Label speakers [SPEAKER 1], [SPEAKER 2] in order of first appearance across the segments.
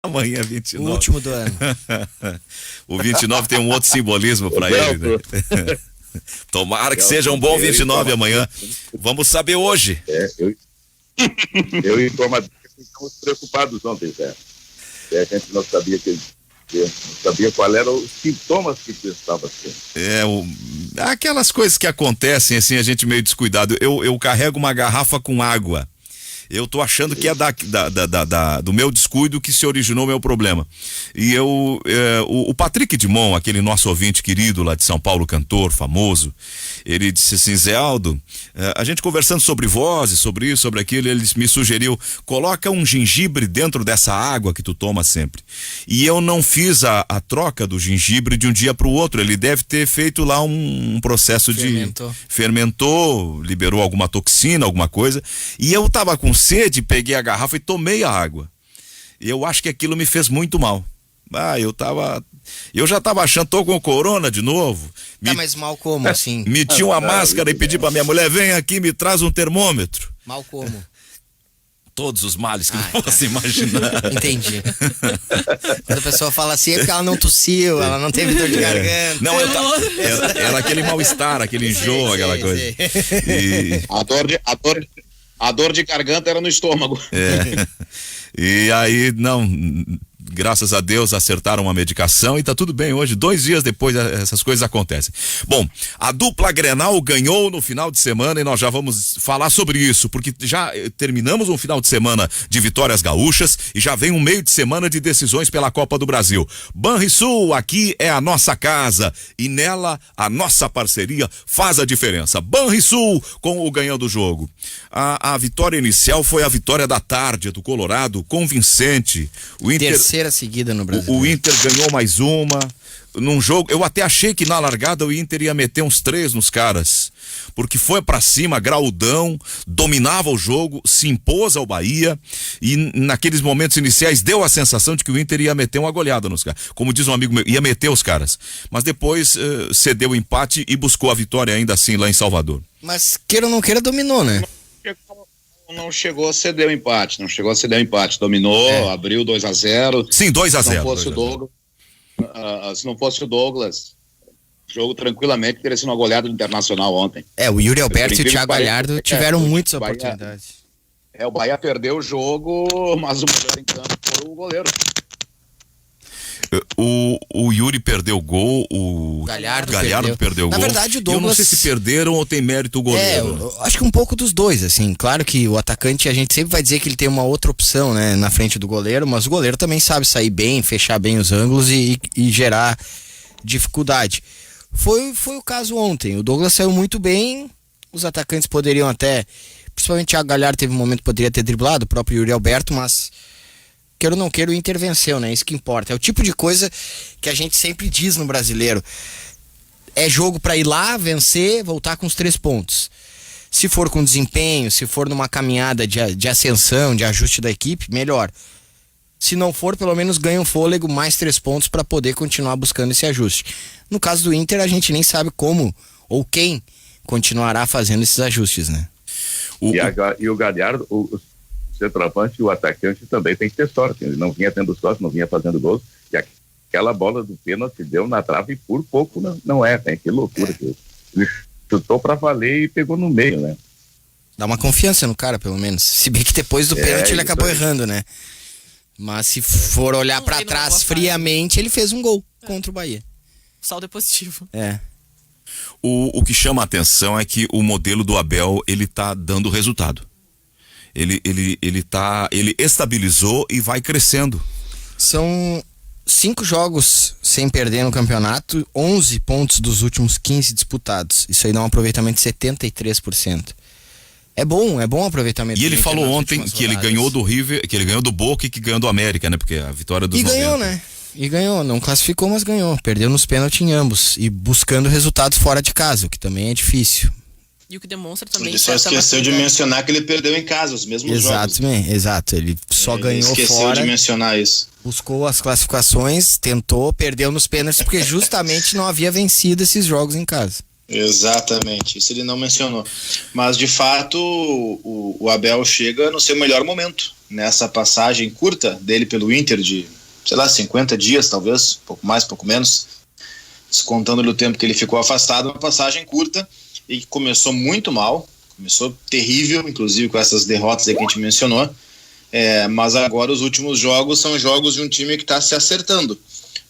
[SPEAKER 1] Amanhã é
[SPEAKER 2] O
[SPEAKER 1] 29.
[SPEAKER 2] último do ano.
[SPEAKER 1] O 29 tem um outro simbolismo para ele, né? Tomara que seja um bom 29 amanhã. Vamos saber hoje.
[SPEAKER 3] Eu e o Tomadinho estamos preocupados ontem, Zé. A gente não sabia qual eram os sintomas que tu estava tendo.
[SPEAKER 1] Aquelas coisas que acontecem assim, a gente meio descuidado. Eu carrego uma garrafa com água. Eu tô achando que é do meu descuido que se originou o meu problema. E o Patrick Dimon, aquele nosso ouvinte querido lá de São Paulo, cantor famoso, ele disse assim: Zé Aldo, a gente conversando sobre vozes, sobre isso, sobre aquilo, ele me sugeriu, coloca um gengibre dentro dessa água que tu toma sempre. E eu não fiz a troca do gengibre de um dia pro outro. Ele deve ter feito lá um processo fermentou, liberou alguma toxina, alguma coisa, e eu tava com sede, peguei a garrafa e tomei a água. Eu acho que aquilo me fez muito mal. Eu já tava achando, tô com corona de novo.
[SPEAKER 2] Mas mal como, assim?
[SPEAKER 1] Meti uma máscara e pedi pra minha mulher, vem aqui, me traz um termômetro.
[SPEAKER 2] Mal como?
[SPEAKER 1] Todos os males que não posso imaginar.
[SPEAKER 2] Entendi. Quando a pessoa fala assim, é porque ela não tossiu, ela não teve dor de garganta.
[SPEAKER 1] Não, era aquele mal-estar, aquele enjoo, aquela coisa. E...
[SPEAKER 4] A dor de garganta era no estômago.
[SPEAKER 1] E aí, não, graças a Deus acertaram uma medicação e tá tudo bem hoje. 2 dias depois essas coisas acontecem. Bom, a dupla Grenal ganhou no final de semana e nós já vamos falar sobre isso, porque já terminamos um final de semana de vitórias gaúchas e já vem um meio de semana de decisões pela Copa do Brasil. Banrisul, aqui é a nossa casa e nela a nossa parceria faz a diferença. Banrisul com o ganhando o jogo. A vitória inicial foi a vitória da tarde do Colorado, convincente. O Inter,
[SPEAKER 2] terceira seguida no Brasil.
[SPEAKER 1] O Inter ganhou mais uma. Num jogo, eu até achei que na largada o Inter ia meter uns 3 nos caras, porque foi pra cima, graudão, dominava o jogo, se impôs ao Bahia e naqueles momentos iniciais deu a sensação de que o Inter ia meter uma goleada nos caras, como diz um amigo meu, ia meter os caras, mas depois cedeu o empate e buscou a vitória ainda assim lá em Salvador.
[SPEAKER 2] Mas queira ou não queira, dominou, né?
[SPEAKER 4] Não chegou a ceder o empate, dominou, abriu 2-0.
[SPEAKER 1] Sim, 2-0.
[SPEAKER 4] Se não fosse o Douglas, o jogo tranquilamente teria sido uma goleada do Internacional ontem.
[SPEAKER 2] O Yuri Alberto e o Thiago Galhardo tiveram muitas oportunidades.
[SPEAKER 4] O Bahia perdeu o jogo, mas o melhor em campo foi o goleiro.
[SPEAKER 1] O Yuri perdeu o gol, o Galhardo perdeu o gol.
[SPEAKER 2] Na verdade, o Douglas...
[SPEAKER 1] Eu não sei se perderam ou tem mérito o goleiro.
[SPEAKER 2] Eu acho que um pouco dos dois, assim. Claro que o atacante, a gente sempre vai dizer que ele tem uma outra opção, né, na frente do goleiro, mas o goleiro também sabe sair bem, fechar bem os ângulos e gerar dificuldade. Foi o caso ontem. O Douglas saiu muito bem, os atacantes poderiam até, principalmente o Thiago Galhardo teve um momento que poderia ter driblado, o próprio Yuri Alberto, mas... queira ou não queira, o Inter venceu, né? Isso que importa. É o tipo de coisa que a gente sempre diz no brasileiro. É jogo pra ir lá, vencer, voltar com os 3 pontos. Se for com desempenho, se for numa caminhada de ascensão, de ajuste da equipe, melhor. Se não for, pelo menos ganha um fôlego, mais 3 pontos pra poder continuar buscando esse ajuste. No caso do Inter, a gente nem sabe como ou quem continuará fazendo esses ajustes, né?
[SPEAKER 3] E o Galhardo... O centroavante e o atacante também tem que ter sorte. Ele não vinha tendo sorte, não vinha fazendo gols. E aquela bola do pênalti deu na trave e por pouco não é, né? Que loucura. Ele chutou pra valer e pegou no meio, né?
[SPEAKER 2] Dá uma confiança no cara, pelo menos. Se bem que depois do pênalti ele acabou errando, né? Mas se for olhar pra trás friamente, ele fez um gol contra o Bahia.
[SPEAKER 5] Saldo é positivo.
[SPEAKER 1] O que chama a atenção é que o modelo do Abel, ele tá dando resultado. Ele estabilizou e vai crescendo.
[SPEAKER 2] São 5 jogos sem perder no campeonato, 11 pontos dos últimos 15 disputados. Isso aí dá um aproveitamento de 73%. É bom o aproveitamento.
[SPEAKER 1] E ele falou ontem que ele ganhou do River, que ele ganhou do Boca e que ganhou do América, né? Porque a vitória dos 90.
[SPEAKER 2] Ganhou, né? E ganhou, não classificou, mas ganhou. Perdeu nos pênaltis em ambos e buscando resultados fora de casa, o que também é difícil.
[SPEAKER 5] E o que demonstra também...
[SPEAKER 4] Ele só esqueceu de mencionar que ele perdeu em casa, os mesmos jogos.
[SPEAKER 2] Exato, ele só ganhou fora.
[SPEAKER 4] Esqueceu de mencionar isso.
[SPEAKER 2] Buscou as classificações, tentou, perdeu nos pênaltis, porque justamente não havia vencido esses jogos em casa.
[SPEAKER 4] Exatamente, isso ele não mencionou. Mas, de fato, o Abel chega no seu melhor momento.
[SPEAKER 6] nessa passagem curta dele pelo Inter de, sei lá, 50 dias talvez, pouco mais, pouco menos, descontando-lhe o tempo que ele ficou afastado, uma passagem curta e que começou muito mal, começou terrível, inclusive com essas derrotas aí que a gente mencionou, mas agora os últimos jogos são jogos de um time que está se acertando,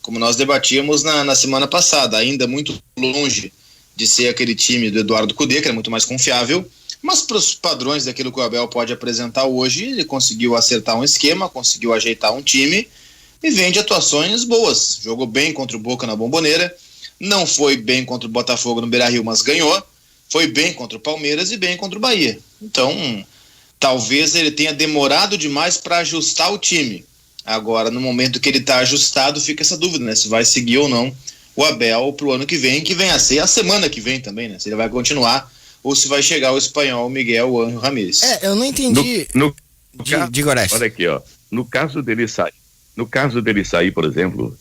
[SPEAKER 6] como nós debatíamos na semana passada, ainda muito longe de ser aquele time do Eduardo Cudê, que era muito mais confiável, mas para os padrões daquilo que o Abel pode apresentar hoje, ele conseguiu acertar um esquema, conseguiu ajeitar um time e vem de atuações boas. Jogou bem contra o Boca na Bomboneira, não foi bem contra o Botafogo no Beira-Rio, mas ganhou, foi bem contra o Palmeiras e bem contra o Bahia. Então, talvez ele tenha demorado demais para ajustar o time. Agora, no momento que ele está ajustado, fica essa dúvida, né? Se vai seguir ou não o Abel pro ano que vem a ser a semana que vem também, né? Se ele vai continuar ou se vai chegar o espanhol Miguel Ángel Ramírez.
[SPEAKER 2] Eu não entendi. Diga, Horácio.
[SPEAKER 3] Olha aqui, ó. No caso dele sair, por exemplo,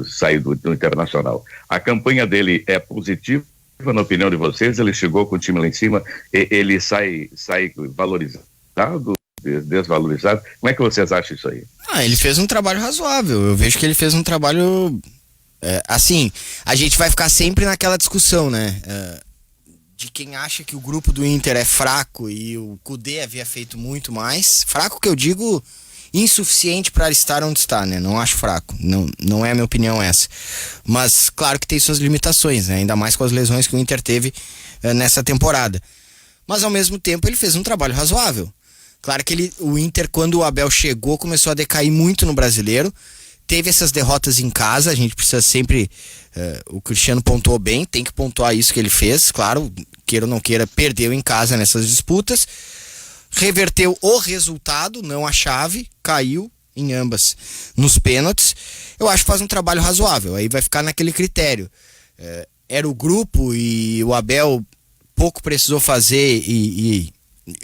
[SPEAKER 3] sair do Internacional, a campanha dele é positiva, na opinião de vocês? Ele chegou com o time lá em cima, ele sai valorizado, desvalorizado? Como é que vocês acham isso aí?
[SPEAKER 2] Ele fez um trabalho razoável. Eu vejo que ele fez um trabalho... assim, a gente vai ficar sempre naquela discussão, né? De quem acha que o grupo do Inter é fraco e o Cudê havia feito muito mais. Fraco que eu digo insuficiente para estar onde está, né? Não acho fraco. Não é a minha opinião essa. Mas claro que tem suas limitações, né? Ainda mais com as lesões que o Inter teve nessa temporada. Mas ao mesmo tempo ele fez um trabalho razoável. Claro que o Inter, quando o Abel chegou, começou a decair muito no Brasileiro. Teve essas derrotas em casa, a gente precisa sempre... o Cristiano pontuou bem, tem que pontuar isso que ele fez, claro, queira ou não queira, perdeu em casa nessas disputas. Reverteu o resultado, não a chave, caiu em ambas nos pênaltis. Eu acho que faz um trabalho razoável, aí vai ficar naquele critério. Era o grupo e o Abel pouco precisou fazer e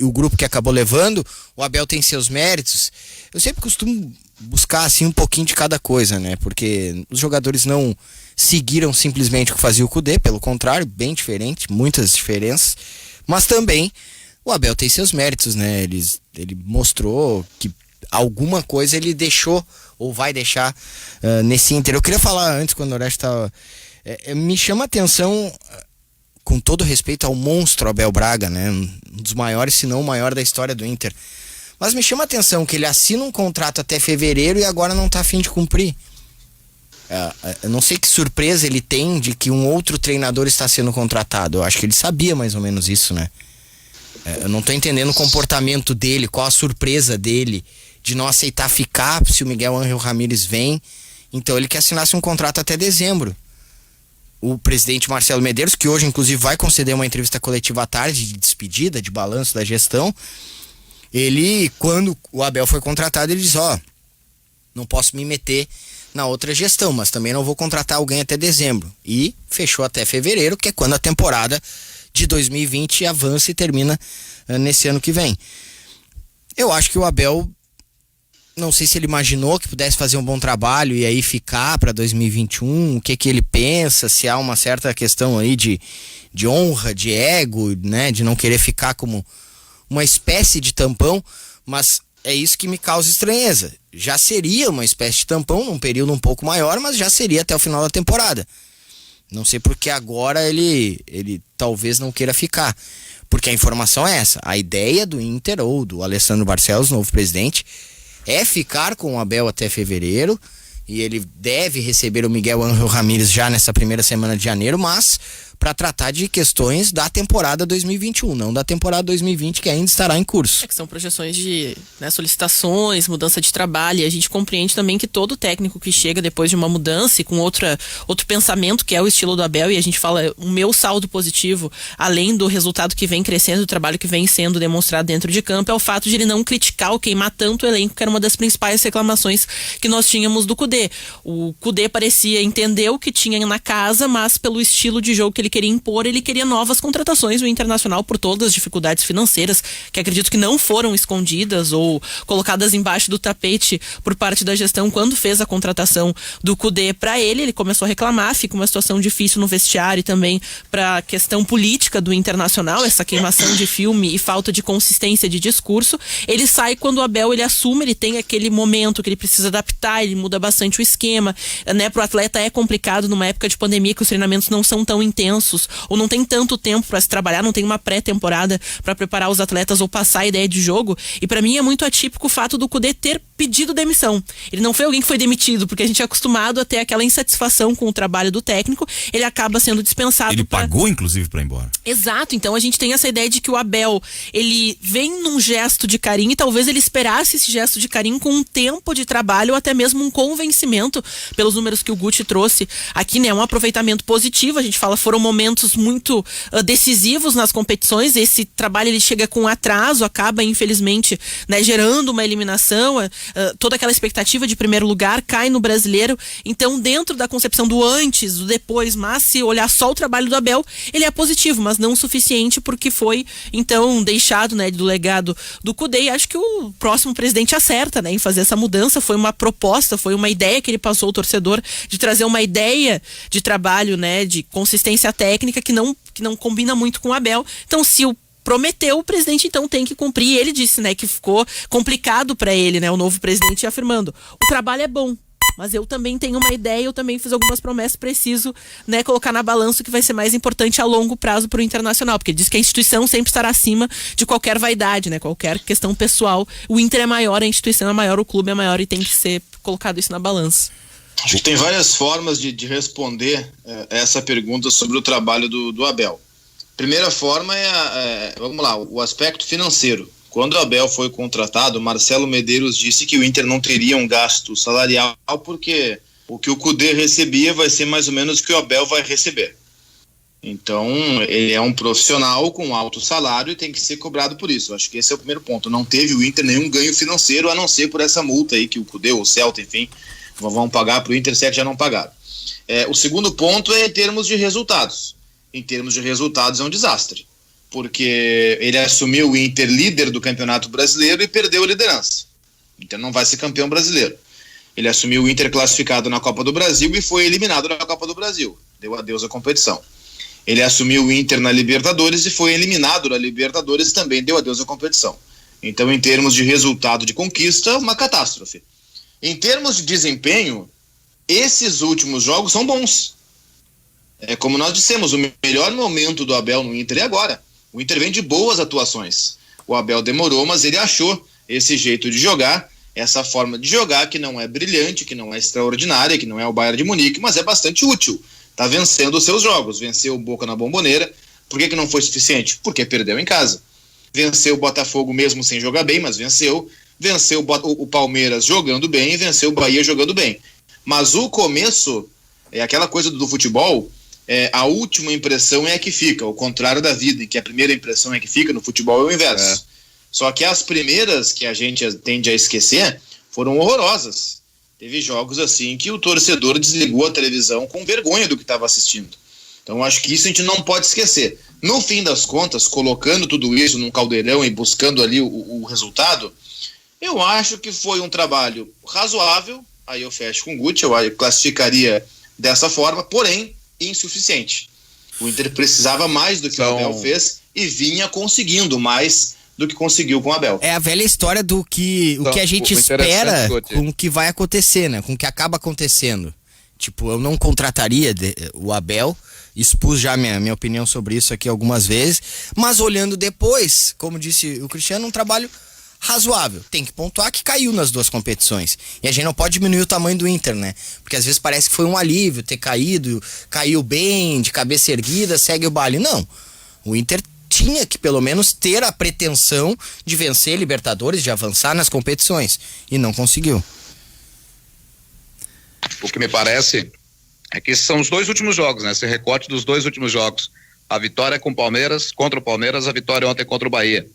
[SPEAKER 2] o grupo que acabou levando, o Abel tem seus méritos. Eu sempre costumo buscar assim um pouquinho de cada coisa, né? Porque os jogadores não seguiram simplesmente o que fazia o Cudê, pelo contrário, bem diferente, muitas diferenças. Mas também o Abel tem seus méritos, né? Ele mostrou que alguma coisa ele deixou ou vai deixar nesse Inter. Eu queria falar antes, quando o Horácio estava... me chama a atenção, com todo respeito ao monstro Abel Braga, né? Um dos maiores, se não o maior da história do Inter. Mas me chama a atenção que ele assina um contrato até fevereiro e agora não está a fim de cumprir. Eu não sei que surpresa ele tem de que um outro treinador está sendo contratado. Eu acho que ele sabia mais ou menos isso, né? Eu não estou entendendo o comportamento dele, qual a surpresa dele de não aceitar ficar se o Miguel Ángel Ramírez vem. Então ele quer assinar um contrato até dezembro. O presidente Marcelo Medeiros, que hoje inclusive vai conceder uma entrevista coletiva à tarde de despedida, de balanço da gestão, ele, quando o Abel foi contratado, ele diz, não posso me meter na outra gestão, mas também não vou contratar alguém até dezembro. E fechou até fevereiro, que é quando a temporada de 2020 avança e termina nesse ano que vem. Eu acho que o Abel, não sei se ele imaginou que pudesse fazer um bom trabalho e aí ficar para 2021, o que ele pensa, se há uma certa questão aí de honra, de ego, né, de não querer ficar como uma espécie de tampão, mas é isso que me causa estranheza. Já seria uma espécie de tampão num período um pouco maior, mas já seria até o final da temporada. Não sei porque agora ele talvez não queira ficar, porque a informação é essa. A ideia do Inter ou do Alessandro Barcelos, novo presidente, é ficar com o Abel até fevereiro, e ele deve receber o Miguel Ángel Ramírez já nessa primeira semana de janeiro, mas para tratar de questões da temporada 2021, não da temporada 2020, que ainda estará em curso.
[SPEAKER 5] Que são projeções de solicitações, mudança de trabalho, e a gente compreende também que todo técnico que chega depois de uma mudança e com outro pensamento, que é o estilo do Abel, e a gente fala, o meu saldo positivo, além do resultado que vem crescendo, do trabalho que vem sendo demonstrado dentro de campo, é o fato de ele não criticar ou queimar tanto o elenco, que era uma das principais reclamações que nós tínhamos do Cudê. O Cudê parecia entender o que tinha na casa, mas pelo estilo de jogo que ele ele queria impor, ele queria novas contratações. O Internacional, por todas as dificuldades financeiras, que acredito que não foram escondidas ou colocadas embaixo do tapete por parte da gestão, quando fez a contratação do Kudê para ele começou a reclamar, fica uma situação difícil no vestiário e também para a questão política do Internacional, essa queimação de filme e falta de consistência de discurso. Ele sai quando o Abel ele assume, ele tem aquele momento que ele precisa adaptar, ele muda bastante o esquema, né? Pro atleta é complicado numa época de pandemia que os treinamentos não são tão intensos ou não tem tanto tempo para se trabalhar, não tem uma pré-temporada para preparar os atletas ou passar a ideia de jogo. E para mim é muito atípico o fato do Kudê ter pedido demissão. Ele não foi alguém que foi demitido, porque a gente é acostumado a ter aquela insatisfação com o trabalho do técnico, ele acaba sendo dispensado.
[SPEAKER 1] Ele pagou, inclusive, para ir embora.
[SPEAKER 5] Exato, então a gente tem essa ideia de que o Abel, ele vem num gesto de carinho e talvez ele esperasse esse gesto de carinho com um tempo de trabalho ou até mesmo um convencimento, pelos números que o Guti trouxe aqui, né, um aproveitamento positivo. A gente fala, foram momentos muito decisivos nas competições, esse trabalho ele chega com atraso, acaba infelizmente, né, gerando uma eliminação, toda aquela expectativa de primeiro lugar cai no Brasileiro. Então, dentro da concepção do antes, do depois, mas se olhar só o trabalho do Abel, ele é positivo, mas não o suficiente, porque foi então deixado, né, do legado do Kudê. E acho que o próximo presidente acerta, né, em fazer essa mudança. Foi uma proposta, foi uma ideia que ele passou ao torcedor de trazer uma ideia de trabalho, né, de consistência técnica que não combina muito com o Abel. Então, se o prometeu, o presidente então tem que cumprir. Ele disse, né, que ficou complicado para ele, né, o novo presidente afirmando: o trabalho é bom, mas eu também tenho uma ideia, eu também fiz algumas promessas, preciso, né, colocar na balança o que vai ser mais importante a longo prazo para o Internacional, porque ele diz que a instituição sempre estará acima de qualquer vaidade, né, qualquer questão pessoal. O Inter é maior, a instituição é maior, o clube é maior e tem que ser colocado isso na balança.
[SPEAKER 6] Acho que tem várias formas de responder essa pergunta sobre o trabalho do Abel. Primeira forma vamos lá, o aspecto financeiro. Quando o Abel foi contratado, Marcelo Medeiros disse que o Inter não teria um gasto salarial porque o que o Kudê recebia vai ser mais ou menos o que o Abel vai receber. Então, ele é um profissional com alto salário e tem que ser cobrado por isso. Acho que esse é o primeiro ponto. Não teve o Inter nenhum ganho financeiro, a não ser por essa multa aí que o Kudê, o Celta, enfim, vão pagar para o Inter, se é que já não pagaram. O segundo ponto é em termos de resultados. Em termos de resultados é um desastre, porque ele assumiu o Inter líder do Campeonato Brasileiro e perdeu a liderança. O Inter não vai ser campeão brasileiro. Ele assumiu o Inter classificado na Copa do Brasil e foi eliminado na Copa do Brasil. Deu adeus à competição. Ele assumiu o Inter na Libertadores e foi eliminado na Libertadores e também deu adeus à competição. Então, em termos de resultado de conquista, uma catástrofe. Em termos de desempenho, esses últimos jogos são bons. Como nós dissemos, o melhor momento do Abel no Inter é agora. O Inter vem de boas atuações. O Abel demorou, mas ele achou esse jeito de jogar, essa forma de jogar que não é brilhante, que não é extraordinária, que não é o Bayern de Munique, mas é bastante útil. Está vencendo os seus jogos. Venceu o Boca na Bombonera. Por que não foi suficiente? Porque perdeu em casa. Venceu o Botafogo mesmo sem jogar bem, mas venceu. Venceu o Palmeiras jogando bem e venceu o Bahia jogando bem. Mas o começo é aquela coisa do futebol. A última impressão é a que fica, ao contrário da vida, em que a primeira impressão é que fica. No futebol é o inverso. Só que as primeiras que a gente tende a esquecer foram horrorosas. Teve jogos assim que o torcedor desligou a televisão com vergonha do que estava assistindo. Então acho que isso a gente não pode esquecer. No fim das contas, colocando tudo isso num caldeirão e buscando ali o resultado, eu acho que foi um trabalho razoável. Aí eu fecho com o Guti, eu classificaria dessa forma, porém insuficiente. O Inter precisava mais do que o Abel fez e vinha conseguindo mais do que conseguiu com o Abel.
[SPEAKER 2] É a velha história do que o que a gente espera com o que vai acontecer, né? Com o que acaba acontecendo. Tipo, eu não contrataria o Abel, expus já minha opinião sobre isso aqui algumas vezes, mas olhando depois, como disse o Cristiano, um trabalho razoável. Tem que pontuar que caiu nas duas competições. E a gente não pode diminuir o tamanho do Inter, né? Porque às vezes parece que foi um alívio ter caído, caiu bem, de cabeça erguida, segue o baile. Não. O Inter tinha que pelo menos ter a pretensão de vencer Libertadores, de avançar nas competições. E não conseguiu.
[SPEAKER 4] O que me parece é que esses são os dois últimos jogos, né? Esse recorte dos dois últimos jogos. A vitória com o Palmeiras, contra o Palmeiras, a vitória ontem contra o Bahia.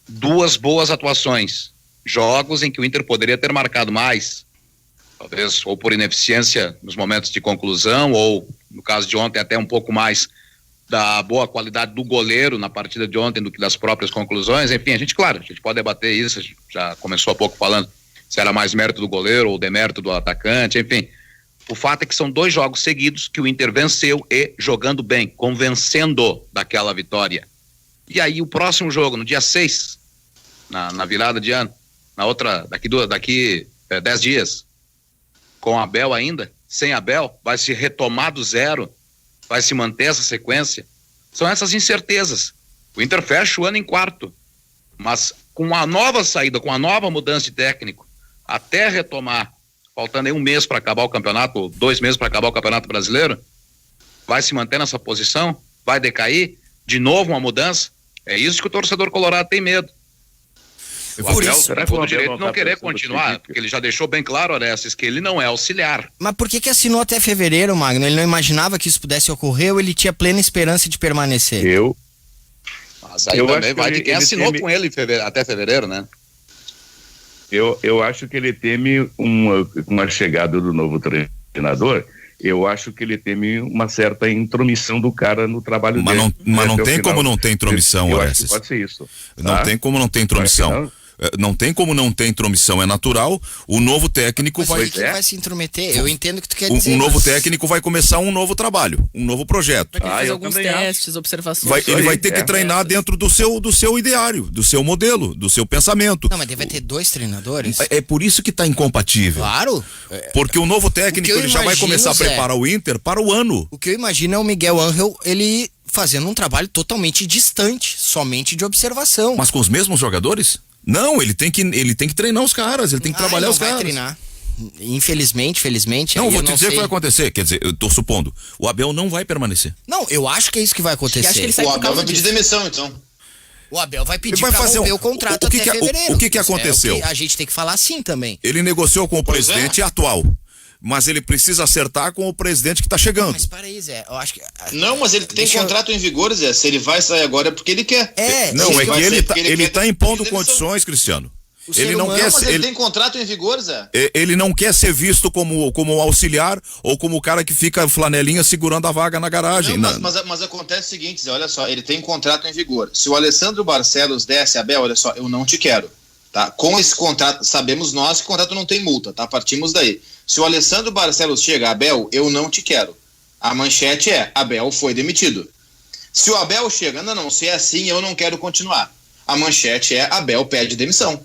[SPEAKER 4] Duas boas atuações. Jogos em que o Inter poderia ter marcado mais. Talvez ou por ineficiência nos momentos de conclusão, ou no caso de ontem até um pouco mais da boa qualidade do goleiro na partida de ontem do que das próprias conclusões. Enfim, a gente pode debater isso, a gente já começou há pouco falando se era mais mérito do goleiro ou demérito do atacante, enfim. O fato é que são 2 jogos seguidos que o Inter venceu e jogando bem, convencendo daquela vitória. E aí o próximo jogo, no dia 6, na virada de ano, na outra, daqui 10 dias, com Abel ainda, sem Abel, vai se retomar do zero, vai se manter essa sequência. São essas incertezas. O Inter fecha o ano em quarto, mas com a nova saída, com a nova mudança de técnico, até retomar, faltando aí 1 mês para acabar o campeonato, ou 2 meses para acabar o Campeonato Brasileiro, vai se manter nessa posição, vai decair, de novo uma mudança. É isso que o torcedor colorado tem medo. O Abel tem todo o direito de não querer continuar, porque ele já deixou bem claro, Orestes, que ele não é auxiliar.
[SPEAKER 2] Mas por que assinou até fevereiro, Magno? Ele não imaginava que isso pudesse ocorrer ou ele tinha plena esperança de permanecer?
[SPEAKER 4] Mas aí também vai de quem assinou com ele até fevereiro, né?
[SPEAKER 3] Eu acho que ele teme uma chegada do novo treinador. Eu acho que ele teme uma certa intromissão do cara no trabalho dele.
[SPEAKER 1] Mas não tem como não ter intromissão, Orestes.
[SPEAKER 3] Pode ser isso.
[SPEAKER 1] Não tem como não ter intromissão. Não tem como não ter intromissão, é natural. O novo técnico
[SPEAKER 2] vai se intrometer. Eu entendo o que tu quer dizer.
[SPEAKER 1] O novo técnico vai começar um novo trabalho, um novo projeto.
[SPEAKER 5] Vai fazer alguns testes, observações.
[SPEAKER 1] Ele vai ter que treinar dentro do seu ideário, do seu modelo, do seu pensamento.
[SPEAKER 2] Não, mas ele vai ter 2 treinadores.
[SPEAKER 1] É por isso que está incompatível.
[SPEAKER 2] Claro.
[SPEAKER 1] Porque o novo técnico ele já vai começar a preparar o Inter para o ano.
[SPEAKER 2] O que eu imagino é o Miguel Ángel, ele fazendo um trabalho totalmente distante, somente de observação.
[SPEAKER 1] Mas com os mesmos jogadores? Não, ele tem que treinar os caras, ele tem que trabalhar os caras.
[SPEAKER 2] Vai treinar. Infelizmente, felizmente.
[SPEAKER 1] Não, vou te dizer o que vai acontecer. Quer dizer, eu tô supondo, o Abel não vai permanecer.
[SPEAKER 2] Não, eu acho que é isso que vai acontecer.
[SPEAKER 6] O Abel vai pedir demissão, então.
[SPEAKER 2] O Abel vai pedir pra romper o contrato até fevereiro.
[SPEAKER 1] O que aconteceu?
[SPEAKER 2] A gente tem que falar assim também.
[SPEAKER 1] Ele negociou com o presidente atual. Mas ele precisa acertar com o presidente que tá chegando.
[SPEAKER 2] Mas para aí, Zé, eu acho que...
[SPEAKER 6] Não, mas ele tem contrato em vigor, Zé. Se ele vai sair agora é porque ele quer.
[SPEAKER 1] Não, é que ele tá impondo condições, Cristiano. Ele não quer
[SPEAKER 6] mas ele tem contrato em vigor, Zé.
[SPEAKER 1] Ele não quer ser visto como auxiliar ou como o cara que fica flanelinha segurando a vaga na garagem.
[SPEAKER 6] Não, mas acontece o seguinte, Zé, olha só, ele tem contrato em vigor. Se o Alessandro Barcelos desse, Abel, olha só, eu não te quero. Tá? Com esse contrato, sabemos nós que o contrato não tem multa, tá? Partimos daí. Se o Alessandro Barcelos chega, Abel, eu não te quero. A manchete é, Abel foi demitido. Se o Abel chega, não, se é assim, eu não quero continuar. A manchete é, Abel pede demissão.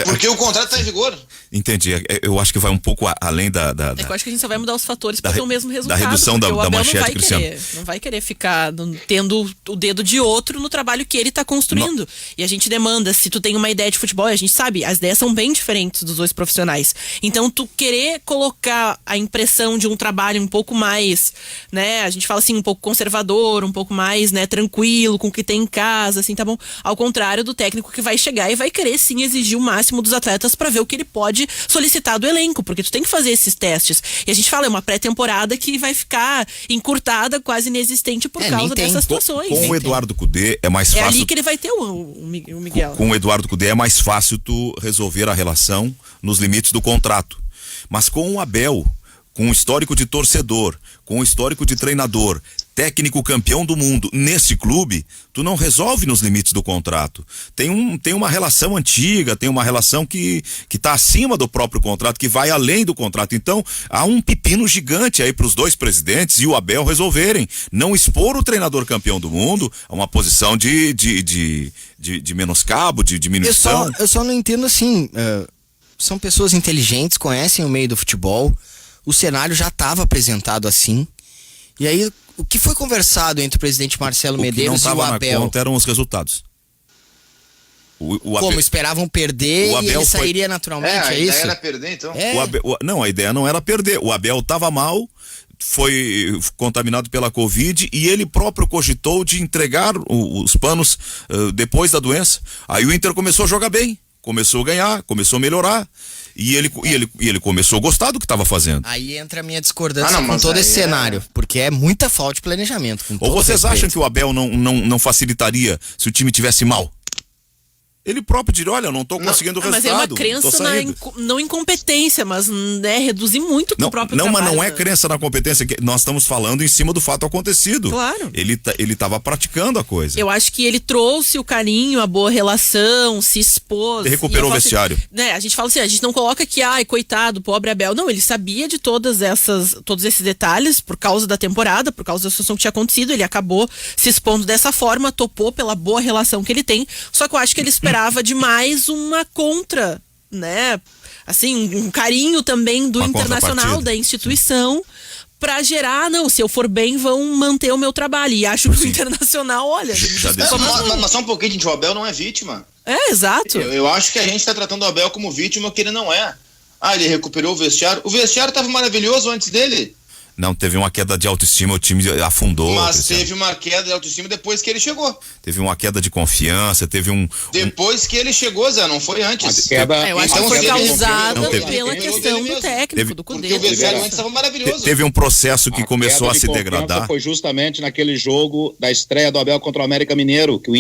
[SPEAKER 6] Porque o contrato está em vigor.
[SPEAKER 1] Entendi. Eu acho que vai um pouco além da
[SPEAKER 5] eu acho que a gente só vai mudar os fatores para ter o mesmo resultado.
[SPEAKER 1] Da redução da manchete, Cristiano.
[SPEAKER 5] Não vai querer ficar tendo o dedo de outro no trabalho que ele está construindo. Não. E a gente demanda, se tu tem uma ideia de futebol, a gente sabe, as ideias são bem diferentes dos 2 profissionais. Então, tu querer colocar a impressão de um trabalho um pouco mais, né, a gente fala assim, um pouco conservador, um pouco mais, né, tranquilo, com o que tem em casa, assim, tá bom? Ao contrário do técnico que vai chegar e vai querer, sim, exigir o máximo dos atletas para ver o que ele pode solicitar do elenco, porque tu tem que fazer esses testes. E a gente fala, é uma pré-temporada que vai ficar encurtada, quase inexistente por causa dessas situações.
[SPEAKER 1] Com o Eduardo Cudê é mais fácil.
[SPEAKER 5] É ali que ele vai ter o Miguel.
[SPEAKER 1] Com o Eduardo Cudê é mais fácil tu resolver a relação nos limites do contrato. Mas com o Abel, com o histórico de torcedor, com o histórico de treinador, técnico campeão do mundo nesse clube, tu não resolve nos limites do contrato. Tem uma relação antiga, tem uma relação que tá acima do próprio contrato, que vai além do contrato. Então, há um pepino gigante aí para os 2 presidentes e o Abel resolverem. Não expor o treinador campeão do mundo a uma posição de menoscabo, de diminuição.
[SPEAKER 2] Eu só não entendo assim, são pessoas inteligentes, conhecem o meio do futebol, o cenário já estava apresentado assim, e aí o que foi conversado entre o presidente Marcelo Medeiros e o Abel?
[SPEAKER 1] O que não estava na conta eram os resultados.
[SPEAKER 2] Como esperavam perder e ele sairia naturalmente,
[SPEAKER 6] a
[SPEAKER 2] isso?
[SPEAKER 6] ideia era perder, então?
[SPEAKER 1] Não, a ideia não era perder. O Abel estava mal, foi contaminado pela Covid e ele próprio cogitou de entregar os panos depois da doença. Aí o Inter começou a jogar bem, começou a ganhar, começou a melhorar. E ele começou a gostar do que estava fazendo.
[SPEAKER 2] Aí entra a minha discordância com todo esse cenário, porque é muita falta de planejamento.
[SPEAKER 1] Ou vocês acham que o Abel não facilitaria se o time tivesse mal? Ele próprio diria, olha, eu não tô conseguindo o
[SPEAKER 5] Mas
[SPEAKER 1] resultado.
[SPEAKER 5] é uma crença não incompetência, mas reduzir muito o próprio trabalho.
[SPEAKER 1] Mas não é crença na competência, que nós estamos falando em cima do fato acontecido.
[SPEAKER 5] Claro.
[SPEAKER 1] Ele tava praticando a coisa.
[SPEAKER 5] Eu acho que ele trouxe o carinho, a boa relação, se expôs.
[SPEAKER 1] Ele recuperou o
[SPEAKER 5] assim,
[SPEAKER 1] vestiário.
[SPEAKER 5] né, a gente fala assim, a gente não coloca que, coitado, pobre Abel. Não, ele sabia de todos esses detalhes por causa da temporada, por causa da situação que tinha acontecido. Ele acabou se expondo dessa forma, topou pela boa relação que ele tem. Só que eu acho que ele esperava demais uma contra, né? Assim, um carinho também do Internacional, da instituição, para gerar, não, se eu for bem, vão manter o meu trabalho. E acho que o Internacional, olha...
[SPEAKER 6] Mas só um pouquinho, gente, o Abel não é vítima.
[SPEAKER 5] É, exato.
[SPEAKER 6] Eu acho que a gente tá tratando o Abel como vítima, que ele não é. Ele recuperou o vestiário. O vestiário tava maravilhoso antes dele.
[SPEAKER 1] Não, teve uma queda de autoestima, o time afundou.
[SPEAKER 6] Mas
[SPEAKER 1] Cristiano.
[SPEAKER 6] teve uma queda de autoestima depois que ele chegou.
[SPEAKER 1] Teve uma queda de confiança, teve
[SPEAKER 6] Depois que ele chegou, Zé, não foi antes.
[SPEAKER 5] Eu acho que foi causada
[SPEAKER 1] Não teve.
[SPEAKER 5] pela questão do técnico, do Cudê.
[SPEAKER 6] Porque o vestiário antes estava maravilhoso.
[SPEAKER 1] Teve um processo que começou a
[SPEAKER 7] queda de
[SPEAKER 1] se
[SPEAKER 7] confiança
[SPEAKER 1] degradar.
[SPEAKER 7] Foi justamente naquele jogo da estreia do Abel contra o América Mineiro, que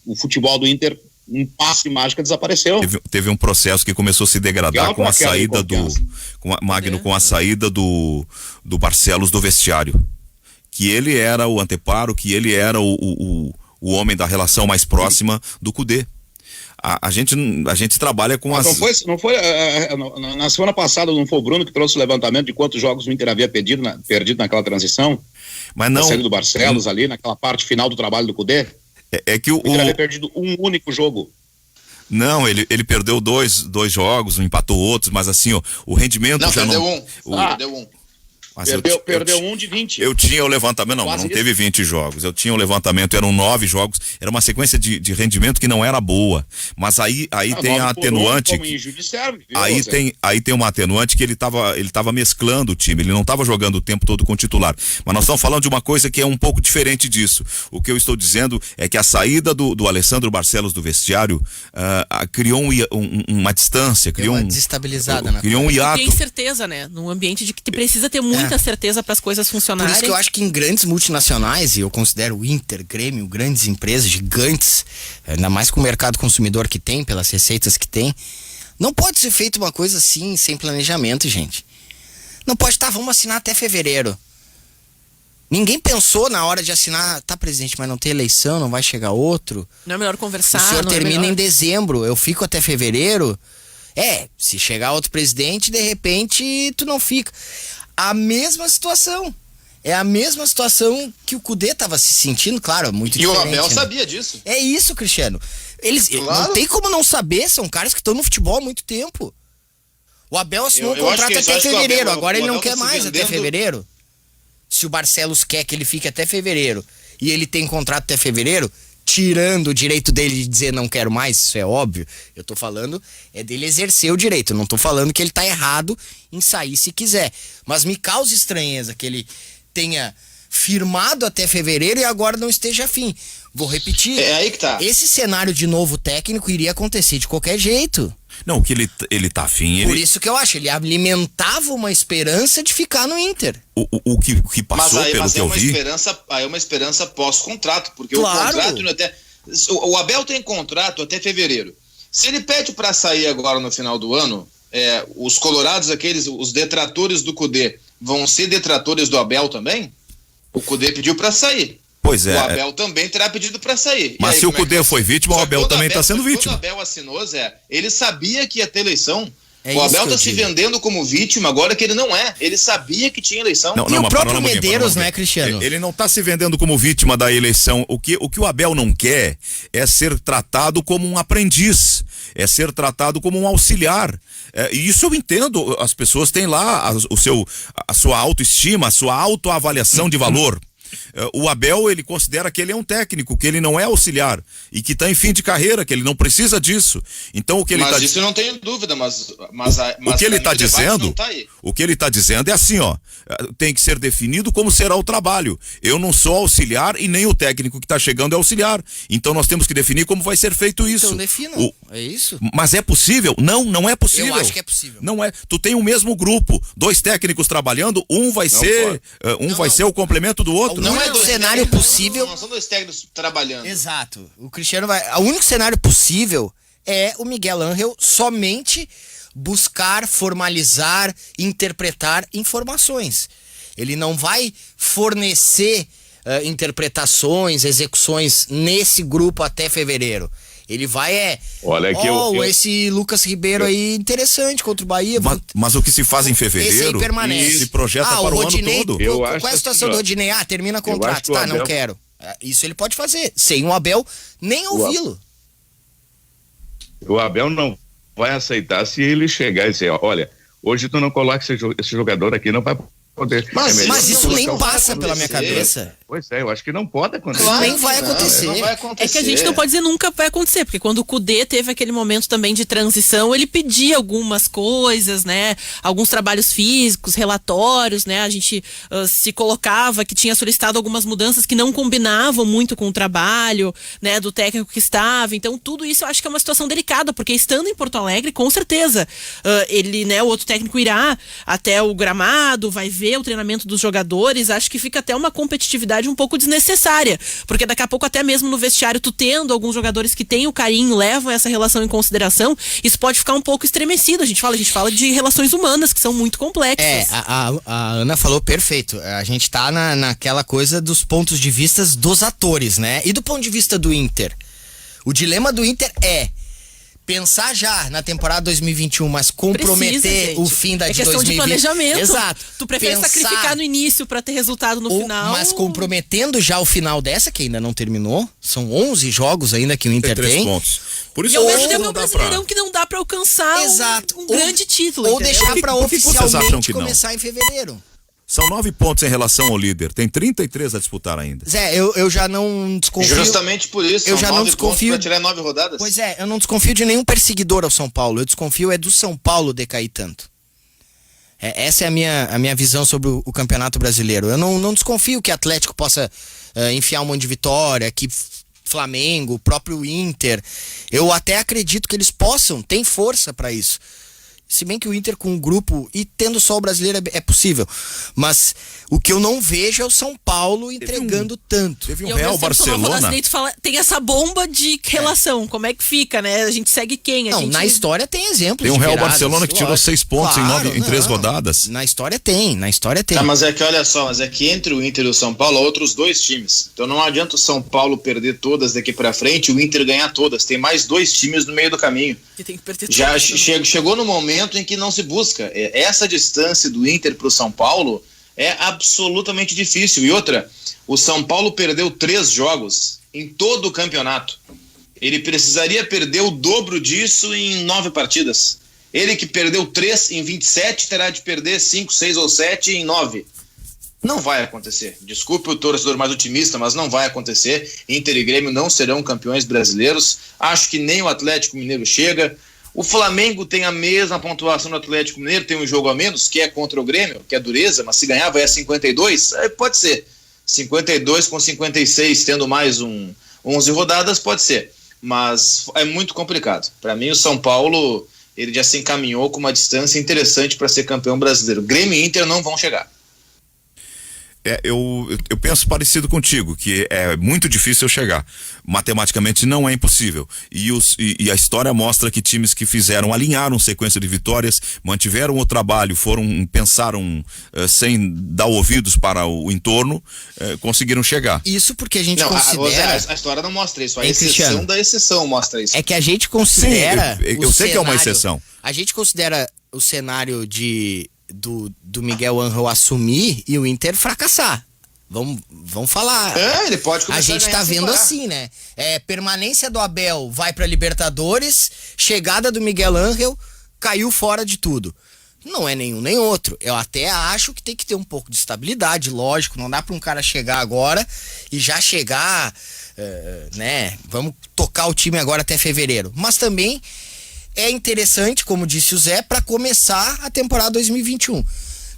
[SPEAKER 7] o futebol do Inter, um passe mágico, desapareceu.
[SPEAKER 1] Teve um processo que começou a se degradar com a saída com a saída do Barcelos do vestiário. Que ele era o anteparo, que ele era o homem da relação mais próxima do Cudê. A gente trabalha com as...
[SPEAKER 7] Na semana passada não foi o Bruno que trouxe o levantamento de quantos jogos o Inter havia perdido naquela transição?
[SPEAKER 1] Mas não...
[SPEAKER 7] A saída do Barcelos ali, naquela parte final do trabalho do Cudê?
[SPEAKER 1] É que o
[SPEAKER 7] Inter havia perdido um único jogo.
[SPEAKER 1] Não, ele perdeu dois jogos, empatou outros, mas assim, o rendimento
[SPEAKER 6] não,
[SPEAKER 1] já
[SPEAKER 6] perdeu
[SPEAKER 1] não...
[SPEAKER 6] Perdeu um.
[SPEAKER 1] Mas
[SPEAKER 7] Perdeu um de 20.
[SPEAKER 1] Eu tinha o levantamento, não teve 20 jogos. Eu tinha o levantamento, eram 9 jogos. Era uma sequência de rendimento que não era boa. Mas aí tem a atenuante. Aí tem uma atenuante que ele tava mesclando o time. Ele não estava jogando o tempo todo com o titular. Mas nós estamos falando de uma coisa que é um pouco diferente disso. O que eu estou dizendo é que a saída do Alessandro Barcelos do vestiário criou uma distância, criou
[SPEAKER 2] uma desestabilizada na
[SPEAKER 1] criou um hiato.
[SPEAKER 5] Tem certeza, né? Num ambiente de que precisa ter muita certeza para as coisas funcionarem.
[SPEAKER 2] Por isso que eu acho que em grandes multinacionais, e eu considero o Inter, Grêmio, grandes empresas gigantes, ainda mais com o mercado consumidor que tem, pelas receitas que tem, não pode ser feito uma coisa assim, sem planejamento, gente. Não pode vamos assinar até fevereiro. Ninguém pensou na hora de assinar, presidente, mas não tem eleição, não vai chegar outro.
[SPEAKER 5] Não é melhor conversar?
[SPEAKER 2] O senhor termina em dezembro, eu fico até fevereiro. Se chegar outro presidente, de repente, tu não fica. A mesma situação. É a mesma situação que o Cudê estava se sentindo, claro, muito diferente.
[SPEAKER 6] E o Abel sabia disso.
[SPEAKER 2] É isso, Cristiano. Não tem como não saber, são caras que estão no futebol há muito tempo. O Abel assinou um contrato até fevereiro, agora ele não quer mais até fevereiro. Se o Barcelos quer que ele fique até fevereiro e ele tem contrato até fevereiro, tirando o direito dele de dizer não quero mais, isso é óbvio. Eu tô falando dele exercer o direito. Eu não tô falando que ele tá errado em sair se quiser. Mas me causa estranheza que ele tenha firmado até fevereiro e agora não esteja afim. Vou repetir.
[SPEAKER 6] É aí que tá.
[SPEAKER 2] Esse cenário de novo técnico iria acontecer de qualquer jeito.
[SPEAKER 1] Não, o que ele tá afim...
[SPEAKER 2] Por isso que eu acho, ele alimentava uma esperança de ficar no Inter.
[SPEAKER 1] O que passou, pelo que eu vi...
[SPEAKER 6] Aí é uma esperança pós-contrato, porque
[SPEAKER 2] claro.
[SPEAKER 6] O contrato o Abel tem contrato até fevereiro. Se ele pede para sair agora no final do ano, os colorados, os detratores do Cudê, vão ser detratores do Abel também? O Cudê pediu para sair.
[SPEAKER 1] Pois é.
[SPEAKER 6] O Abel também terá pedido para sair.
[SPEAKER 1] Mas se o Cudê foi vítima, o Abel também está sendo vítima.
[SPEAKER 6] Quando o Abel assinou, Zé, ele sabia que ia ter eleição.
[SPEAKER 2] É
[SPEAKER 6] o Abel
[SPEAKER 2] está
[SPEAKER 6] se vendendo como vítima agora que ele não é. Ele sabia que tinha eleição.
[SPEAKER 2] E o próprio Medeiros, né, Cristiano?
[SPEAKER 1] Ele não está se vendendo como vítima da eleição. O que o Abel não quer é ser tratado como um aprendiz, é ser tratado como um auxiliar. E isso eu entendo. As pessoas têm lá a sua autoestima, a sua autoavaliação de valor. O Abel, ele considera que ele é um técnico, que ele não é auxiliar e que está em fim de carreira, que ele não precisa disso. Então o que ele
[SPEAKER 6] mas isso eu não tenho dúvida, mas
[SPEAKER 1] o que ele está dizendo, o que ele está dizendo é assim, tem que ser definido como será o trabalho. Eu não sou auxiliar e nem o técnico que está chegando é auxiliar. Então nós temos que definir como vai ser feito isso.
[SPEAKER 2] Então definam. É isso?
[SPEAKER 1] Mas é possível? Não é possível.
[SPEAKER 2] Eu acho que é possível.
[SPEAKER 1] Não é. Tu tem o mesmo grupo, 2 técnicos trabalhando, um vai ser o complemento do outro.
[SPEAKER 6] Não é
[SPEAKER 2] único cenário possível.
[SPEAKER 6] Não são dois técnicos trabalhando.
[SPEAKER 2] Exato. O Cristiano vai. O único cenário possível é o Miguel Ángel somente buscar, formalizar, interpretar informações. Ele não vai fornecer interpretações, execuções nesse grupo até fevereiro. Ele vai
[SPEAKER 3] Olha que
[SPEAKER 2] esse Lucas Ribeiro aí interessante contra o Bahia.
[SPEAKER 1] Mas o que se faz em
[SPEAKER 2] esse
[SPEAKER 1] fevereiro
[SPEAKER 2] aí permanece.
[SPEAKER 1] se projeta para o
[SPEAKER 2] Rodinei,
[SPEAKER 1] ano todo.
[SPEAKER 3] Eu
[SPEAKER 2] qual é a situação do Rodinei? Termina contrato. Tá, não quero. Isso ele pode fazer. Sem o Abel, nem ouvi-lo.
[SPEAKER 3] O Abel não vai aceitar se ele chegar e dizer, olha, hoje tu não coloca esse jogador aqui, não vai poder.
[SPEAKER 2] Mas isso nem passa pela minha cabeça.
[SPEAKER 3] Pois é, eu acho que não pode acontecer.
[SPEAKER 2] Claro, nem vai acontecer.
[SPEAKER 6] Não vai acontecer.
[SPEAKER 5] É que a gente não pode dizer nunca vai acontecer, porque quando o Kudê teve aquele momento também de transição, ele pedia algumas coisas, né? Alguns trabalhos físicos, relatórios, né? A gente se colocava que tinha solicitado algumas mudanças que não combinavam muito com o trabalho, né? Do técnico que estava. Então, tudo isso eu acho que é uma situação delicada, porque estando em Porto Alegre, com certeza, ele, né? O outro técnico irá até o gramado, vai ver o treinamento dos jogadores. Acho que fica até uma competitividade um pouco desnecessária, porque daqui a pouco até mesmo no vestiário tu tendo alguns jogadores que têm o carinho, levam essa relação em consideração, isso pode ficar um pouco estremecido. A gente fala de relações humanas que são muito complexas.
[SPEAKER 2] A Ana falou perfeito. A gente tá naquela coisa dos pontos de vista dos atores, né? E do ponto de vista do Inter, o dilema do Inter é pensar já na temporada 2021, mas comprometer o fim da de 2020.
[SPEAKER 5] É questão de planejamento.
[SPEAKER 2] Exato.
[SPEAKER 5] Tu prefere sacrificar no início pra ter resultado no final.
[SPEAKER 2] Mas comprometendo já o final dessa, que ainda não terminou. São 11 jogos ainda que o Inter tem.
[SPEAKER 1] 3 pontos. Por isso
[SPEAKER 5] e ao mesmo
[SPEAKER 1] não
[SPEAKER 5] tempo é um
[SPEAKER 1] dá
[SPEAKER 5] Brasileirão que não dá pra alcançar um grande título.
[SPEAKER 2] Ou
[SPEAKER 5] entendeu?
[SPEAKER 2] deixar pra
[SPEAKER 1] Por que vocês acham
[SPEAKER 2] oficialmente
[SPEAKER 1] que não?
[SPEAKER 2] começar em fevereiro.
[SPEAKER 1] São 9 pontos em relação ao líder. Tem 33 a disputar ainda.
[SPEAKER 2] Zé, eu já não desconfio.
[SPEAKER 6] Justamente por isso,
[SPEAKER 2] eu já não
[SPEAKER 6] 9
[SPEAKER 2] desconfio
[SPEAKER 6] pontos pra tirar 9 rodadas.
[SPEAKER 2] Pois é, eu não desconfio de nenhum perseguidor ao São Paulo. Eu desconfio do São Paulo decair tanto. Essa é a minha visão sobre o Campeonato Brasileiro. Eu não desconfio que o Atlético possa enfiar um monte de vitória, que Flamengo, o próprio Inter. Eu até acredito que eles possam, tem força pra isso. Se bem que o Inter com o grupo e tendo só o brasileiro é possível. Mas o que eu não vejo é o São Paulo entregando tanto.
[SPEAKER 1] Teve
[SPEAKER 5] E
[SPEAKER 1] um
[SPEAKER 5] ao
[SPEAKER 1] Real
[SPEAKER 5] mesmo tempo,
[SPEAKER 1] Barcelona.
[SPEAKER 5] tu fala, tem essa bomba de relação. Como é que fica, né? A gente segue quem?
[SPEAKER 2] Na história tem exemplos.
[SPEAKER 1] Tem um
[SPEAKER 2] de
[SPEAKER 1] Real
[SPEAKER 2] viradas,
[SPEAKER 1] Barcelona que tirou
[SPEAKER 2] lógico.
[SPEAKER 1] 6 pontos em 3 rodadas.
[SPEAKER 2] Na história tem.
[SPEAKER 6] Tá, mas é que olha só, que entre o Inter e o São Paulo há outros 2 times. Então não adianta o São Paulo perder todas daqui pra frente e o Inter ganhar todas. Tem mais 2 times no meio do caminho.
[SPEAKER 5] Que tem que perder
[SPEAKER 6] Já
[SPEAKER 5] tudo.
[SPEAKER 6] chegou no momento em que não se busca. Essa distância do Inter pro São Paulo é absolutamente difícil. E outra, o São Paulo perdeu 3 jogos em todo o campeonato. Ele precisaria perder o dobro disso em 9 partidas. Ele que perdeu 3 em 27 terá de perder 5, 6 ou 7 em 9. Não vai acontecer. Desculpe o torcedor mais otimista, mas não vai acontecer. Inter e Grêmio não serão campeões brasileiros. Acho que nem o Atlético Mineiro chega. O Flamengo tem a mesma pontuação do Atlético Mineiro, tem um jogo a menos, que é contra o Grêmio, que é dureza, mas se ganhar vai a 52, pode ser. 52 com 56, tendo mais 11 rodadas, pode ser. Mas é muito complicado. Para mim, o São Paulo, ele já se encaminhou com uma distância interessante para ser campeão brasileiro. Grêmio e Inter não vão chegar.
[SPEAKER 1] Eu penso parecido contigo, que é muito difícil eu chegar. Matematicamente não é impossível. E a história mostra que times que alinharam sequência de vitórias, mantiveram o trabalho, pensaram sem dar ouvidos para o entorno, conseguiram chegar.
[SPEAKER 2] Isso porque a gente considera...
[SPEAKER 6] A história não mostra isso, a
[SPEAKER 2] exceção
[SPEAKER 6] Cristiano da exceção mostra isso.
[SPEAKER 2] É que a gente considera...
[SPEAKER 1] Sim, eu sei que é uma exceção.
[SPEAKER 2] A gente considera o cenário do Miguel Ángel assumir e o Inter fracassar. Vamos falar.
[SPEAKER 6] Ele pode começar
[SPEAKER 2] a gente tá vendo assim, né? Permanência do Abel vai pra Libertadores, chegada do Miguel Ángel, caiu fora de tudo. Não é nenhum nem outro. Eu até acho que tem que ter um pouco de estabilidade, lógico. Não dá pra um cara chegar agora e já chegar, né? Vamos tocar o time agora até fevereiro. Mas também é interessante, como disse o Zé, para começar a temporada 2021.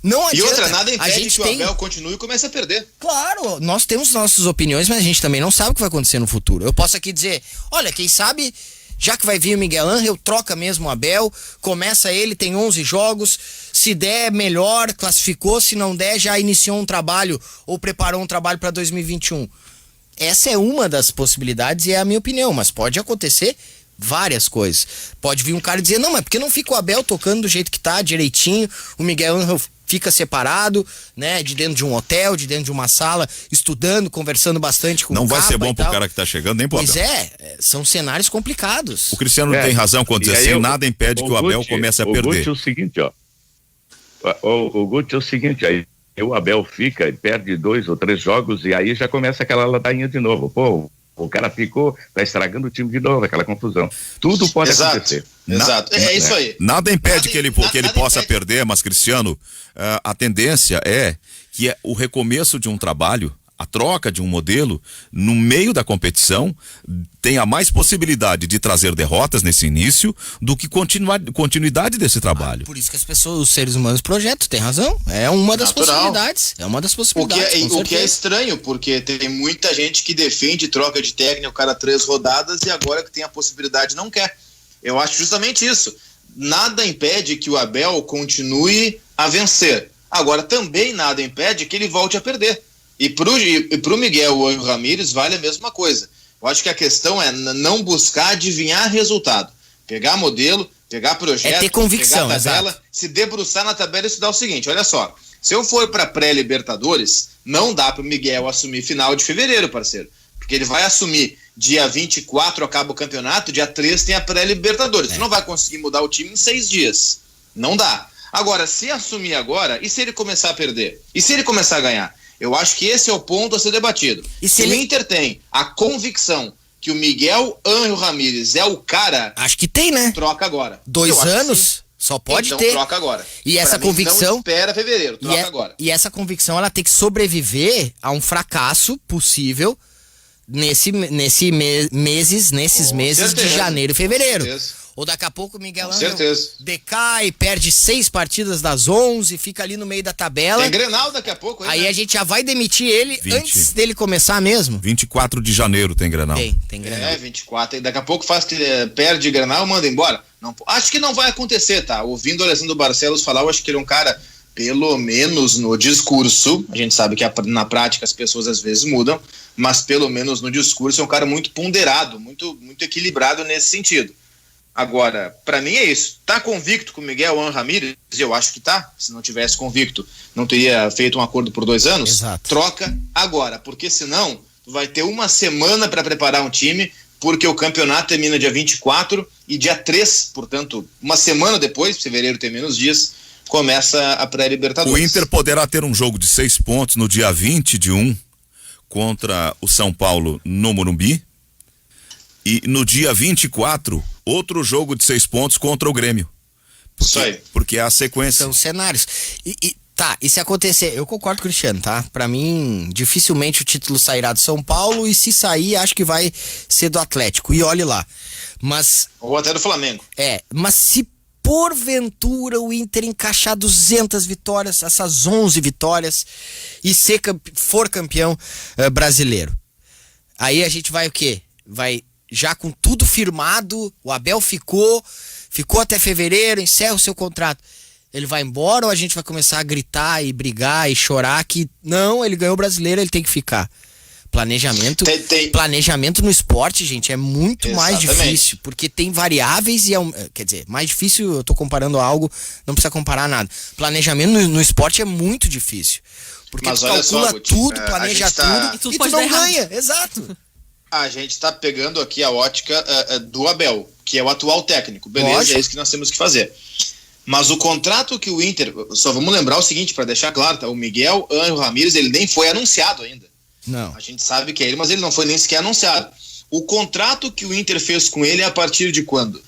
[SPEAKER 2] Não adianta.
[SPEAKER 6] E outra, nada impede que o Abel continue e comece a perder.
[SPEAKER 2] Claro, nós temos nossas opiniões, mas a gente também não sabe o que vai acontecer no futuro. Eu posso aqui dizer, olha, quem sabe Já que vai vir o Miguel Ángel, troca mesmo o Abel, começa ele, tem 11 jogos, se der, melhor, classificou, se não der, já iniciou um trabalho ou preparou um trabalho para 2021. Essa é uma das possibilidades e é a minha opinião, mas pode acontecer várias coisas. Pode vir um cara dizer, não, mas por que não fica o Abel tocando do jeito que tá, direitinho, o Miguel Ángel fica separado, né, de dentro de um hotel, de dentro de uma sala, estudando, conversando bastante com o
[SPEAKER 1] Não vai ser bom pro
[SPEAKER 2] tal.
[SPEAKER 1] cara que tá chegando, nem pro Abel.
[SPEAKER 2] Pois são cenários complicados.
[SPEAKER 1] O Cristiano tem razão quando diz assim, nada impede que o Abel comece a perder.
[SPEAKER 3] O Guti é o seguinte, ó. O Guti é o seguinte, aí o Abel fica e perde 2 ou 3 jogos e aí já começa aquela ladainha de novo. Pô, o cara ficou, tá estragando o time de novo, aquela confusão. Tudo pode acontecer.
[SPEAKER 6] Exato, é isso aí.
[SPEAKER 1] Nada impede que ele possa perder, mas, Cristiano, a tendência é que o recomeço de um trabalho, a troca de um modelo, no meio da competição, tenha mais possibilidade de trazer derrotas nesse início do que continuidade desse trabalho.
[SPEAKER 2] Por isso que as pessoas, os seres humanos projetam, tem razão. É uma das possibilidades. É uma das possibilidades.
[SPEAKER 6] O que é estranho, porque tem muita gente que defende troca de técnico cada 3 rodadas e agora que tem a possibilidade não quer. Eu acho justamente isso. Nada impede que o Abel continue a vencer. Agora, também nada impede que ele volte a perder. E pro Miguel Ramírez vale a mesma coisa. Eu acho que a questão é não buscar adivinhar resultado. Pegar modelo, pegar projeto,
[SPEAKER 2] ter convicção,
[SPEAKER 6] pegar tabela,
[SPEAKER 2] exato.
[SPEAKER 6] se debruçar na tabela e estudar o seguinte, olha só, se eu for para pré-Libertadores, não dá pro Miguel assumir final de fevereiro, parceiro. Porque ele vai assumir dia 24, acaba o campeonato, dia 3 tem a pré-Libertadores. Você não vai conseguir mudar o time em 6 dias. Não dá. Agora, se assumir agora, e se ele começar a perder? E se ele começar a ganhar? Eu acho que esse é o ponto a ser debatido.
[SPEAKER 2] E
[SPEAKER 6] se o Inter tem a convicção que o Miguel Ángel Ramírez é o cara...
[SPEAKER 2] Acho que tem, né?
[SPEAKER 6] Troca agora.
[SPEAKER 2] 2 anos? Só pode
[SPEAKER 6] então,
[SPEAKER 2] ter.
[SPEAKER 6] Troca agora.
[SPEAKER 2] E essa convicção...
[SPEAKER 6] Não espera fevereiro, troca agora.
[SPEAKER 2] E essa convicção, ela tem que sobreviver a um fracasso possível nesses meses
[SPEAKER 6] certeza,
[SPEAKER 2] de janeiro e fevereiro.
[SPEAKER 6] Certeza.
[SPEAKER 2] Ou daqui a pouco o Miguel
[SPEAKER 6] Com
[SPEAKER 2] Ángel
[SPEAKER 6] certeza.
[SPEAKER 2] decai, perde 6 partidas das 11, fica ali no meio da tabela.
[SPEAKER 6] Tem Grenal daqui a pouco.
[SPEAKER 2] Aí
[SPEAKER 6] né?
[SPEAKER 2] a gente já vai demitir ele
[SPEAKER 1] 20.
[SPEAKER 2] antes dele começar mesmo.
[SPEAKER 1] 24 de janeiro tem Grenal.
[SPEAKER 2] Tem Grenal.
[SPEAKER 6] 24. E daqui a pouco perde Grenal, manda embora. Não, acho que não vai acontecer, tá? Ouvindo o Alessandro Barcelos falar, eu acho que ele é um cara, pelo menos no discurso, a gente sabe que na prática as pessoas às vezes mudam, mas pelo menos no discurso é um cara muito ponderado, muito equilibrado nesse sentido. Agora, pra mim é isso. Tá convicto com o Miguel Ángel Ramírez? Eu acho que tá. Se não tivesse convicto, não teria feito um acordo por 2 anos.
[SPEAKER 2] Exato.
[SPEAKER 6] Troca agora, porque senão tu vai ter uma semana para preparar um time, porque o campeonato termina dia 24 e dia 3, portanto, uma semana depois, fevereiro tem menos dias, começa a pré-Libertadores.
[SPEAKER 1] O Inter poderá ter um jogo de 6 pontos no dia 20/1 contra o São Paulo no Morumbi. E no dia 24, outro jogo de 6 pontos contra o Grêmio.
[SPEAKER 6] Isso aí.
[SPEAKER 1] Porque é a sequência.
[SPEAKER 2] São cenários. E se acontecer, eu concordo com o Cristiano, tá? Pra mim, dificilmente o título sairá do São Paulo e se sair, acho que vai ser do Atlético. E olhe lá. Mas...
[SPEAKER 6] Ou até do Flamengo.
[SPEAKER 2] Mas se porventura o Inter encaixar 200 vitórias, essas 11 vitórias, e for campeão brasileiro, aí a gente vai o quê? Vai... Já com tudo firmado, o Abel ficou até fevereiro, encerra o seu contrato. Ele vai embora ou a gente vai começar a gritar e brigar e chorar que não, ele ganhou o brasileiro, ele tem que ficar. Planejamento no esporte, gente, é muito mais difícil, porque tem variáveis e quer dizer, mais difícil, eu tô comparando algo, não precisa comparar nada. Planejamento no esporte é muito difícil, porque tu calcula tudo, planeja tudo e tu não ganha, exato.
[SPEAKER 6] A gente está pegando aqui a ótica do Abel, que é o atual técnico. Beleza, lógico. É isso que nós temos que fazer. Mas o contrato que o Inter... Só vamos lembrar o seguinte, para deixar claro, tá? O Miguel Ángel Ramírez, ele nem foi anunciado ainda.
[SPEAKER 2] Não.
[SPEAKER 6] A gente sabe que é ele, mas ele não foi nem sequer anunciado. O contrato que o Inter fez com ele é a partir de quando?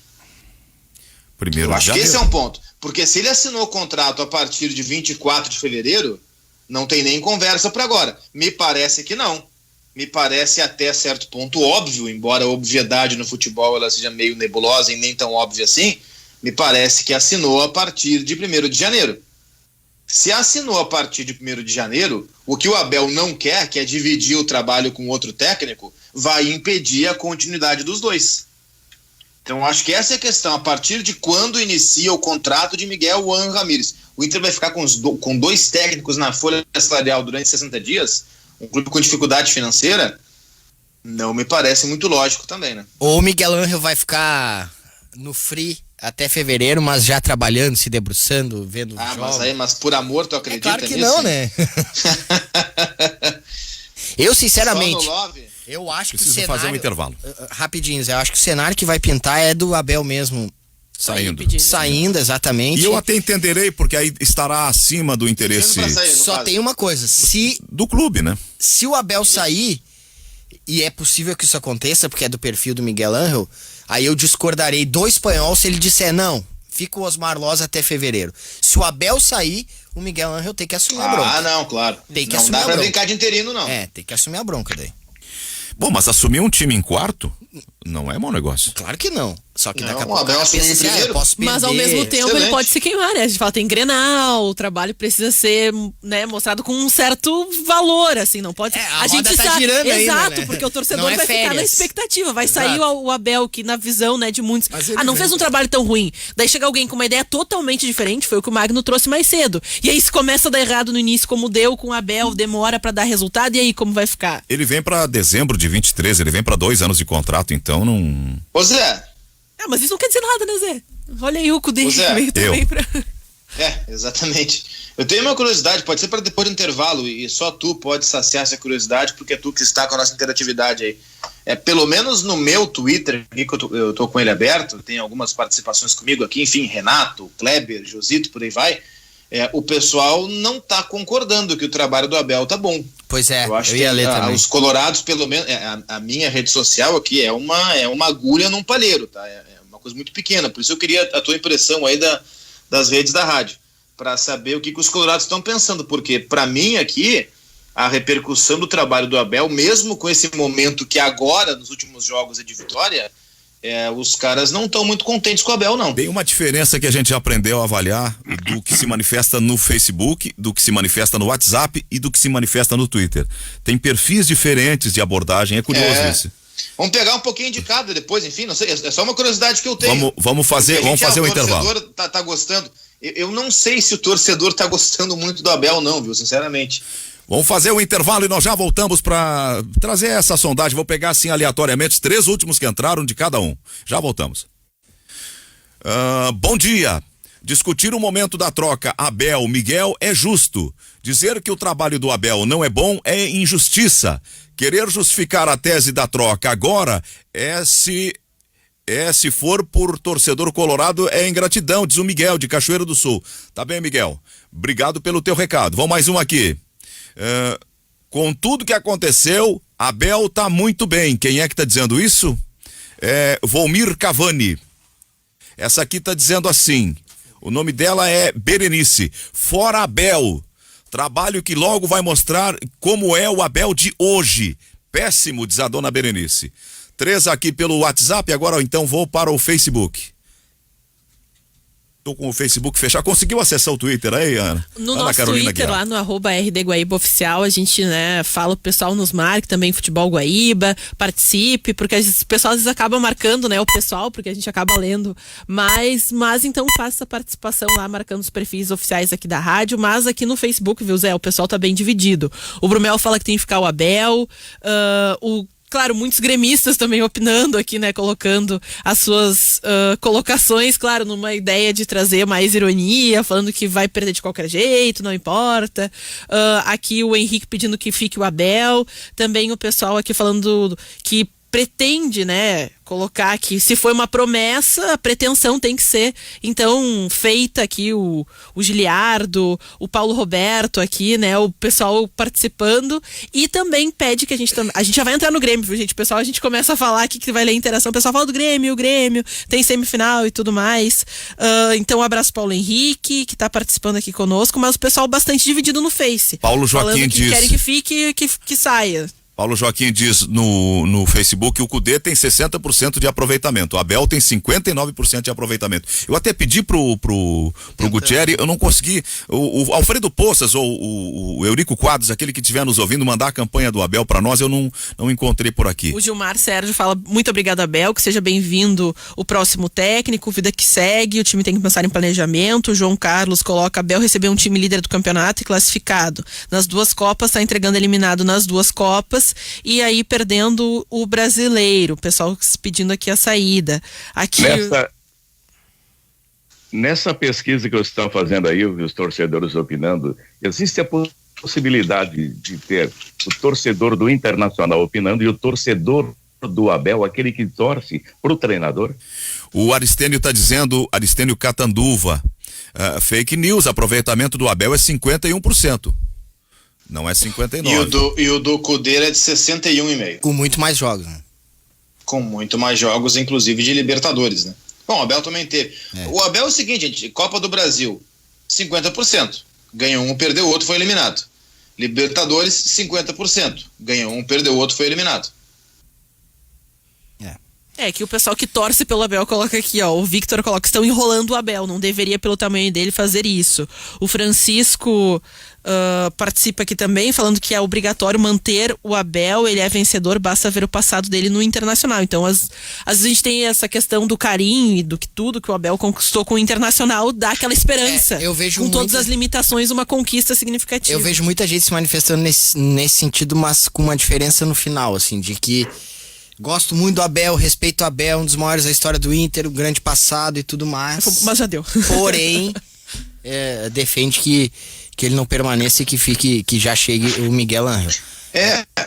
[SPEAKER 1] Primeiro
[SPEAKER 6] Eu acho que esse é um ponto. Porque se ele assinou o contrato a partir de 24 de fevereiro, não tem nem conversa para agora. Me parece que não. Me parece até certo ponto óbvio, embora a obviedade no futebol ela seja meio nebulosa e nem tão óbvia assim, me parece que assinou a partir de 1º de janeiro. Se assinou a partir de 1º de janeiro, o que o Abel não quer, que é dividir o trabalho com outro técnico, vai impedir a continuidade dos dois. Então, acho que essa é a questão. A partir de quando inicia o contrato de Miguel Ángel Ramírez? O Inter vai ficar com 2 técnicos na folha salarial durante 60 dias? Um clube com dificuldade financeira? Não me parece muito lógico também, né?
[SPEAKER 2] Ou o Miguel Ángel vai ficar no free até fevereiro, mas já trabalhando, se debruçando, vendo jogos.
[SPEAKER 6] Mas por amor tu acredita
[SPEAKER 2] claro que
[SPEAKER 6] nisso?
[SPEAKER 2] não, né? Eu, sinceramente,
[SPEAKER 6] Só no love?
[SPEAKER 2] eu acho que o
[SPEAKER 1] Preciso
[SPEAKER 2] cenário...
[SPEAKER 1] fazer um intervalo.
[SPEAKER 2] Rapidinho, Zé, eu acho que o cenário que vai pintar é do Abel mesmo saindo, exatamente.
[SPEAKER 1] E eu até entenderei, porque aí estará acima do interesse
[SPEAKER 2] Só tem uma coisa,
[SPEAKER 1] do clube, né?
[SPEAKER 2] se o Abel sair, e é possível que isso aconteça, porque é do perfil do Miguel Ángel, aí eu discordarei do espanhol se ele disser não, fica o Osmar Loz até fevereiro. Se o Abel sair, o Miguel Ángel tem que assumir a bronca.
[SPEAKER 6] Ah, não, claro.
[SPEAKER 2] Tem que
[SPEAKER 6] não
[SPEAKER 2] assumir
[SPEAKER 6] dá
[SPEAKER 2] a
[SPEAKER 6] pra
[SPEAKER 2] bronca.
[SPEAKER 6] brincar de interino, não.
[SPEAKER 2] Tem que assumir a bronca daí.
[SPEAKER 1] Bom, mas assumir um time em quarto não é mau negócio.
[SPEAKER 2] Claro que não. Só que
[SPEAKER 6] Não,
[SPEAKER 2] daqui a
[SPEAKER 6] o
[SPEAKER 2] pouco o
[SPEAKER 6] Abel
[SPEAKER 2] cara
[SPEAKER 6] assumiu
[SPEAKER 2] pensa assim,
[SPEAKER 6] primeiro.
[SPEAKER 2] eu posso perder.
[SPEAKER 5] Mas ao mesmo tempo ele
[SPEAKER 6] Excelente.
[SPEAKER 5] pode se queimar, né? A gente fala, tem Grenal, o trabalho precisa ser, né, mostrado com um certo valor, assim, não pode...
[SPEAKER 2] A roda
[SPEAKER 5] gente
[SPEAKER 2] tá
[SPEAKER 5] sabe,
[SPEAKER 2] girando ainda,
[SPEAKER 5] exato,
[SPEAKER 2] né?
[SPEAKER 5] porque o torcedor
[SPEAKER 2] Não é
[SPEAKER 5] vai ficar na
[SPEAKER 2] férias.
[SPEAKER 5] expectativa, vai
[SPEAKER 2] Exato.
[SPEAKER 5] sair o Abel, que na visão, né, de muitos,
[SPEAKER 1] Mas ele
[SPEAKER 5] não
[SPEAKER 1] vem
[SPEAKER 5] fez um trabalho tão ruim, daí chega alguém com uma ideia totalmente diferente, foi o que o Magno trouxe mais cedo, e aí se começa a dar errado no início, como deu com o Abel, demora pra dar resultado, e aí como vai ficar?
[SPEAKER 1] Ele vem pra dezembro de 23, ele vem pra 2 anos de contrato, então não...
[SPEAKER 6] Ô Zé,
[SPEAKER 5] Mas isso não quer dizer nada, né, Zé? Olha aí o Cudê
[SPEAKER 6] Ô, Zé,
[SPEAKER 5] veio também pra...
[SPEAKER 6] exatamente. Eu tenho uma curiosidade, pode ser para depois do intervalo, e só tu pode saciar essa curiosidade, porque é tu que está com a nossa interatividade aí. Pelo menos no meu Twitter, aqui que eu tô com ele aberto, tem algumas participações comigo aqui, enfim, Renato, Kleber, Josito, por aí vai. O pessoal não tá concordando que o trabalho do Abel tá bom.
[SPEAKER 2] Pois é,
[SPEAKER 6] Eu acho
[SPEAKER 2] ia
[SPEAKER 6] que
[SPEAKER 2] ler também.
[SPEAKER 6] os colorados, pelo menos, a minha rede social aqui é uma agulha num palheiro, tá? É uma coisa muito pequena, por isso eu queria a tua impressão aí das redes da rádio, para saber o que os colorados estão pensando, porque para mim aqui, a repercussão do trabalho do Abel, mesmo com esse momento que agora, nos últimos jogos é de vitória, os caras não estão muito contentes com o Abel, não.
[SPEAKER 1] Tem uma diferença que a gente já aprendeu a avaliar do que se manifesta no Facebook, do que se manifesta no WhatsApp e do que se manifesta no Twitter. Tem perfis diferentes de abordagem, é curioso isso.
[SPEAKER 6] Vamos pegar um pouquinho de cada depois, enfim, não sei, é só uma curiosidade que eu tenho.
[SPEAKER 1] Vamos fazer um intervalo.
[SPEAKER 6] O torcedor tá gostando. Eu não sei se o torcedor tá gostando muito do Abel, não, viu, sinceramente.
[SPEAKER 1] Vamos fazer um intervalo e nós já voltamos para trazer essa sondagem. Vou pegar assim aleatoriamente os 3 últimos que entraram de cada um. Já voltamos. Bom dia. Discutir o momento da troca Abel-Miguel é justo. Dizer que o trabalho do Abel não é bom é injustiça. Querer justificar a tese da troca agora se for por torcedor colorado é ingratidão, diz o Miguel de Cachoeira do Sul. Tá bem, Miguel? Obrigado pelo teu recado. Vamos mais um aqui. Com tudo que aconteceu, Abel tá muito bem. Quem é que tá dizendo isso? Volmir Cavani. Essa aqui tá dizendo assim, o nome dela é Berenice. Fora Abel, trabalho que logo vai mostrar como é o Abel de hoje. Péssimo, diz a dona Berenice. 3 aqui pelo WhatsApp, agora então vou para o Facebook. Tô com o Facebook fechado. Conseguiu acessar o Twitter aí, Ana?
[SPEAKER 5] No
[SPEAKER 1] Ana
[SPEAKER 5] nosso
[SPEAKER 1] Carolina
[SPEAKER 5] Twitter,
[SPEAKER 1] Guiar.
[SPEAKER 5] lá no @RD Guaíba Oficial, a gente, né, fala o pessoal nos marque também Futebol Guaíba, participe, porque o pessoal às vezes acaba marcando, né, o pessoal, porque a gente acaba lendo, mas então faça essa participação lá, marcando os perfis oficiais aqui da rádio, mas aqui no Facebook, viu, Zé, o pessoal tá bem dividido. O Brumel fala que tem que ficar o Abel, claro, muitos gremistas também opinando aqui, né, colocando as suas colocações, claro, numa ideia de trazer mais ironia, falando que vai perder de qualquer jeito, não importa. Aqui o Henrique pedindo que fique o Abel, também o pessoal aqui falando que pretende, né, colocar que se foi uma promessa, a pretensão tem que ser, então, feita aqui o Giliardo, o Paulo Roberto aqui, né, o pessoal participando, e também pede que a gente já vai entrar no Grêmio, viu, gente? O pessoal, a gente começa a falar aqui que vai ler a interação, o pessoal fala do Grêmio, o Grêmio tem semifinal e tudo mais. Então, um abraço Paulo Henrique, que tá participando aqui conosco, mas o pessoal bastante dividido no Face.
[SPEAKER 1] Paulo Joaquim
[SPEAKER 5] falando que
[SPEAKER 1] diz...
[SPEAKER 5] querem que fique, que saia.
[SPEAKER 1] Paulo Joaquim diz no Facebook que o Cudê tem 60% de aproveitamento, o Abel tem 59% de aproveitamento. Eu até pedi pro Gutierrez, eu não consegui. O Alfredo Poças ou o Eurico Quadros, aquele que estiver nos ouvindo, mandar a campanha do Abel para nós, eu não encontrei por aqui.
[SPEAKER 5] O Gilmar Sérgio fala: muito obrigado, Abel, que seja bem-vindo o próximo técnico, vida que segue, o time tem que pensar em planejamento. O João Carlos coloca: Abel recebeu um time líder do campeonato e classificado nas 2 Copas, está entregando eliminado nas 2 Copas e aí perdendo o brasileiro. O pessoal pedindo aqui a saída. Aqui...
[SPEAKER 3] Nessa pesquisa que vocês estão fazendo aí, os torcedores opinando, existe a possibilidade de ter o torcedor do Internacional opinando e o torcedor do Abel, aquele que torce pro treinador?
[SPEAKER 1] O Aristênio está dizendo, Aristênio Catanduva, fake news, aproveitamento do Abel é 51%. Não é 59%.
[SPEAKER 6] E o do Cudê é de 61,5%.
[SPEAKER 2] Com muito mais jogos, né?
[SPEAKER 6] Com muito mais jogos, inclusive de Libertadores, né? Bom, o Abel também teve. O Abel é o seguinte, gente, Copa do Brasil, 50%. Ganhou um, perdeu o outro, foi eliminado. Libertadores, 50%. Ganhou um, perdeu o outro, foi eliminado.
[SPEAKER 5] É que o pessoal que torce pelo Abel coloca aqui, ó, o Victor coloca: estão enrolando o Abel, não deveria pelo tamanho dele fazer isso. O Francisco participa aqui também, falando que é obrigatório manter o Abel, ele é vencedor, basta ver o passado dele no Internacional. Então, às vezes a gente tem essa questão do carinho e do que tudo que o Abel conquistou com o Internacional, dá aquela esperança.
[SPEAKER 2] Eu vejo
[SPEAKER 5] com todas as limitações, uma conquista significativa.
[SPEAKER 2] Eu vejo muita gente se manifestando nesse sentido, mas com uma diferença no final, assim, de que gosto muito do Abel, respeito o Abel, um dos maiores da história do Inter, o grande passado e tudo mais.
[SPEAKER 5] Mas já deu.
[SPEAKER 2] Porém, defende que ele não permaneça e que já chegue o Miguel Ángel.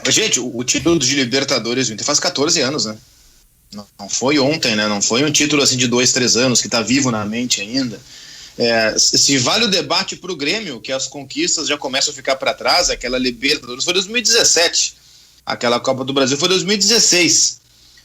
[SPEAKER 6] Gente, o título de Libertadores do Inter faz 14 anos, né? Não foi ontem, né? Não foi um título assim de 2-3 anos que tá vivo na mente ainda. Se vale o debate pro Grêmio, que as conquistas já começam a ficar para trás, aquela Libertadores foi 2017. Aquela Copa do Brasil foi 2016.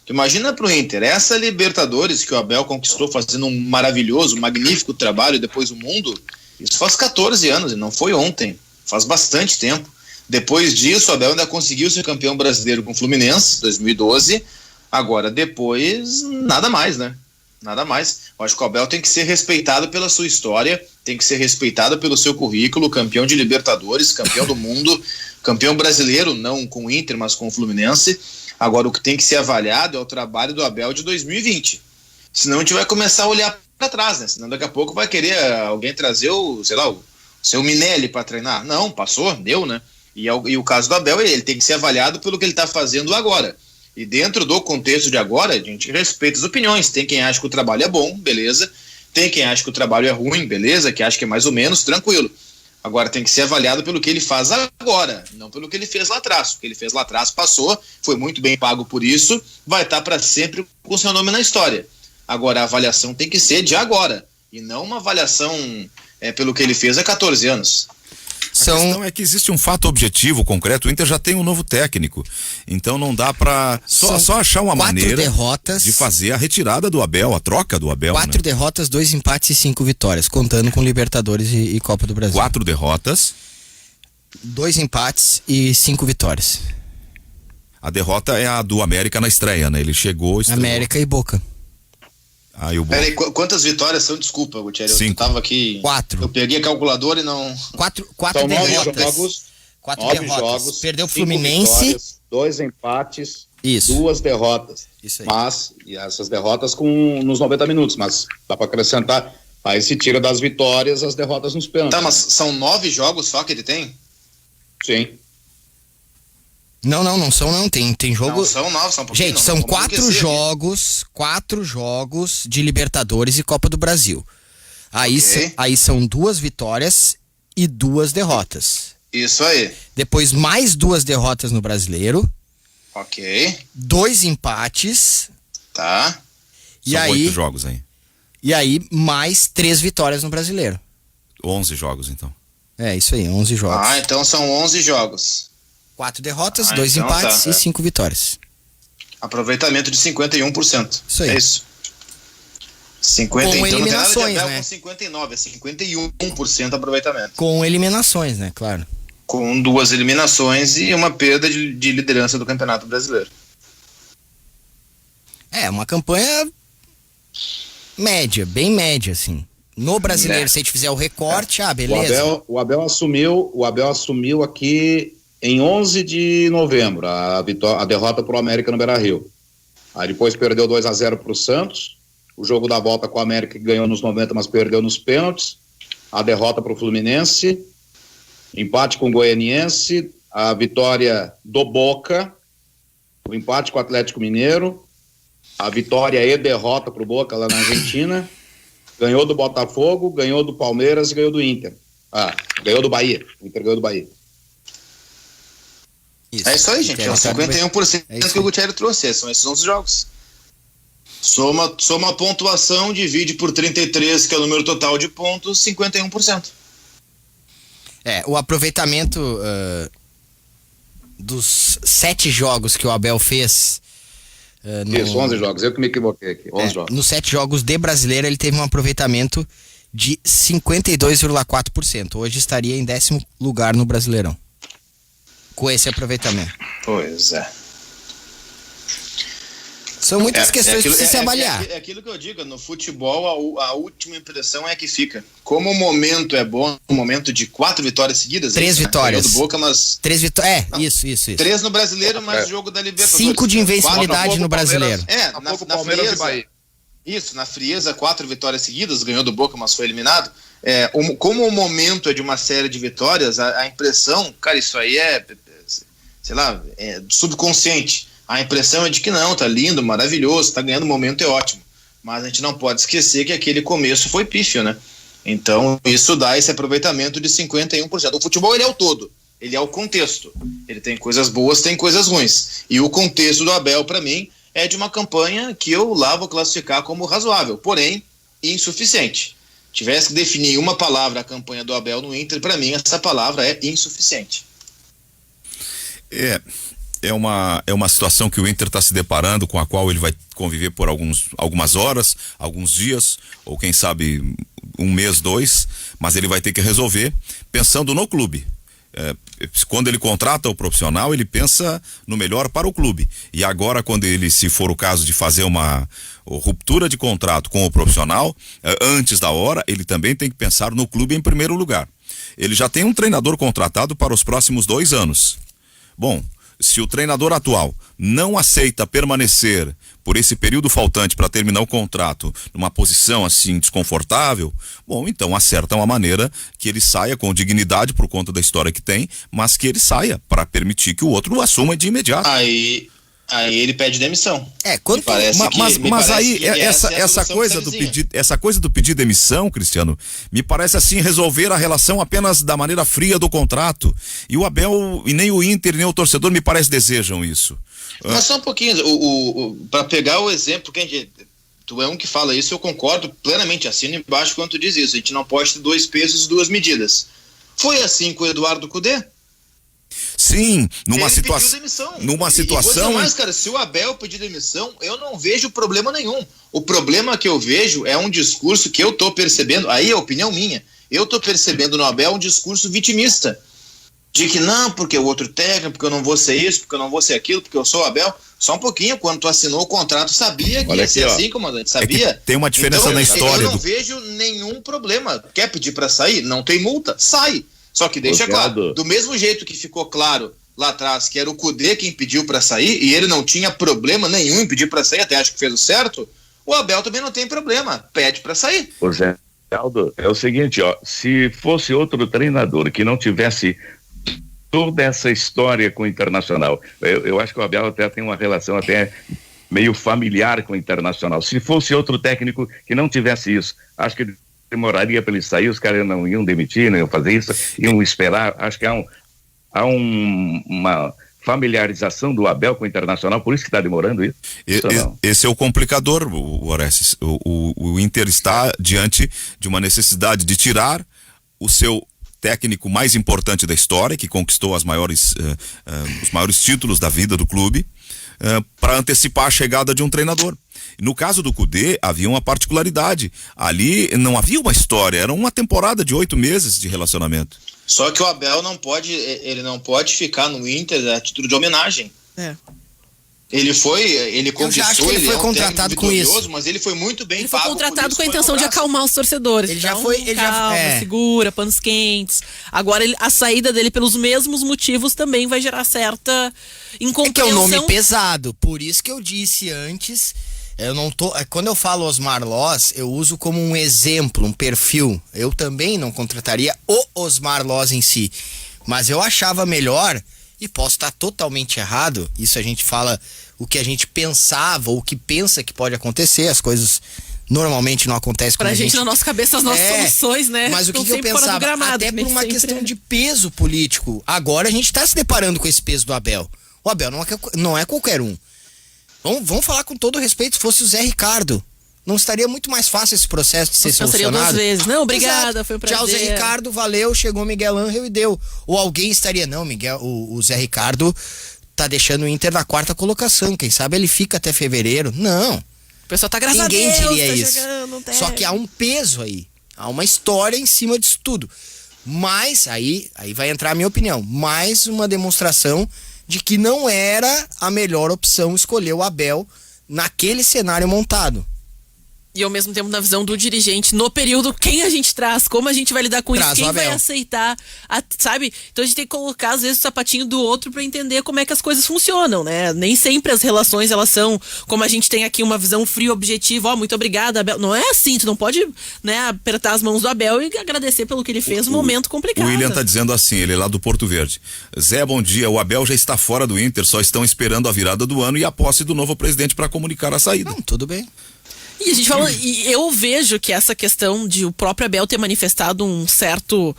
[SPEAKER 6] Imagina pro Inter, essa Libertadores que o Abel conquistou fazendo um maravilhoso, magnífico trabalho depois do mundo, isso faz 14 anos e não foi ontem, faz bastante tempo. Depois disso, o Abel ainda conseguiu ser campeão brasileiro com o Fluminense, 2012. Agora, depois, nada mais, né? Nada mais. Eu acho que o Abel tem que ser respeitado pela sua história, tem que ser respeitado pelo seu currículo, campeão de Libertadores, campeão do mundo, campeão brasileiro, não com o Inter, mas com o Fluminense. Agora, o que tem que ser avaliado é o trabalho do Abel de 2020. Senão a gente vai começar a olhar para trás, né? Senão daqui a pouco vai querer alguém trazer o seu Minelli para treinar. Não, passou, deu, né? E o caso do Abel, ele tem que ser avaliado pelo que ele está fazendo agora. E dentro do contexto de agora, a gente respeita as opiniões. Tem quem acha que o trabalho é bom, beleza. Tem quem acha que o trabalho é ruim, beleza. Que acha que é mais ou menos, tranquilo. Agora tem que ser avaliado pelo que ele faz agora, não pelo que ele fez lá atrás. O que ele fez lá atrás passou, foi muito bem pago por isso, vai estar para sempre com seu nome na história. Agora a avaliação tem que ser de agora, e não uma avaliação pelo que ele fez há 14 anos.
[SPEAKER 1] A questão é que existe um fato objetivo, concreto. O Inter já tem um novo técnico, então não dá pra só achar uma maneira de fazer a retirada do Abel, a troca do Abel.
[SPEAKER 2] 4 derrotas, 2 empates e 5 vitórias, contando com Libertadores e Copa do Brasil.
[SPEAKER 1] 4 derrotas,
[SPEAKER 2] 2 empates e 5 vitórias.
[SPEAKER 1] A derrota é a do América na estreia, né? Ele chegou, estreou.
[SPEAKER 2] América e Boca.
[SPEAKER 6] Peraí, quantas vitórias são? Desculpa, Gutierrez, eu tava aqui.
[SPEAKER 2] 4.
[SPEAKER 6] Eu peguei a calculadora e não.
[SPEAKER 2] 4
[SPEAKER 7] são
[SPEAKER 2] derrotas.
[SPEAKER 7] 9 jogos.
[SPEAKER 2] Perdeu o Fluminense.
[SPEAKER 7] 2 empates.
[SPEAKER 2] Isso.
[SPEAKER 7] 2 derrotas.
[SPEAKER 2] Isso aí.
[SPEAKER 7] Mas, e essas derrotas nos 90 minutos, mas dá pra acrescentar. Aí se tira das vitórias as derrotas nos pênaltis.
[SPEAKER 6] Tá, mas são 9 jogos só que ele tem?
[SPEAKER 7] Sim.
[SPEAKER 2] Não são não, tem jogo...
[SPEAKER 6] Não, são 9, são um pouquinho.
[SPEAKER 2] Gente, são 4 jogos de Libertadores e Copa do Brasil. Aí são 2 vitórias e 2 derrotas.
[SPEAKER 6] Isso aí.
[SPEAKER 2] Depois mais 2 derrotas no Brasileiro.
[SPEAKER 6] Ok.
[SPEAKER 2] 2 empates.
[SPEAKER 6] Tá.
[SPEAKER 1] São 8 jogos aí.
[SPEAKER 2] E aí mais 3 vitórias no Brasileiro.
[SPEAKER 1] 11 jogos, então.
[SPEAKER 2] É, isso aí, 11 jogos.
[SPEAKER 6] Ah, então são 11 jogos.
[SPEAKER 2] 4 derrotas, 2 empates e 5 vitórias.
[SPEAKER 6] Aproveitamento de 51%.
[SPEAKER 2] Isso aí.
[SPEAKER 6] É isso. 50,
[SPEAKER 2] com
[SPEAKER 6] então
[SPEAKER 2] eliminações,
[SPEAKER 6] não tem nada de Abel
[SPEAKER 2] né?
[SPEAKER 6] com 59, é 51% aproveitamento.
[SPEAKER 2] Com eliminações, né? Claro.
[SPEAKER 6] com 2 eliminações e uma perda de liderança do Campeonato Brasileiro.
[SPEAKER 2] É, uma campanha média, bem média, assim. No Brasileiro, se a gente fizer o recorte, beleza.
[SPEAKER 7] O Abel assumiu aqui em 11 de novembro a derrota pro América no Beira-Rio. Aí depois perdeu 2-0 pro Santos, o jogo da volta com o América que ganhou nos 90, mas perdeu nos pênaltis, a derrota pro Fluminense, empate com o Goianiense, a vitória do Boca, o empate com o Atlético Mineiro, a vitória e derrota pro Boca lá na Argentina, ganhou do Botafogo, ganhou do Palmeiras e ganhou do Inter. Ganhou do Bahia. O Inter ganhou do Bahia.
[SPEAKER 2] Isso.
[SPEAKER 6] É isso aí, gente. É os 51% que o Gutierrez trouxe. São esses 11 jogos. Soma a pontuação, divide por 33, que é o número total de pontos, 51%.
[SPEAKER 2] O aproveitamento dos 7 jogos que o Abel fez.
[SPEAKER 7] Isso, 11 jogos. Eu que me equivoquei aqui. 11 jogos.
[SPEAKER 2] Nos 7 jogos de Brasileiro, ele teve um aproveitamento de 52,4%. Hoje estaria em 10º lugar no Brasileirão. Com esse aproveitamento.
[SPEAKER 6] Pois é.
[SPEAKER 2] São muitas questões que precisam se avaliar.
[SPEAKER 6] É aquilo que eu digo, no futebol a última impressão é que fica. Como o momento é bom, o momento de 4 vitórias seguidas.
[SPEAKER 2] 3 vitórias.
[SPEAKER 6] Do Boca, mas...
[SPEAKER 2] 3 vitórias. Isso.
[SPEAKER 6] 3 no Brasileiro, mais o jogo da Libertadores.
[SPEAKER 2] 5 de invencibilidade no Brasileiro.
[SPEAKER 6] Na frieza. Isso, na frieza, 4 vitórias seguidas, ganhou do Boca, mas foi eliminado. Como o momento é de uma série de vitórias, a impressão, cara, isso aí sei lá, subconsciente. A impressão é de que não, tá lindo, maravilhoso, tá ganhando, o momento é ótimo. Mas a gente não pode esquecer que aquele começo foi pífio, né? Então, isso dá esse aproveitamento de 51%. O futebol, ele é o todo, ele é o contexto. Ele tem coisas boas, tem coisas ruins. E o contexto do Abel, para mim, é de uma campanha que eu lá vou classificar como razoável, porém, insuficiente. Tivesse que definir uma palavra a campanha do Abel no Inter, para mim, essa palavra é insuficiente.
[SPEAKER 1] É uma situação que o Inter está se deparando, com a qual ele vai conviver por algumas horas, alguns dias, ou quem sabe 1 mês, 2, mas ele vai ter que resolver pensando no clube. Quando ele contrata o profissional, ele pensa no melhor para o clube. E agora, quando ele, se for o caso de fazer uma ruptura de contrato com o profissional, antes da hora, ele também tem que pensar no clube em primeiro lugar. Ele já tem um treinador contratado para os próximos 2 anos. Bom, se o treinador atual não aceita permanecer por esse período faltante para terminar o contrato numa posição assim desconfortável, bom, então acerta uma maneira que ele saia com dignidade por conta da história que tem, mas que ele saia para permitir que o outro o assuma de imediato.
[SPEAKER 6] Aí ele pede demissão.
[SPEAKER 1] Mas aí essa coisa do pedir demissão, Cristiano, me parece assim resolver a relação apenas da maneira fria do contrato. E o Abel, e nem o Inter, nem o torcedor, me parece desejam isso.
[SPEAKER 6] Mas só um pouquinho, para pegar o exemplo, tu é um que fala isso, eu concordo plenamente, assino embaixo quando tu diz isso. A gente não pode ter 2 pesos e 2 medidas. Foi assim com o Eduardo Cudê?
[SPEAKER 1] Sim, numa situação.
[SPEAKER 6] Mas, cara, se o Abel pedir demissão, eu não vejo problema nenhum. O problema que eu vejo é um discurso que eu tô percebendo, aí é a opinião minha, eu tô percebendo no Abel um discurso vitimista. De que não, porque o outro técnico, porque eu não vou ser isso, porque eu não vou ser aquilo, porque eu sou o Abel. Só um pouquinho, quando tu assinou o contrato, sabia que ia ser assim, comandante, sabia?
[SPEAKER 1] Tem uma diferença na história.
[SPEAKER 6] Eu não vejo nenhum problema. Quer pedir para sair? Não tem multa, sai. Só que deixa claro, do mesmo jeito que ficou claro lá atrás que era o Cudê quem pediu para sair, e ele não tinha problema nenhum em pedir para sair, até acho que fez o certo, o Abel também não tem problema, pede para sair.
[SPEAKER 3] Ô Zé Aldo, é o seguinte, se fosse outro treinador que não tivesse toda essa história com o Internacional, eu acho que o Abel até tem uma relação até meio familiar com o Internacional. Se fosse outro técnico que não tivesse isso, acho que demoraria para ele sair, os caras não iam demitir, não iam fazer isso, iam esperar. Acho que há uma familiarização do Abel com o Internacional, por isso que está demorando isso.
[SPEAKER 1] Esse é o complicador, Orestes. O Inter está diante de uma necessidade de tirar o seu técnico mais importante da história, que conquistou os maiores títulos da vida do clube, para antecipar a chegada de um treinador. No caso do Cudê, havia uma particularidade. Ali não havia uma história, era uma temporada de 8 meses de relacionamento.
[SPEAKER 6] Só que o Abel não pode ficar no Inter a título de homenagem. Ele conquistou,
[SPEAKER 2] já acho que ele foi contratado com isso.
[SPEAKER 6] Mas ele foi muito bem
[SPEAKER 5] Ele foi
[SPEAKER 6] pago
[SPEAKER 5] contratado
[SPEAKER 6] por
[SPEAKER 5] com a
[SPEAKER 6] isso,
[SPEAKER 5] intenção de acalmar os torcedores.
[SPEAKER 2] Ele
[SPEAKER 5] Então,
[SPEAKER 2] já foi,
[SPEAKER 5] calma, segura, panos quentes. Agora a saída dele pelos mesmos motivos também vai gerar certa incompreensão.
[SPEAKER 2] É que é um nome pesado, por isso que eu disse antes, quando eu falo Osmar Loz, eu uso como um exemplo, um perfil. Eu também não contrataria o Osmar Loz em si, mas eu achava melhor, e posso estar totalmente errado, isso a gente fala o que a gente pensava, ou o que pensa que pode acontecer, as coisas normalmente não acontecem como
[SPEAKER 5] pra gente, na nossa cabeça, as nossas soluções, né?
[SPEAKER 2] Mas o que eu pensava,
[SPEAKER 5] gramado,
[SPEAKER 2] até por uma questão de peso político, agora a gente tá se deparando com esse peso do Abel. O Abel não é qualquer um. Vamos falar com todo respeito, se fosse o Zé Ricardo, não estaria muito mais fácil esse processo de ser solucionado?
[SPEAKER 5] Duas vezes. Não, obrigada,
[SPEAKER 2] Exato.
[SPEAKER 5] foi um prazer.
[SPEAKER 2] Tchau, Zé Ricardo, valeu, chegou Miguel Ángel e deu. Ou alguém estaria, não, o Zé Ricardo tá deixando o Inter na 4ª colocação, quem sabe ele fica até fevereiro. Não.
[SPEAKER 5] O pessoal tá graças
[SPEAKER 2] Ninguém
[SPEAKER 5] a Deus,
[SPEAKER 2] diria
[SPEAKER 5] tá
[SPEAKER 2] isso.
[SPEAKER 5] chegando,
[SPEAKER 2] Só que há um peso aí, há uma história em cima disso tudo. Mas, aí vai entrar a minha opinião, mais uma demonstração de que não era a melhor opção escolher o Abel naquele cenário montado.
[SPEAKER 5] E ao mesmo tempo, na visão do dirigente, no período, quem a gente traz, como a gente vai lidar com isso, quem vai aceitar, sabe? Então a gente tem que colocar, às vezes, o sapatinho do outro pra entender como é que as coisas funcionam, né? Nem sempre as relações, elas são como a gente tem aqui, uma visão fria, objetiva, muito obrigada, Abel. Não é assim, tu não pode, né, apertar as mãos do Abel e agradecer pelo que ele fez no momento complicado.
[SPEAKER 1] O William tá dizendo assim, ele é lá do Porto Verde. Zé, bom dia, o Abel já está fora do Inter, só estão esperando a virada do ano e a posse do novo presidente para comunicar a saída.
[SPEAKER 2] Não, tudo bem.
[SPEAKER 5] E a gente fala, e eu vejo que essa questão de o próprio Abel ter manifestado um certo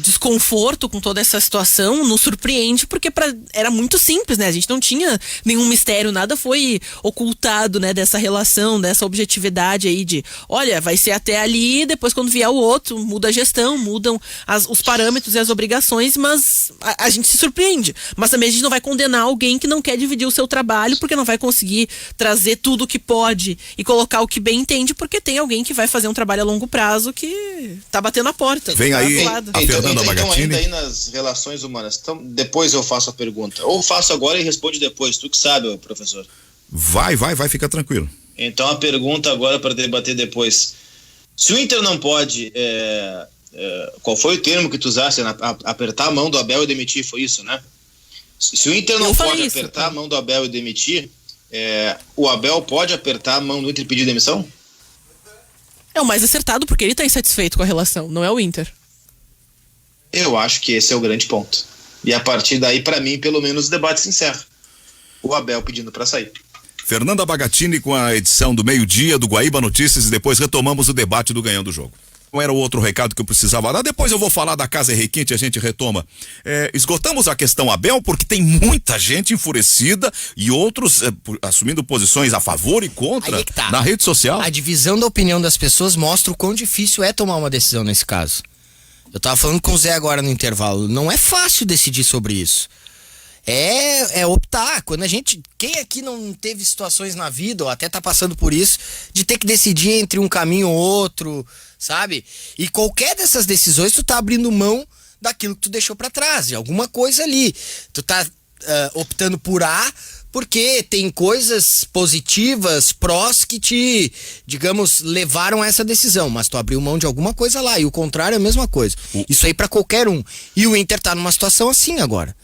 [SPEAKER 5] desconforto com toda essa situação nos surpreende, porque era muito simples, né? A gente não tinha nenhum mistério, nada foi ocultado, né? Dessa relação, dessa objetividade aí de, olha, vai ser até ali, depois quando vier o outro, muda a gestão, mudam os parâmetros e as obrigações, mas a gente se surpreende. Mas também a gente não vai condenar alguém que não quer dividir o seu trabalho, porque não vai conseguir trazer tudo o que pode e colocar o que bem entende, porque tem alguém que vai fazer um trabalho a longo prazo que tá batendo a porta.
[SPEAKER 1] Vem aí a Fernanda Bagatini.
[SPEAKER 6] Então, ainda aí nas relações humanas. Então, depois eu faço a pergunta. Ou faço agora e responde depois. Tu que sabe, professor.
[SPEAKER 1] Vai, fica tranquilo.
[SPEAKER 6] Então, a pergunta agora para debater depois. Se o Inter não pode... qual foi o termo que tu usaste? Apertar a mão do Abel e demitir, foi isso, né? Se o Inter não pode apertar a mão do Abel e demitir, o Abel pode apertar a mão do Inter e pedir demissão?
[SPEAKER 5] É o mais acertado, porque ele tá insatisfeito com a relação, não é o Inter.
[SPEAKER 6] Eu acho que esse é o grande ponto. E a partir daí, para mim, pelo menos o debate se encerra. O Abel pedindo para sair.
[SPEAKER 1] Fernanda Bagatini com a edição do meio-dia do Guaíba Notícias e depois retomamos o debate do Ganhando o Jogo. Qual era o outro recado que eu precisava dar? Depois eu vou falar da Casa Requinte, a gente retoma. Esgotamos a questão Abel, porque tem muita gente enfurecida e outros assumindo posições a favor e contra na rede social.
[SPEAKER 2] A divisão da opinião das pessoas mostra o quão difícil é tomar uma decisão nesse caso. Eu tava falando com o Zé agora no intervalo, não é fácil decidir sobre isso. É optar, quem aqui não teve situações na vida, ou até tá passando por isso, de ter que decidir entre um caminho ou outro, sabe? E qualquer dessas decisões, tu tá abrindo mão daquilo que tu deixou pra trás, de alguma coisa ali. Tu tá optando por A, porque tem coisas positivas, prós, que te, digamos, levaram a essa decisão, mas tu abriu mão de alguma coisa lá, e o contrário é a mesma coisa. Isso aí pra qualquer um. E o Inter tá numa situação assim agora.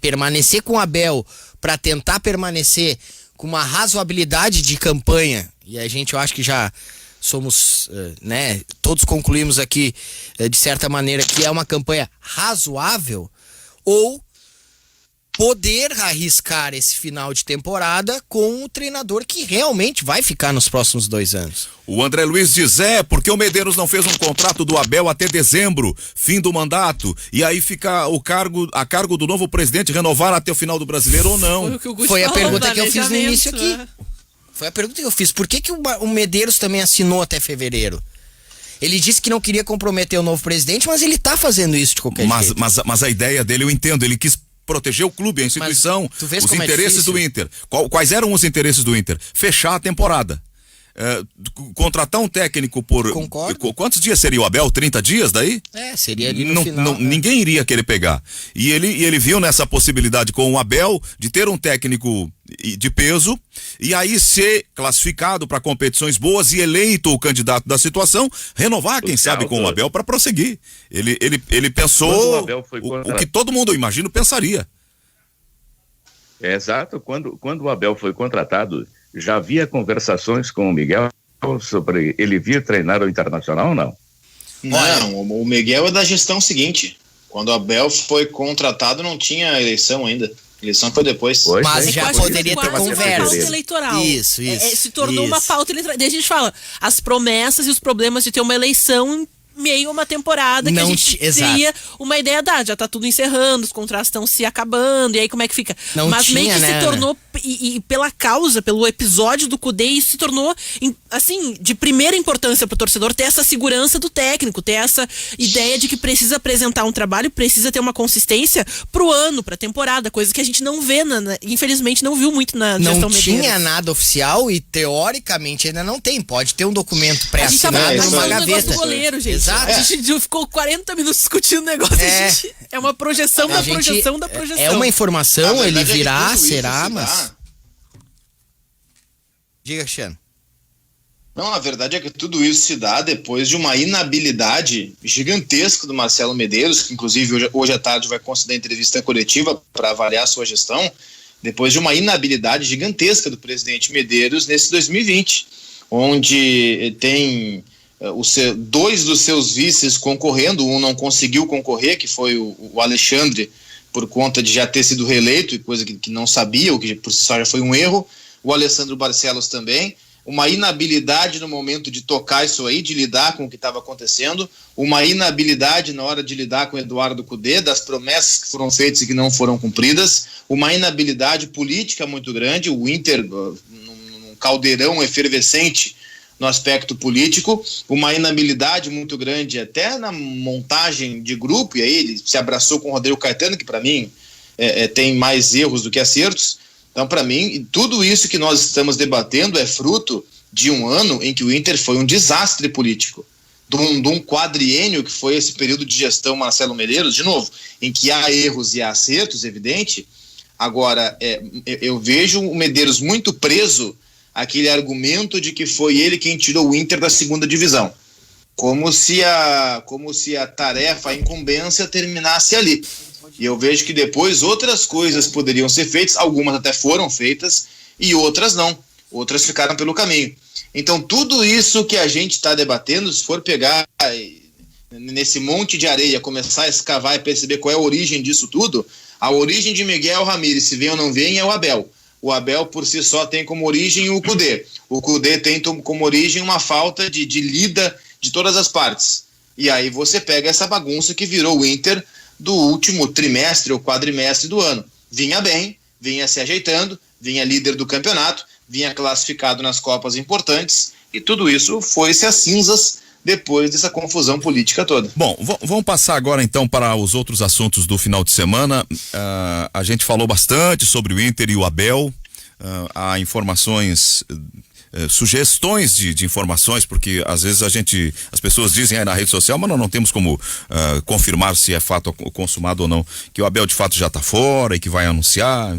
[SPEAKER 2] Permanecer com o Abel para tentar permanecer com uma razoabilidade de campanha, e a gente, eu acho que já somos, todos concluímos aqui, de certa maneira, que é uma campanha razoável, ou poder arriscar esse final de temporada com um treinador que realmente vai ficar nos próximos 2 anos.
[SPEAKER 1] O André Luiz diz, porque o Medeiros não fez um contrato do Abel até dezembro, fim do mandato, e aí fica a cargo do novo presidente renovar até o final do Brasileiro ou não?
[SPEAKER 2] Foi a pergunta que eu fiz no início aqui. Foi a pergunta que eu fiz. Por que o Medeiros também assinou até fevereiro? Ele disse que não queria comprometer o novo presidente, mas ele tá fazendo isso de qualquer jeito. Mas
[SPEAKER 1] a ideia dele, eu entendo, ele quis proteger o clube, a instituição, os interesses do Inter. Quais eram os interesses do Inter? Fechar a temporada. contratar um técnico por...
[SPEAKER 2] Concordo.
[SPEAKER 1] Quantos dias seria o Abel? 30 dias daí?
[SPEAKER 2] Seria ali no final.
[SPEAKER 1] Ninguém iria querer pegar. E ele viu nessa possibilidade com o Abel de ter um técnico de peso e aí ser classificado para competições boas e eleito o candidato da situação, renovar, quem sabe, com o Abel para prosseguir. Ele pensou o que todo mundo, imagino, pensaria.
[SPEAKER 3] Exato. Quando o Abel foi contratado, já havia conversações com o Miguel sobre ele vir treinar o Internacional ou não?
[SPEAKER 6] Não, o Miguel é da gestão seguinte. Quando o Abel foi contratado, não tinha eleição ainda. A eleição foi depois.
[SPEAKER 2] Mas já poderia ter conversa.
[SPEAKER 5] Pauta eleitoral.
[SPEAKER 2] Isso.
[SPEAKER 5] Se tornou uma pauta eleitoral. Daí a gente fala as promessas e os problemas de ter uma eleição meio uma temporada que a gente teria uma ideia já tá tudo encerrando, os contratos estão se acabando, e aí como é que fica? Mas meio que se tornou, e pela causa, pelo episódio do Cudê, isso se tornou, assim, de primeira importância pro torcedor ter essa segurança do técnico, ter essa ideia de que precisa apresentar um trabalho, precisa ter uma consistência pro ano, pra temporada, coisa que a gente não vê, infelizmente não viu muito na gestão
[SPEAKER 2] Medeiros. Não tinha nada oficial e teoricamente ainda não tem, pode ter um documento pré-assinado numa gaveta.
[SPEAKER 5] Do goleiro, gente. Exato. A gente ficou 40 minutos discutindo o negócio. É uma projeção da projeção da projeção.
[SPEAKER 2] É uma informação, ele virá, será, mas... Diga, Cristiano.
[SPEAKER 6] Não, a verdade é que tudo isso se dá depois de uma inabilidade gigantesca do Marcelo Medeiros, que inclusive hoje à tarde vai conceder entrevista coletiva para avaliar a sua gestão, depois de uma inabilidade gigantesca do presidente Medeiros nesse 2020, onde tem... dois dos seus vices concorrendo, um não conseguiu concorrer, que foi o Alexandre, por conta de já ter sido reeleito, coisa que não sabia, o que por si só já foi um erro, o Alessandro Barcelos também, uma inabilidade no momento de tocar isso aí, de lidar com o que estava acontecendo, uma inabilidade na hora de lidar com o Eduardo Cudê, das promessas que foram feitas e que não foram cumpridas, uma inabilidade política muito grande, o Inter num caldeirão efervescente no aspecto político, uma inabilidade muito grande até na montagem de grupo, e aí ele se abraçou com o Rodrigo Caetano, que para mim tem mais erros do que acertos. Então, para mim, tudo isso que nós estamos debatendo é fruto de um ano em que o Inter foi um desastre político, de um quadriênio que foi esse período de gestão Marcelo Medeiros, de novo, em que há erros e há acertos, evidente. Agora, eu vejo o Medeiros muito preso aquele argumento de que foi ele quem tirou o Inter da segunda divisão, como se a tarefa, a incumbência terminasse ali. E eu vejo que depois outras coisas poderiam ser feitas, algumas até foram feitas e outras não, outras ficaram pelo caminho. Então tudo isso que a gente está debatendo, se for pegar nesse monte de areia, começar a escavar e perceber qual é a origem disso tudo, a origem de Miguel Ramírez, se vem ou não vem, é o Abel. O Abel por si só tem como origem o Cudê. O Cudê tem como origem uma falta de lida de todas as partes. E aí você pega essa bagunça que virou o Inter do último trimestre ou quadrimestre do ano. Vinha bem, vinha se ajeitando, vinha líder do campeonato, vinha classificado nas Copas importantes, e tudo isso foi-se às cinzas depois dessa confusão política toda.
[SPEAKER 1] Bom, vamos passar agora então para os outros assuntos do final de semana. A gente falou bastante sobre o Inter e o Abel, há informações, sugestões de informações, porque às vezes as pessoas dizem aí na rede social, mas nós não temos como confirmar se é fato consumado ou não, que o Abel de fato já está fora e que vai anunciar.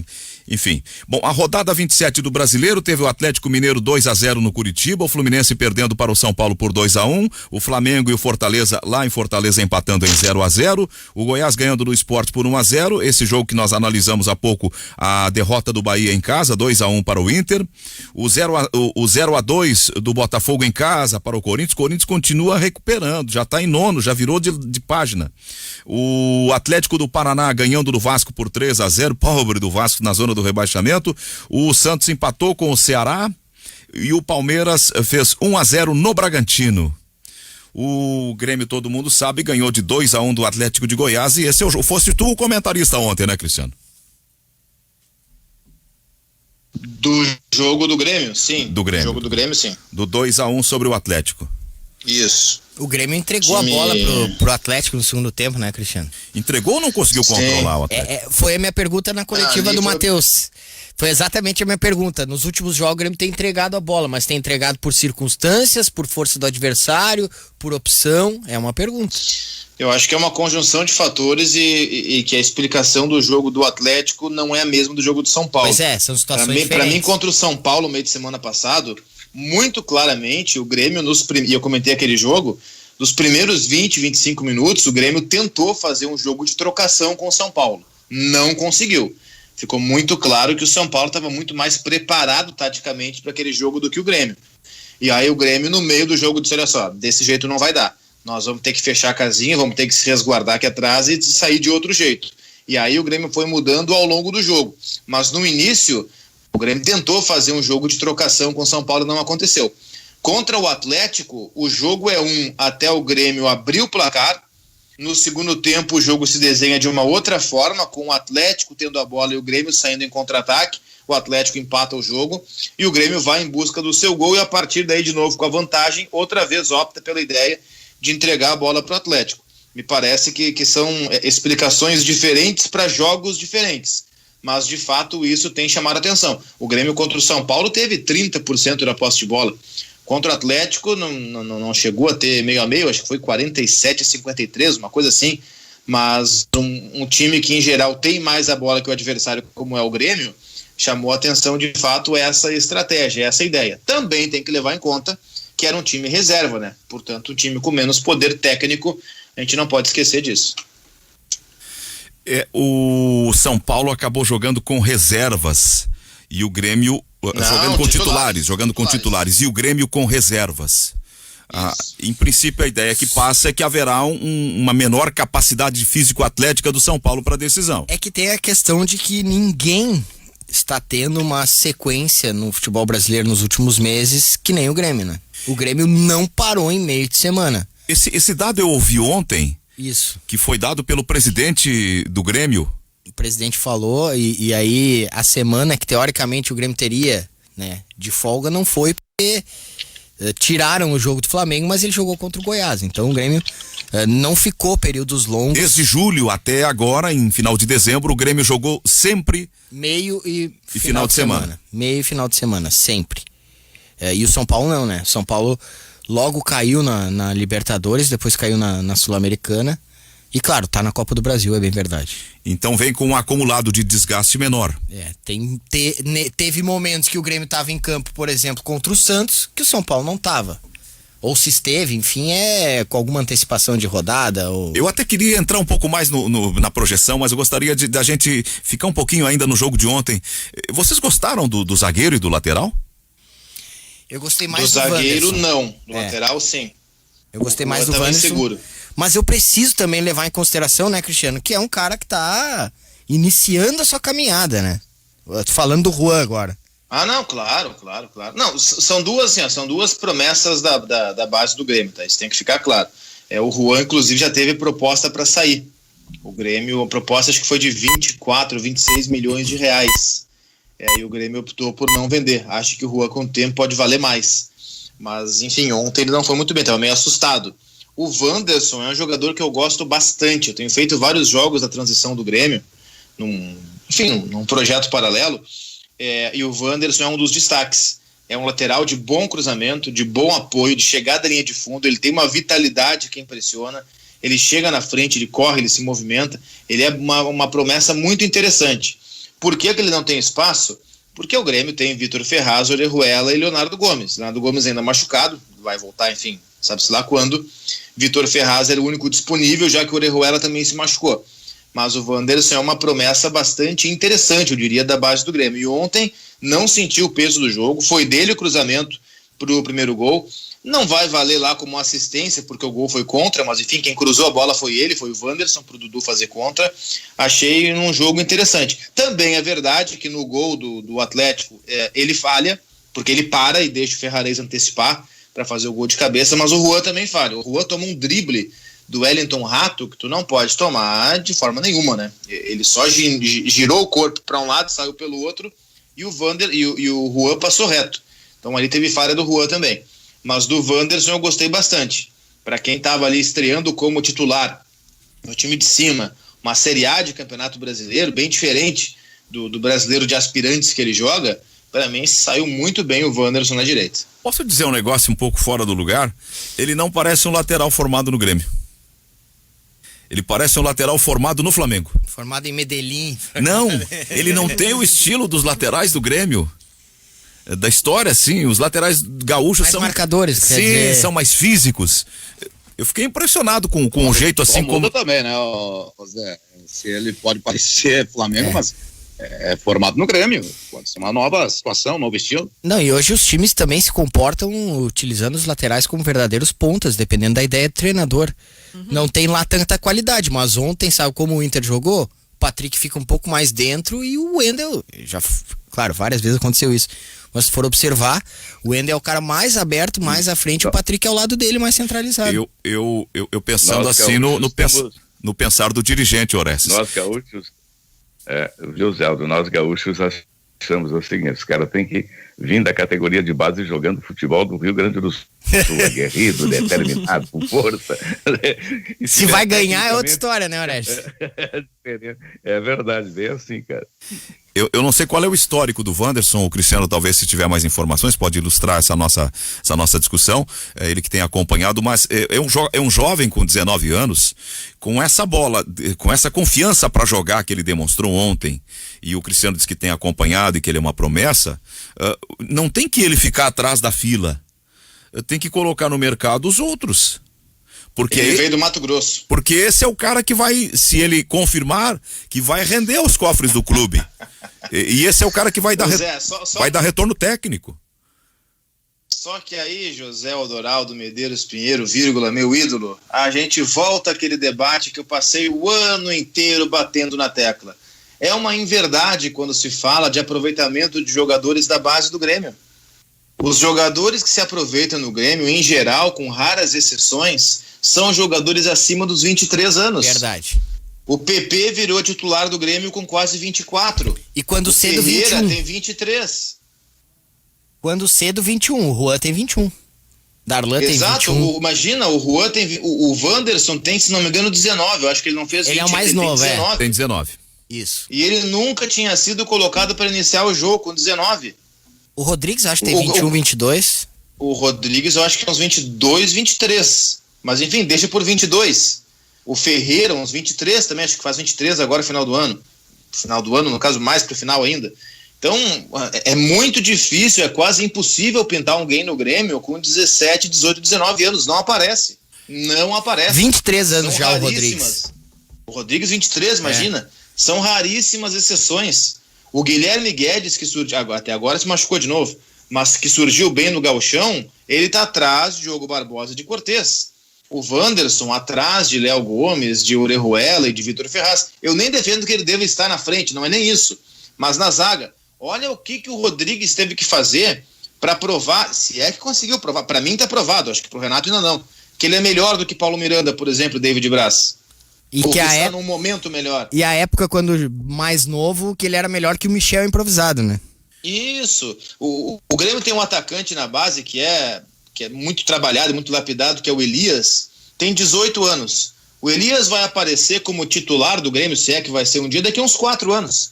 [SPEAKER 1] Enfim, bom, a rodada 27 do Brasileiro teve o Atlético Mineiro 2-0 no Curitiba, o Fluminense perdendo para o São Paulo por 2-1, o Flamengo e o Fortaleza lá em Fortaleza empatando em 0-0, o Goiás ganhando no Sport por 1-0, esse jogo que nós analisamos há pouco, a derrota do Bahia em casa, 2-1 para o Inter, o 0-2 do Botafogo em casa para o Corinthians continua recuperando, já está em nono, já virou de página. O Atlético do Paraná ganhando do Vasco por 3-0, pobre do Vasco na zona do rebaixamento. O Santos empatou com o Ceará e o Palmeiras fez 1-0 no Bragantino. O Grêmio, todo mundo sabe, ganhou de 2-1 do Atlético de Goiás, e esse é o jogo. Fosse tu o comentarista ontem, né, Cristiano?
[SPEAKER 6] Do jogo do Grêmio, sim.
[SPEAKER 1] Do Grêmio.
[SPEAKER 6] Jogo do Grêmio, sim.
[SPEAKER 1] Do 2-1 sobre o Atlético.
[SPEAKER 6] Isso.
[SPEAKER 2] O Grêmio entregou a bola pro Atlético no segundo tempo, né, Cristiano?
[SPEAKER 1] Entregou ou não conseguiu controlar o Atlético?
[SPEAKER 2] Foi a minha pergunta na coletiva do Matheus. Foi exatamente a minha pergunta. Nos últimos jogos o Grêmio tem entregado a bola, mas tem entregado por circunstâncias, por força do adversário, por opção? É uma pergunta.
[SPEAKER 6] Eu acho que é uma conjunção de fatores e que a explicação do jogo do Atlético não é a mesma do jogo do São Paulo.
[SPEAKER 2] Pois é, são situações diferentes.
[SPEAKER 6] Para mim, contra o São Paulo, no meio de semana passado, muito claramente, o Grêmio, e eu comentei aquele jogo, dos primeiros 20, 25 minutos, o Grêmio tentou fazer um jogo de trocação com o São Paulo. Não conseguiu. Ficou muito claro que o São Paulo estava muito mais preparado taticamente para aquele jogo do que o Grêmio. E aí o Grêmio, no meio do jogo, disse, olha só, desse jeito não vai dar. Nós vamos ter que fechar a casinha, vamos ter que se resguardar aqui atrás e sair de outro jeito. E aí o Grêmio foi mudando ao longo do jogo. Mas no início, o Grêmio tentou fazer um jogo de trocação com o São Paulo e não aconteceu. Contra o Atlético, o jogo é 1 até o Grêmio abrir o placar. No segundo tempo, o jogo se desenha de uma outra forma, com o Atlético tendo a bola e o Grêmio saindo em contra-ataque. O Atlético empata o jogo e o Grêmio vai em busca do seu gol e a partir daí, de novo, com a vantagem, outra vez opta pela ideia de entregar a bola para o Atlético. Me parece que são explicações diferentes para jogos diferentes, mas de fato isso tem chamado a atenção. O Grêmio contra o São Paulo teve 30% da posse de bola. Contra o Atlético não chegou a ter meio a meio, acho que foi 47-53, uma coisa assim, mas um time que em geral tem mais a bola que o adversário, como é o Grêmio, chamou a atenção de fato essa estratégia, essa ideia. Também tem que levar em conta que era um time reserva, né? Portanto, um time com menos poder técnico, a gente não pode esquecer disso.
[SPEAKER 1] O São Paulo acabou jogando com reservas e o Grêmio jogando com titulares e o Grêmio com reservas. Em princípio, a ideia que passa é que haverá uma menor capacidade físico-atlética do São Paulo para a decisão.
[SPEAKER 2] É que tem a questão de que ninguém está tendo uma sequência no futebol brasileiro nos últimos meses que nem o Grêmio, né? O Grêmio não parou em meio de semana.
[SPEAKER 1] Esse dado eu ouvi ontem.
[SPEAKER 2] Isso.
[SPEAKER 1] Que foi dado pelo presidente do Grêmio.
[SPEAKER 2] O presidente falou e aí a semana que teoricamente o Grêmio teria, né, de folga não foi porque tiraram o jogo do Flamengo, mas ele jogou contra o Goiás. Então o Grêmio não ficou períodos longos.
[SPEAKER 1] Desde julho até agora, em final de dezembro, o Grêmio jogou sempre
[SPEAKER 2] meio e
[SPEAKER 1] final de semana.
[SPEAKER 2] Meio e final de semana, sempre. E o São Paulo não, né? São Paulo logo caiu na Libertadores, depois caiu na Sul-Americana. E claro, tá na Copa do Brasil, é bem verdade.
[SPEAKER 1] Então vem com um acumulado de desgaste menor.
[SPEAKER 2] Teve momentos que o Grêmio tava em campo, por exemplo, contra o Santos, que o São Paulo não tava. Ou se esteve, enfim, com alguma antecipação de rodada.
[SPEAKER 1] Eu até queria entrar um pouco mais na projeção, mas eu gostaria da gente ficar um pouquinho ainda no jogo de ontem. Vocês gostaram do zagueiro e do lateral?
[SPEAKER 2] Eu gostei mais
[SPEAKER 6] do zagueiro,
[SPEAKER 2] Wanderson.
[SPEAKER 6] não. Do lateral, sim.
[SPEAKER 2] Eu gostei mais do Wanderson.
[SPEAKER 6] Seguro.
[SPEAKER 2] Mas eu preciso também levar em consideração, né, Cristiano, que é um cara que tá iniciando a sua caminhada, né? Eu tô falando do Juan agora.
[SPEAKER 6] Não, claro. Não, são duas promessas da base do Grêmio, tá? Isso tem que ficar claro. O Juan, inclusive, já teve proposta para sair. O Grêmio, a proposta acho que foi de 24, 26 milhões de reais. E o Grêmio optou por não vender. Acho que o Juan com o tempo pode valer mais. Mas, enfim, ontem ele não foi muito bem, estava meio assustado. O Wanderson é um jogador que eu gosto bastante. Eu tenho feito vários jogos da transição do Grêmio, num projeto paralelo, e o Wanderson é um dos destaques. É um lateral de bom cruzamento, de bom apoio, de chegada à linha de fundo. Ele tem uma vitalidade que impressiona. Ele chega na frente, ele corre, ele se movimenta. Ele é uma promessa muito interessante. Por que ele não tem espaço? Porque o Grêmio tem Vitor Ferraz, Orejuela e Leonardo Gomes. Leonardo Gomes ainda machucado, vai voltar, enfim, sabe-se lá quando. Vitor Ferraz era o único disponível, já que o Orejuela também se machucou. Mas o Wanderson é uma promessa bastante interessante, eu diria, da base do Grêmio. E ontem não sentiu o peso do jogo, foi dele o cruzamento para o primeiro gol. Não vai valer lá como assistência, porque o gol foi contra, mas enfim, quem cruzou a bola foi ele, foi o Wanderson, para o Dudu fazer contra. Achei um jogo interessante. Também é verdade que no gol do Atlético ele falha, porque ele para e deixa o Ferrarese antecipar para fazer o gol de cabeça, mas o Juan também falha. O Juan toma um drible do Wellington Rato que tu não pode tomar de forma nenhuma, né? Ele só girou o corpo para um lado, saiu pelo outro, e o Juan passou reto. Então ali teve falha do Juan também. Mas do Wanderson eu gostei bastante. Para quem estava ali estreando como titular no time de cima, uma Série A de Campeonato Brasileiro, bem diferente do brasileiro de aspirantes que ele joga, para mim saiu muito bem o Wanderson na direita.
[SPEAKER 1] Posso dizer um negócio um pouco fora do lugar? Ele não parece um lateral formado no Grêmio. Ele parece um lateral formado no Flamengo.
[SPEAKER 2] Formado em Medellín.
[SPEAKER 1] Não, ele não tem o estilo dos laterais do Grêmio. Da história, sim, os laterais gaúchos
[SPEAKER 2] Mais
[SPEAKER 1] são
[SPEAKER 2] marcadores, quer dizer.
[SPEAKER 1] são mais físicos. Eu fiquei impressionado com o jeito assim como...
[SPEAKER 4] também, né, José? Se ele pode parecer Flamengo, mas é formado no Grêmio. Pode ser uma nova situação, um novo estilo.
[SPEAKER 2] Não, e hoje os times também se comportam utilizando os laterais como verdadeiros pontas, dependendo da ideia do treinador. Não tem lá tanta qualidade, mas ontem, sabe como o Inter jogou? O Patrick fica um pouco mais dentro e o Wendel, claro, várias vezes aconteceu isso. Mas se for observar, o Wendel é o cara mais aberto, mais à frente, o Patrick é ao lado dele, mais centralizado.
[SPEAKER 1] Eu pensando
[SPEAKER 3] Nós
[SPEAKER 1] assim
[SPEAKER 3] gaúchos
[SPEAKER 1] no pensar do dirigente, Orestes.
[SPEAKER 3] Nós gaúchos, viu, Zeldo, nós gaúchos achamos o seguinte: os caras têm que vir da categoria de base jogando futebol do Rio Grande do Sul, aguerrido, determinado, com força.
[SPEAKER 2] Se vai ganhar é outra história, né, Orestes?
[SPEAKER 3] É verdade, bem assim, cara.
[SPEAKER 1] Eu não sei qual é o histórico do Wanderson, o Cristiano talvez, se tiver mais informações, pode ilustrar essa nossa discussão, ele que tem acompanhado, mas é um jovem com 19 anos, com essa bola, com essa confiança para jogar que ele demonstrou ontem, e o Cristiano diz que tem acompanhado e que ele é uma promessa, não tem que ele ficar atrás da fila, tem que colocar no mercado os outros. Porque
[SPEAKER 6] ele veio do Mato Grosso.
[SPEAKER 1] Porque esse é o cara que vai, se ele confirmar, que vai render os cofres do clube. E esse é o cara que vai dar, vai dar retorno técnico.
[SPEAKER 6] Só que aí, José Aldoraldo Medeiros Pinheiro, vírgula, meu ídolo, a gente volta àquele debate que eu passei o ano inteiro batendo na tecla. É uma inverdade quando se fala de aproveitamento de jogadores da base do Grêmio. Os jogadores que se aproveitam no Grêmio, em geral, com raras exceções, são jogadores acima dos 23 anos.
[SPEAKER 2] Verdade.
[SPEAKER 6] O PP virou titular do Grêmio com quase 24.
[SPEAKER 2] E quando
[SPEAKER 6] o
[SPEAKER 2] cedo,
[SPEAKER 6] Ferreira
[SPEAKER 2] 21.
[SPEAKER 6] tem 23.
[SPEAKER 2] Quando cedo, 21. O Juan tem 21. Darlan tem 21.
[SPEAKER 6] Exato. Imagina, o Juan tem... O Wanderson tem, se não me engano, 19. Eu acho que ele não fez 20.
[SPEAKER 2] Ele é o mais novo,
[SPEAKER 6] tem 19.
[SPEAKER 1] Tem 19.
[SPEAKER 2] Isso.
[SPEAKER 6] E ele nunca tinha sido colocado para iniciar o jogo com 19.
[SPEAKER 2] O Rodrigues, acho que tem 21, 22.
[SPEAKER 6] O Rodrigues, eu acho que é uns 22, 23. Mas enfim, deixa por 22. O Ferreira, uns 23 também, acho que faz 23 agora, final do ano. Final do ano, no caso, mais pro final ainda. Então, é muito difícil, é quase impossível pintar alguém no Grêmio com 17, 18, 19 anos. Não aparece. Não aparece.
[SPEAKER 2] 23 anos
[SPEAKER 6] São
[SPEAKER 2] já o
[SPEAKER 6] raríssimas.
[SPEAKER 2] Rodrigues.
[SPEAKER 6] O Rodrigues, 23, imagina. São raríssimas exceções. O Guilherme Guedes, que surgiu, até agora se machucou de novo, mas que surgiu bem no gauchão, ele tá atrás de Diogo Barbosa e de Cortez. O Wanderson atrás de Léo Gomes, de Orejuela e de Vitor Ferraz. Eu nem defendo que ele deva estar na frente, não é nem isso. Mas na zaga, olha o que o Rodrigues teve que fazer para provar, se é que conseguiu provar. Para mim tá provado, acho que pro Renato ainda não, que ele é melhor do que Paulo Miranda, por exemplo, David Braz.
[SPEAKER 2] E
[SPEAKER 6] ou
[SPEAKER 2] que
[SPEAKER 6] está num momento melhor.
[SPEAKER 2] E a época, quando mais novo, que ele era melhor que o Michel improvisado, né?
[SPEAKER 6] Isso. O Grêmio tem um atacante na base que é muito trabalhado, muito lapidado, que é o Elias. Tem 18 anos. O Elias vai aparecer como titular do Grêmio, se é que vai ser um dia, daqui a uns 4 anos.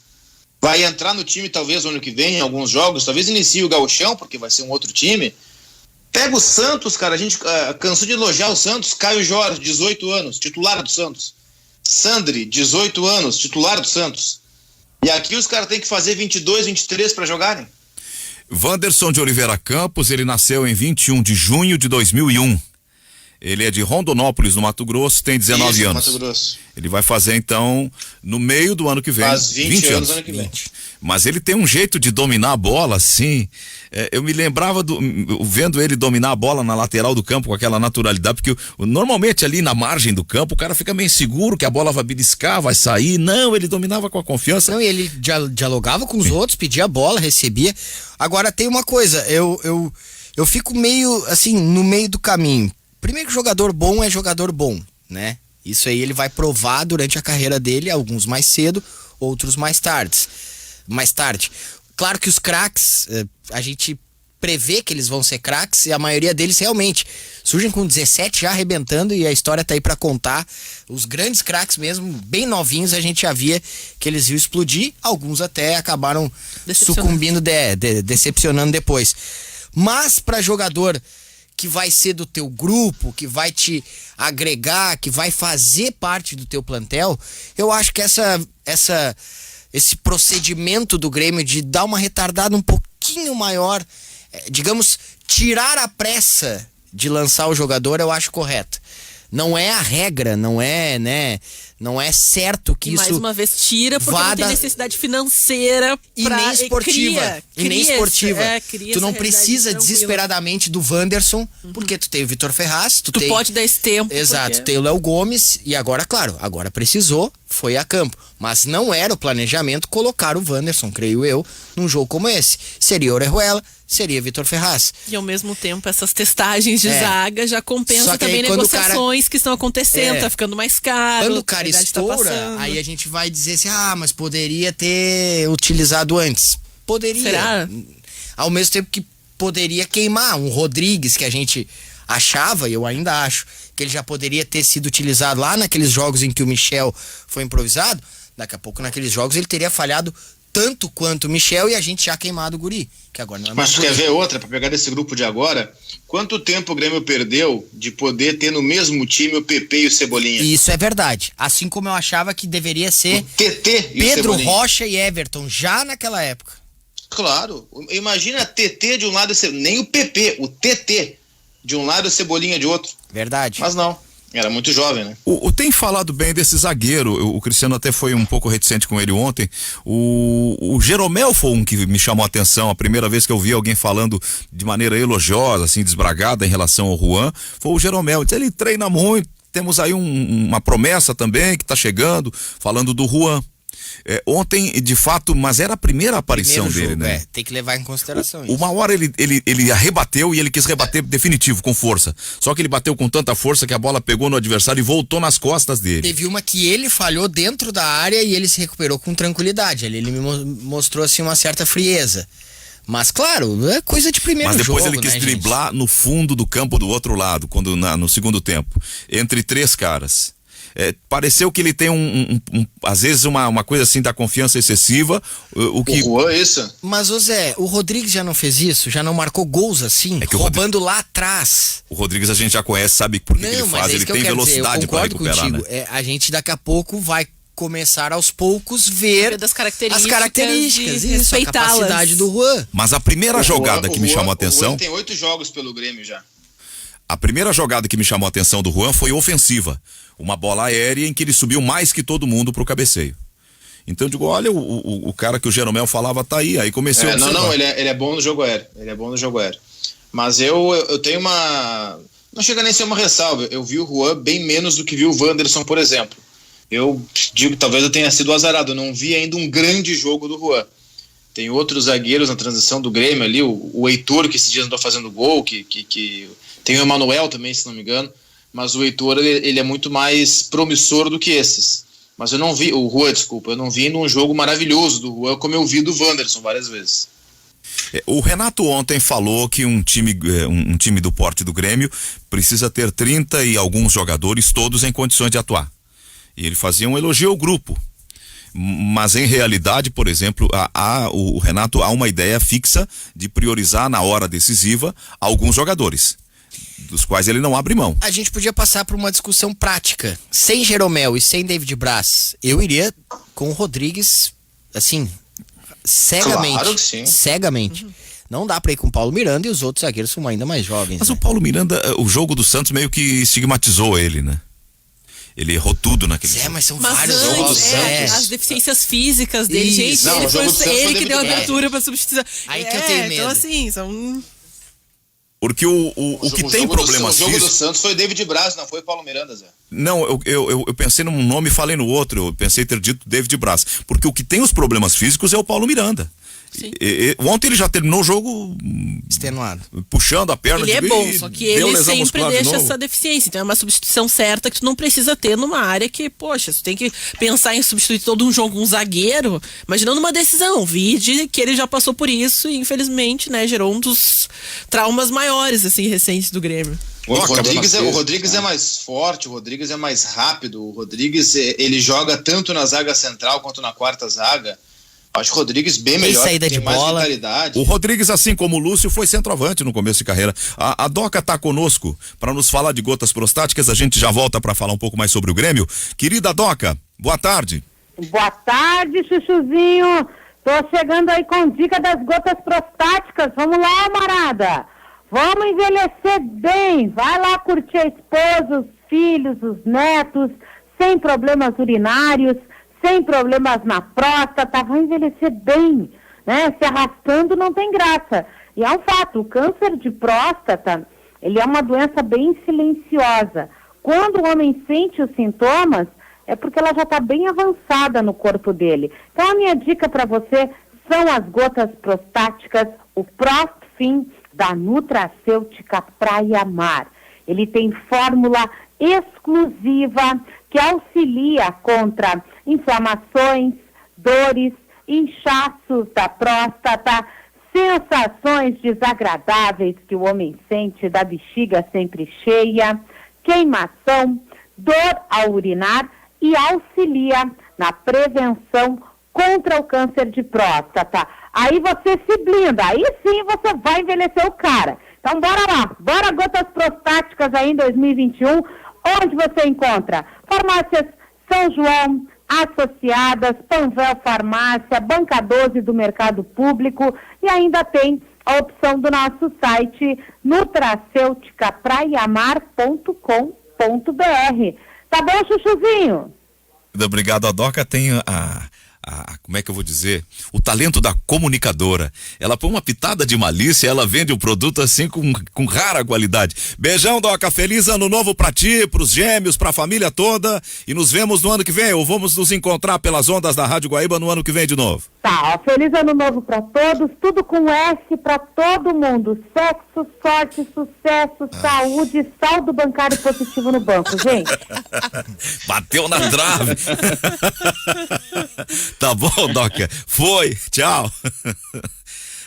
[SPEAKER 6] Vai entrar no time talvez no ano que vem, em alguns jogos, talvez inicie o Gauchão, porque vai ser um outro time. Pega o Santos, cara, a gente cansou de elogiar o Santos. Caio Jorge, 18 anos, titular do Santos. Sandri, 18 anos, titular do Santos. E aqui os caras têm que fazer 22, 23 para jogarem.
[SPEAKER 1] Wanderson de Oliveira Campos, ele nasceu em 21 de junho de 2001. Ele é de Rondonópolis, no Mato Grosso, tem 19
[SPEAKER 6] Isso,
[SPEAKER 1] anos.
[SPEAKER 6] Mato Grosso.
[SPEAKER 1] Ele vai fazer, então, no meio do ano que vem.
[SPEAKER 6] Faz 20 anos ano que vem.
[SPEAKER 1] Mas ele tem um jeito de dominar a bola, assim. Eu me lembrava, vendo ele dominar a bola na lateral do campo com aquela naturalidade, porque normalmente ali na margem do campo o cara fica meio seguro que a bola vai beliscar, vai sair. Não, ele dominava com a confiança.
[SPEAKER 2] Não, e ele dialogava com os outros, pedia a bola, recebia. Agora tem uma coisa, eu fico meio, assim, no meio do caminho. Primeiro que jogador bom é jogador bom, né? Isso aí ele vai provar durante a carreira dele, alguns mais cedo, outros mais tarde. Claro que os craques, a gente prevê que eles vão ser craques, e a maioria deles realmente surgem com 17 já arrebentando, e a história tá aí pra contar. Os grandes craques mesmo, bem novinhos, a gente já via que eles iam explodir, alguns até acabaram sucumbindo, decepcionando depois. Mas pra jogador que vai ser do teu grupo, que vai te agregar, que vai fazer parte do teu plantel, eu acho que esse procedimento do Grêmio de dar uma retardada um pouquinho maior, digamos, tirar a pressa de lançar o jogador, eu acho correto. Não é a regra, não é certo que
[SPEAKER 5] e
[SPEAKER 2] isso...
[SPEAKER 5] mais uma vez tira, porque não tem necessidade financeira
[SPEAKER 2] e nem esportiva. Tu não precisa desesperadamente do Wanderson, porque tu tem o Vitor Ferraz, tu
[SPEAKER 5] pode dar esse tempo.
[SPEAKER 2] Exato, tem o Léo Gomes, e agora, claro, agora precisou, foi a campo. Mas não era o planejamento colocar o Wanderson, creio eu, num jogo como esse. Seria Orejuela, seria Vitor Ferraz.
[SPEAKER 5] E ao mesmo tempo, essas testagens de zaga já compensam também negociações que estão acontecendo, tá ficando mais caro.
[SPEAKER 2] Quando o cara estoura, aí a gente vai dizer assim, mas poderia ter utilizado antes. Poderia.
[SPEAKER 5] Será?
[SPEAKER 2] Ao mesmo tempo que poderia queimar um Rodrigues, que a gente achava, e eu ainda acho, que ele já poderia ter sido utilizado lá naqueles jogos em que o Michel foi improvisado. Daqui a pouco, naqueles jogos, ele teria falhado tanto quanto o Michel, e a gente já queimado o guri, que agora não é mais.
[SPEAKER 6] Mas quer ver outra, pra pegar desse grupo de agora? Quanto tempo o Grêmio perdeu de poder ter no mesmo time o PP e o Cebolinha?
[SPEAKER 2] Isso é verdade. Assim como eu achava que deveria ser
[SPEAKER 6] o TT e
[SPEAKER 2] Pedro
[SPEAKER 6] o
[SPEAKER 2] Rocha e Everton, já naquela época.
[SPEAKER 6] Claro. Imagina TT de um lado, nem o PP, o TT de um lado e o Cebolinha de outro.
[SPEAKER 2] Verdade.
[SPEAKER 6] Mas não. Era muito jovem, né?
[SPEAKER 1] Tem falado bem desse zagueiro, o Cristiano até foi um pouco reticente com ele ontem. O Jeromel foi um que me chamou a atenção, a primeira vez que eu vi alguém falando de maneira elogiosa, assim, desbragada em relação ao Juan, foi o Jeromel. Ele treina muito, temos aí uma promessa também que tá chegando, falando do Juan. Ontem, de fato, mas era a primeira aparição dele, né?
[SPEAKER 2] Tem que levar em consideração isso.
[SPEAKER 1] Uma hora ele arrebateu, e ele quis rebater definitivo, com força. Só que ele bateu com tanta força que a bola pegou no adversário e voltou nas costas dele.
[SPEAKER 2] Teve uma que ele falhou dentro da área e ele se recuperou com tranquilidade. Ele me mostrou assim uma certa frieza. Mas claro, é coisa de primeiro jogo.
[SPEAKER 1] Mas depois ele quis
[SPEAKER 2] né,
[SPEAKER 1] driblar no fundo do campo do outro lado, no segundo tempo, entre 3 caras. Pareceu que ele tem às vezes uma coisa assim da confiança excessiva. O
[SPEAKER 6] Juan, isso?
[SPEAKER 2] Mas, Zé, o Rodrigues já não fez isso? Já não marcou gols assim? Roubando lá atrás.
[SPEAKER 1] O Rodrigues a gente já conhece, sabe por que ele faz, ele tem velocidade para recuperar,
[SPEAKER 2] contigo, né? A gente daqui a pouco vai começar aos poucos ver
[SPEAKER 5] as características
[SPEAKER 2] isso, a capacidade do Juan.
[SPEAKER 1] Mas a primeira jogada que me chamou a atenção...
[SPEAKER 6] O Juan tem 8 jogos pelo Grêmio já.
[SPEAKER 1] A primeira jogada que me chamou a atenção do Juan foi ofensiva. Uma bola aérea em que ele subiu mais que todo mundo pro cabeceio. Então eu digo, olha, o cara que o Jeromel falava tá aí comecei a observar.
[SPEAKER 6] Não, ele é bom no jogo aéreo. Ele é bom no jogo aéreo. Mas eu tenho uma... Não chega nem a ser uma ressalva. Eu vi o Juan bem menos do que vi o Wanderson, por exemplo. Eu digo, talvez eu tenha sido azarado. Eu não vi ainda um grande jogo do Juan. Tem outros zagueiros na transição do Grêmio ali, o Heitor, que esses dias andou fazendo gol, que tem o Emanuel também, se não me engano, mas o Heitor, ele é muito mais promissor do que esses. Mas eu não vi, o Juan, desculpa, eu não vi num jogo maravilhoso do Juan, como eu vi do Wanderson várias vezes.
[SPEAKER 1] O Renato ontem falou que um time do porte do Grêmio precisa ter 30 e alguns jogadores, todos em condições de atuar. E ele fazia um elogio ao grupo. Mas em realidade, por exemplo, o Renato há uma ideia fixa de priorizar na hora decisiva alguns jogadores, dos quais ele não abre mão.
[SPEAKER 2] A gente podia passar por uma discussão prática. Sem Jeromel e sem David Braz, eu iria com o Rodrigues, assim, cegamente.
[SPEAKER 6] Claro que sim.
[SPEAKER 2] Cegamente. Não dá pra ir com o Paulo Miranda, e os outros zagueiros são ainda mais jovens.
[SPEAKER 1] Mas
[SPEAKER 2] né?
[SPEAKER 1] O Paulo Miranda, o jogo do Santos meio que estigmatizou ele, né? Ele errou tudo naquele jogo.
[SPEAKER 2] Mas são vários
[SPEAKER 5] antes,
[SPEAKER 2] jogos.
[SPEAKER 5] As deficiências físicas dele,
[SPEAKER 2] Isso.
[SPEAKER 5] gente,
[SPEAKER 6] Não,
[SPEAKER 5] ele que deu a abertura pra substituir.
[SPEAKER 2] Aí que eu tenho medo.
[SPEAKER 5] Então assim, são...
[SPEAKER 1] Porque o que tem problemas
[SPEAKER 6] físicos... O jogo do
[SPEAKER 1] físicos...
[SPEAKER 6] Santos foi David Braz, não foi Paulo Miranda, Zé.
[SPEAKER 1] Não, eu pensei num nome e falei no outro. Eu pensei ter dito David Braz. Porque o que tem os problemas físicos é o Paulo Miranda.
[SPEAKER 5] Sim.
[SPEAKER 1] Ontem ele já terminou o jogo
[SPEAKER 2] Extenuado.
[SPEAKER 1] puxando a perna.
[SPEAKER 5] Ele é bom, só que ele sempre
[SPEAKER 1] muscular de
[SPEAKER 5] deixa
[SPEAKER 1] novo.
[SPEAKER 5] essa deficiência. Então é uma substituição certa que tu não precisa ter numa área que, poxa, tu tem que pensar em substituir todo um jogo com um zagueiro, imaginando uma decisão. Vide que ele já passou por isso e, infelizmente, né, gerou um dos traumas maiores, assim, recentes do Grêmio.
[SPEAKER 6] O Rodrigues é mais forte, o Rodrigues é mais rápido, o Rodrigues ele joga tanto na zaga central quanto na quarta zaga. Acho o Rodrigues bem melhor,
[SPEAKER 2] saída
[SPEAKER 6] tem
[SPEAKER 2] de
[SPEAKER 6] mais
[SPEAKER 2] bola.
[SPEAKER 6] vitalidade.
[SPEAKER 1] O Rodrigues, assim como o Lúcio, foi centroavante no começo de carreira. A Doca tá conosco para nos falar de gotas prostáticas. A gente já volta para falar um pouco mais sobre o Grêmio. Querida Doca, boa tarde.
[SPEAKER 8] Boa tarde, Chuchuzinho. Tô chegando aí com dica das gotas prostáticas. Vamos lá, Marada. Vamos envelhecer bem. Vai lá curtir a esposa, os filhos, os netos, sem problemas urinários, sem problemas na próstata. Vai envelhecer bem, né? Se arrastando não tem graça. E é um fato, o câncer de próstata, ele é uma doença bem silenciosa. Quando o homem sente os sintomas, é porque ela já está bem avançada no corpo dele. Então a minha dica para você são as gotas prostáticas, o Prostfin da Nutracêutica Praia Mar. Ele tem fórmula exclusiva que auxilia contra inflamações, dores, inchaços da próstata, sensações desagradáveis que o homem sente da bexiga sempre cheia, queimação, dor ao urinar e auxilia na prevenção contra o câncer de próstata. Aí você se blinda, aí sim você vai envelhecer o cara. Então bora lá, bora gotas prostáticas aí em 2021, onde você encontra farmácias São João, Associadas, Panvel Farmácia, Banca 12 do Mercado Público e ainda tem a opção do nosso site nutracêuticapraiamar.com.br. Tá bom, Chuchuzinho?
[SPEAKER 1] Obrigado. A Doca tem como é que eu vou dizer? O talento da comunicadora. Ela põe uma pitada de malícia, ela vende o produto assim com rara qualidade. Beijão, Doca. Feliz ano novo pra ti, pros gêmeos, pra família toda. E nos vemos no ano que vem. Ou vamos nos encontrar pelas ondas da Rádio Guaíba no ano que vem de novo.
[SPEAKER 8] Tá, ó, feliz ano novo pra todos, tudo com S pra todo mundo. Sexo, sorte, sucesso, saúde, saldo bancário positivo no banco, gente.
[SPEAKER 1] Bateu na trave. Tá bom, Doca. Foi. Tchau.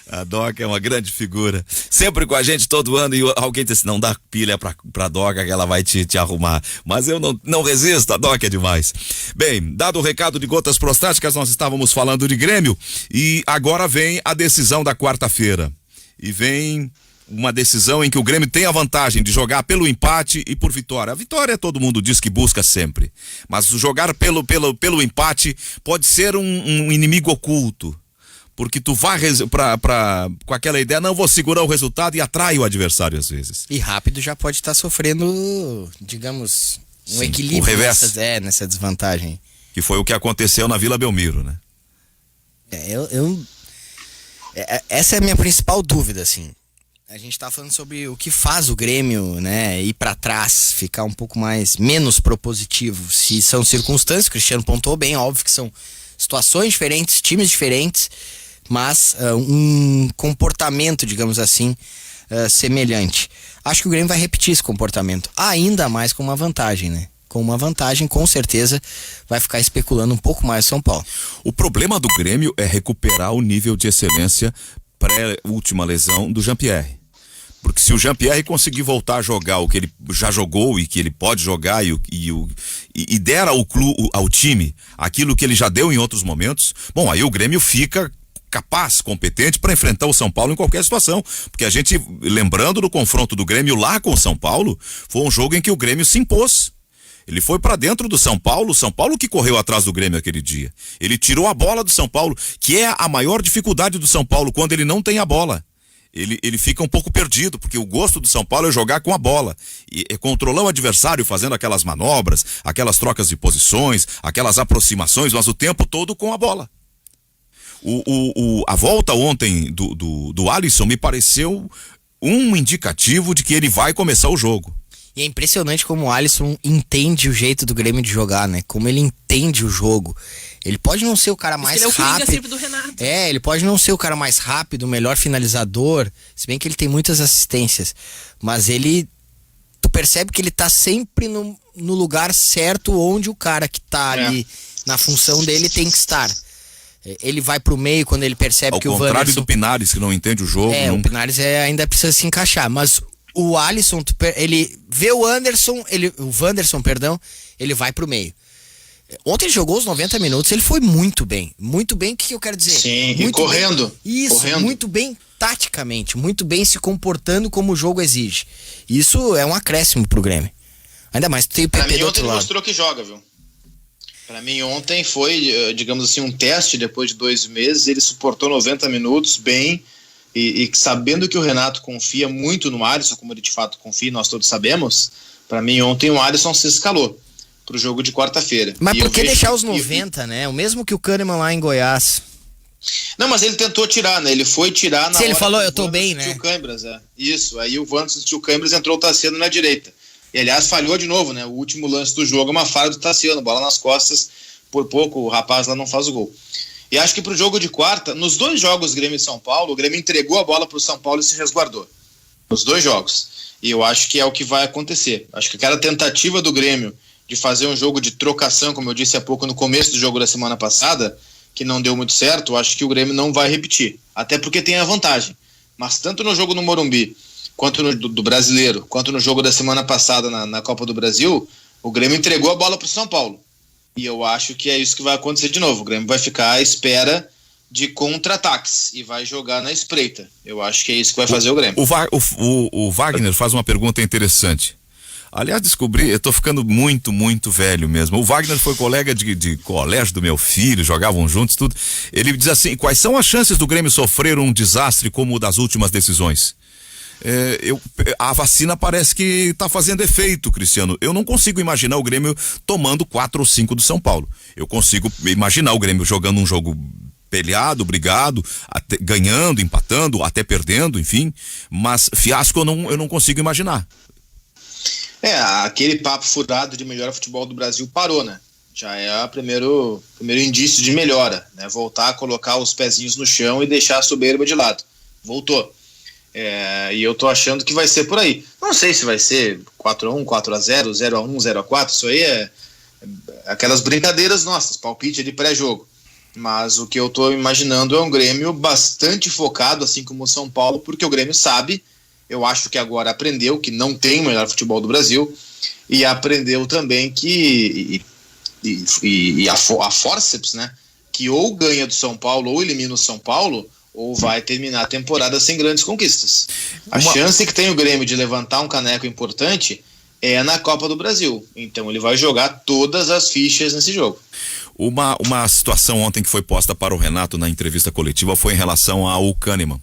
[SPEAKER 1] A Doca é uma grande figura. Sempre com a gente todo ano. E alguém disse, não dá pilha pra Doca que ela vai te arrumar. Mas eu não resisto, a Doca é demais. Bem, dado o recado de gotas prostáticas, nós estávamos falando de Grêmio. E agora vem a decisão da quarta-feira. E vem uma decisão em que o Grêmio tem a vantagem de jogar pelo empate e por vitória. A vitória todo mundo diz que busca sempre, mas jogar pelo empate pode ser um inimigo oculto, porque tu vai com aquela ideia, não vou segurar o resultado e atrai o adversário às vezes.
[SPEAKER 2] E rápido já pode estar sofrendo, digamos, um
[SPEAKER 1] Sim,
[SPEAKER 2] equilíbrio
[SPEAKER 1] o revés.
[SPEAKER 2] nessa desvantagem.
[SPEAKER 1] Que foi o que aconteceu na Vila Belmiro, né?
[SPEAKER 2] Essa é a minha principal dúvida, assim. A gente tá falando sobre o que faz o Grêmio, né, ir pra trás, ficar um pouco menos propositivo. Se são circunstâncias, o Cristiano pontuou bem, óbvio que são situações diferentes, times diferentes, mas um comportamento, digamos assim, semelhante. Acho que o Grêmio vai repetir esse comportamento, ainda mais com uma vantagem, né? Com uma vantagem, com certeza, vai ficar especulando um pouco mais o São Paulo.
[SPEAKER 1] O problema do Grêmio é recuperar o nível de excelência pré-última lesão do Jean-Pierre. Porque se o Jean-Pierre conseguir voltar a jogar o que ele já jogou e que ele pode jogar e der ao time aquilo que ele já deu em outros momentos, bom, aí o Grêmio fica capaz, competente para enfrentar o São Paulo em qualquer situação. Porque a gente, lembrando do confronto do Grêmio lá com o São Paulo, foi um jogo em que o Grêmio se impôs. Ele foi pra dentro do São Paulo que correu atrás do Grêmio aquele dia. Ele tirou a bola do São Paulo, que é a maior dificuldade do São Paulo quando ele não tem a bola. Ele fica um pouco perdido, porque o gosto do São Paulo é jogar com a bola. E controlar o adversário fazendo aquelas manobras, aquelas trocas de posições, aquelas aproximações, mas o tempo todo com a bola. A volta ontem do Alisson me pareceu um indicativo de que ele vai começar o jogo.
[SPEAKER 2] E é impressionante como o Alisson entende o jeito do Grêmio de jogar, né? Como ele entende o jogo. Ele pode não ser o cara
[SPEAKER 5] Diz
[SPEAKER 2] mais
[SPEAKER 5] que ele é o Coringa
[SPEAKER 2] rápido.
[SPEAKER 5] sempre do Renato.
[SPEAKER 2] Ele pode não ser o cara mais rápido, o melhor finalizador, se bem que ele tem muitas assistências, mas tu percebe que ele tá sempre no lugar certo, onde o cara que tá ali na função dele tem que estar. Ele vai pro meio quando ele percebe que o Wanderson... Ao
[SPEAKER 1] contrário do Pinares, que não entende o jogo.
[SPEAKER 2] O Pinares ainda precisa se encaixar, mas o Alisson, ele vê o Wanderson, ele vai pro meio. Ontem ele jogou os 90 minutos, ele foi muito bem. Muito bem, o que eu quero dizer?
[SPEAKER 6] Sim,
[SPEAKER 2] muito
[SPEAKER 6] e correndo.
[SPEAKER 2] Bem, isso,
[SPEAKER 6] correndo.
[SPEAKER 2] Muito bem taticamente, muito bem se comportando como o jogo exige. Isso é um acréscimo pro Grêmio. Ainda mais, tu tem o PP do outro lado.
[SPEAKER 6] Ontem ele mostrou que joga, viu? Pra mim ontem foi, digamos assim, um teste. Depois de 2 meses, ele suportou 90 minutos bem e sabendo que o Renato confia muito no Alisson, como ele de fato confia, nós todos sabemos. Pra mim ontem o Alisson se escalou pro jogo de quarta-feira.
[SPEAKER 2] Mas por que deixar os 90, né? O mesmo que o Kahneman lá em Goiás.
[SPEAKER 6] Não, mas ele tentou tirar, né? Ele foi tirar na hora
[SPEAKER 2] ele falou,
[SPEAKER 6] que
[SPEAKER 2] eu tô bem, né?
[SPEAKER 6] O Cãibras, Isso, aí o Wanderson sentiu o Cãibras, entrou o Tassiano na direita. E aliás, falhou de novo, né? O último lance do jogo é uma falha do Tassiano, bola nas costas, por pouco o rapaz lá não faz o gol. E acho que pro jogo de quarta, nos 2 jogos Grêmio e São Paulo, o Grêmio entregou a bola pro São Paulo e se resguardou. Nos 2 jogos. E eu acho que é o que vai acontecer. Acho que aquela tentativa do Grêmio de fazer um jogo de trocação, como eu disse há pouco no começo do jogo da semana passada, que não deu muito certo, eu acho que o Grêmio não vai repetir. Até porque tem a vantagem. Mas tanto no jogo no Morumbi, quanto no do Brasileiro, quanto no jogo da semana passada na Copa do Brasil, o Grêmio entregou a bola para o São Paulo. E eu acho que é isso que vai acontecer de novo. O Grêmio vai ficar à espera de contra-ataques e vai jogar na espreita. Eu acho que é isso que vai fazer o Grêmio.
[SPEAKER 1] O Wagner faz uma pergunta interessante. Aliás, descobri, eu tô ficando muito, muito velho mesmo. O Wagner foi colega de colégio do meu filho, jogavam juntos, tudo. Ele diz assim, quais são as chances do Grêmio sofrer um desastre como o das últimas decisões? A vacina parece que tá fazendo efeito, Cristiano. Eu não consigo imaginar o Grêmio tomando 4 ou 5 do São Paulo. Eu consigo imaginar o Grêmio jogando um jogo peleado, brigado, até, ganhando, empatando, até perdendo, enfim. Mas fiasco eu não consigo imaginar.
[SPEAKER 6] Aquele papo furado de melhor futebol do Brasil parou, né? Já é o primeiro indício de melhora, né? Voltar a colocar os pezinhos no chão e deixar a soberba de lado. Voltou. E eu tô achando que vai ser por aí. Não sei se vai ser 4-1, 4-0, 0-1, 0-4, isso aí é aquelas brincadeiras nossas, palpite de pré-jogo. Mas o que eu tô imaginando é um Grêmio bastante focado, assim como o São Paulo, porque o Grêmio sabe, eu acho que agora aprendeu que não tem o melhor futebol do Brasil, e aprendeu também que a forceps, né, que ou ganha do São Paulo ou elimina o São Paulo, ou vai terminar a temporada sem grandes conquistas. A chance que tem o Grêmio de levantar um caneco importante é na Copa do Brasil. Então ele vai jogar todas as fichas nesse jogo.
[SPEAKER 1] Uma situação ontem que foi posta para o Renato na entrevista coletiva foi em relação ao Kahneman,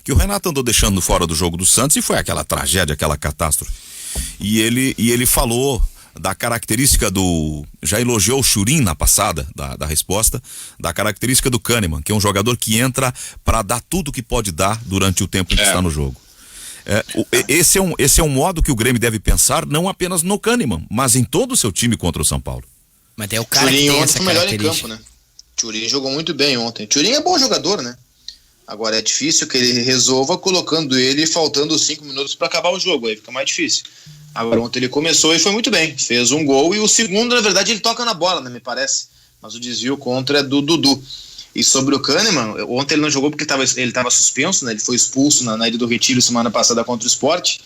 [SPEAKER 1] que o Renato andou deixando fora do jogo do Santos e foi aquela tragédia, aquela catástrofe. E ele falou da característica já elogiou o Churin na passada, da resposta, da característica do Kahneman, que é um jogador que entra para dar tudo que pode dar durante o tempo em que está no jogo. Esse é um modo que o Grêmio deve pensar, não apenas no Kahneman, mas em todo o seu time contra o São Paulo.
[SPEAKER 2] Mas é o cara
[SPEAKER 6] Churin
[SPEAKER 2] que tem
[SPEAKER 6] ontem
[SPEAKER 2] essa
[SPEAKER 6] foi melhor em
[SPEAKER 2] característica.
[SPEAKER 6] campo, né? Churin jogou muito bem ontem. Churin é bom jogador, né? Agora é difícil que ele resolva colocando ele faltando 5 minutos para acabar o jogo, aí fica mais difícil. Agora ontem ele começou e foi muito bem, fez um gol e o segundo, na verdade, ele toca na bola, né, me parece, mas o desvio contra é do Dudu. E sobre o Kahneman, ontem ele não jogou porque ele estava suspenso, né, ele foi expulso na Ilha do Retiro semana passada contra o Sport,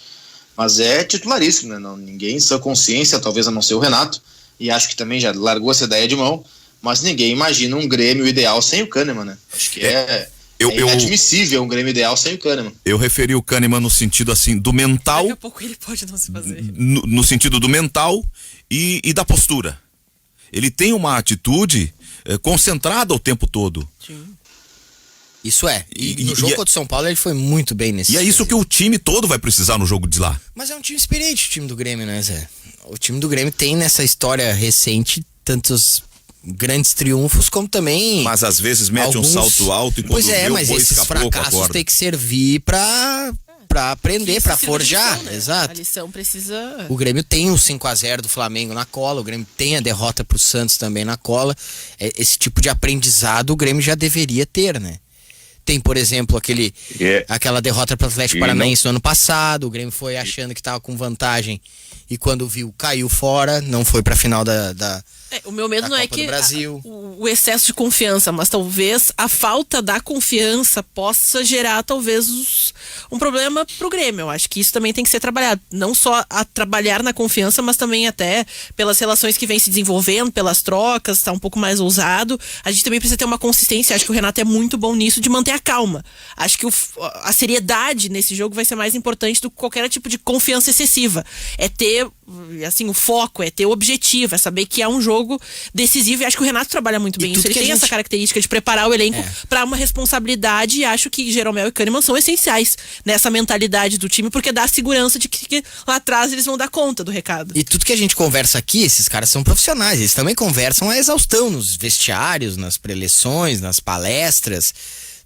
[SPEAKER 6] mas é titularíssimo, né, ninguém em sua consciência, talvez a não ser o Renato, e acho que também já largou essa ideia de mão, mas ninguém imagina um Grêmio ideal sem o Kahneman, né, acho que é inadmissível um Grêmio ideal sem o Kahneman.
[SPEAKER 1] Eu referi o Kahneman no sentido assim do mental.
[SPEAKER 5] Daqui a pouco ele pode não se fazer.
[SPEAKER 1] No sentido do mental e da postura. Ele tem uma atitude concentrada o tempo todo.
[SPEAKER 5] Sim.
[SPEAKER 2] Isso é. E no jogo contra o São Paulo ele foi muito bem nesse.
[SPEAKER 1] E é isso que o time todo vai precisar no jogo de lá.
[SPEAKER 2] Mas é um time experiente o time do Grêmio, né, Zé? O time do Grêmio tem nessa história recente tantos grandes triunfos como também.
[SPEAKER 1] Mas às vezes mete um salto alto e quando
[SPEAKER 2] mas esses fracassos tem que servir pra pra aprender,
[SPEAKER 5] Isso
[SPEAKER 2] pra
[SPEAKER 5] sirva de
[SPEAKER 2] forjar.
[SPEAKER 5] lição, né?
[SPEAKER 2] Exato.
[SPEAKER 5] A lição precisa...
[SPEAKER 2] O Grêmio tem o 5-0 do Flamengo na cola, o Grêmio tem a derrota pro Santos também na cola. Esse tipo de aprendizado o Grêmio já deveria ter, né? Tem, por exemplo, aquela derrota pro Atlético Paranaense no ano passado, o Grêmio foi achando que tava com vantagem e quando viu, caiu fora, não foi pra final da
[SPEAKER 5] o meu medo
[SPEAKER 2] da
[SPEAKER 5] não é
[SPEAKER 2] Copa
[SPEAKER 5] que
[SPEAKER 2] do Brasil.
[SPEAKER 5] o excesso de confiança, mas talvez a falta da confiança possa gerar talvez um problema pro Grêmio. Eu acho que isso também tem que ser trabalhado. Não só a trabalhar na confiança, mas também até pelas relações que vem se desenvolvendo, pelas trocas, tá um pouco mais ousado. A gente também precisa ter uma consistência. Acho que o Renato é muito bom nisso, de manter a calma. Acho que a seriedade nesse jogo vai ser mais importante do que qualquer tipo de confiança excessiva. É ter, assim, o foco, é ter o objetivo, é saber que é um jogo decisivo, e acho que o Renato trabalha muito bem isso. Ele tem essa característica de preparar o elenco para uma responsabilidade, e acho que Jeromel e Kahneman são essenciais nessa mentalidade do time, porque dá a segurança de que lá atrás eles vão dar conta do recado.
[SPEAKER 2] E tudo que a gente conversa aqui, esses caras são profissionais, eles também conversam a exaustão nos vestiários, nas preleções, nas palestras.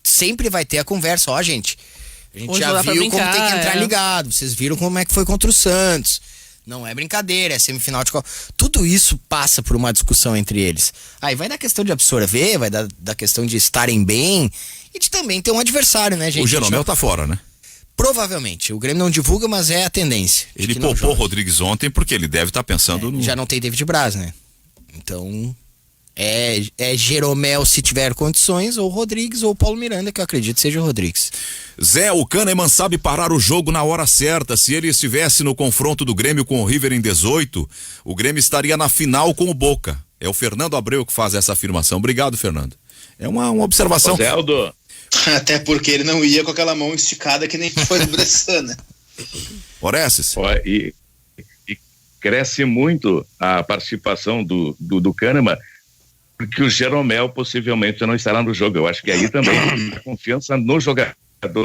[SPEAKER 2] Sempre vai ter a conversa, ó, gente, a gente
[SPEAKER 5] Hoje
[SPEAKER 2] já viu como tem que entrar
[SPEAKER 5] é.
[SPEAKER 2] ligado, vocês viram como é que foi contra o Santos. Não é brincadeira, é semifinal de Copa. Tudo isso passa por uma discussão entre eles. Aí vai da questão de absorver, vai da questão de estarem bem e de também ter um adversário, né, gente?
[SPEAKER 1] O Jeromel tá fora, né?
[SPEAKER 2] Provavelmente. O Grêmio não divulga, mas é a tendência.
[SPEAKER 1] Ele poupou o Rodrigues ontem porque ele deve estar pensando no...
[SPEAKER 2] Já não tem David Braz, né? Então, é Jeromel se tiver condições, ou Rodrigues, ou Paulo Miranda, que eu acredito seja o Rodrigues.
[SPEAKER 1] Zé, o Kahneman sabe parar o jogo na hora certa. Se ele estivesse no confronto do Grêmio com o River em 18, o Grêmio estaria na final com o Boca. É o Fernando Abreu que faz essa afirmação. Obrigado, Fernando. É uma observação.
[SPEAKER 3] Zé Aldo.
[SPEAKER 6] Até porque ele não ia com aquela mão esticada que nem foi do Bressan, né?
[SPEAKER 1] Orestes.
[SPEAKER 3] E cresce muito a participação do Kahneman, porque o Jeromel possivelmente não estará no jogo. Eu acho que aí também a confiança no jogador,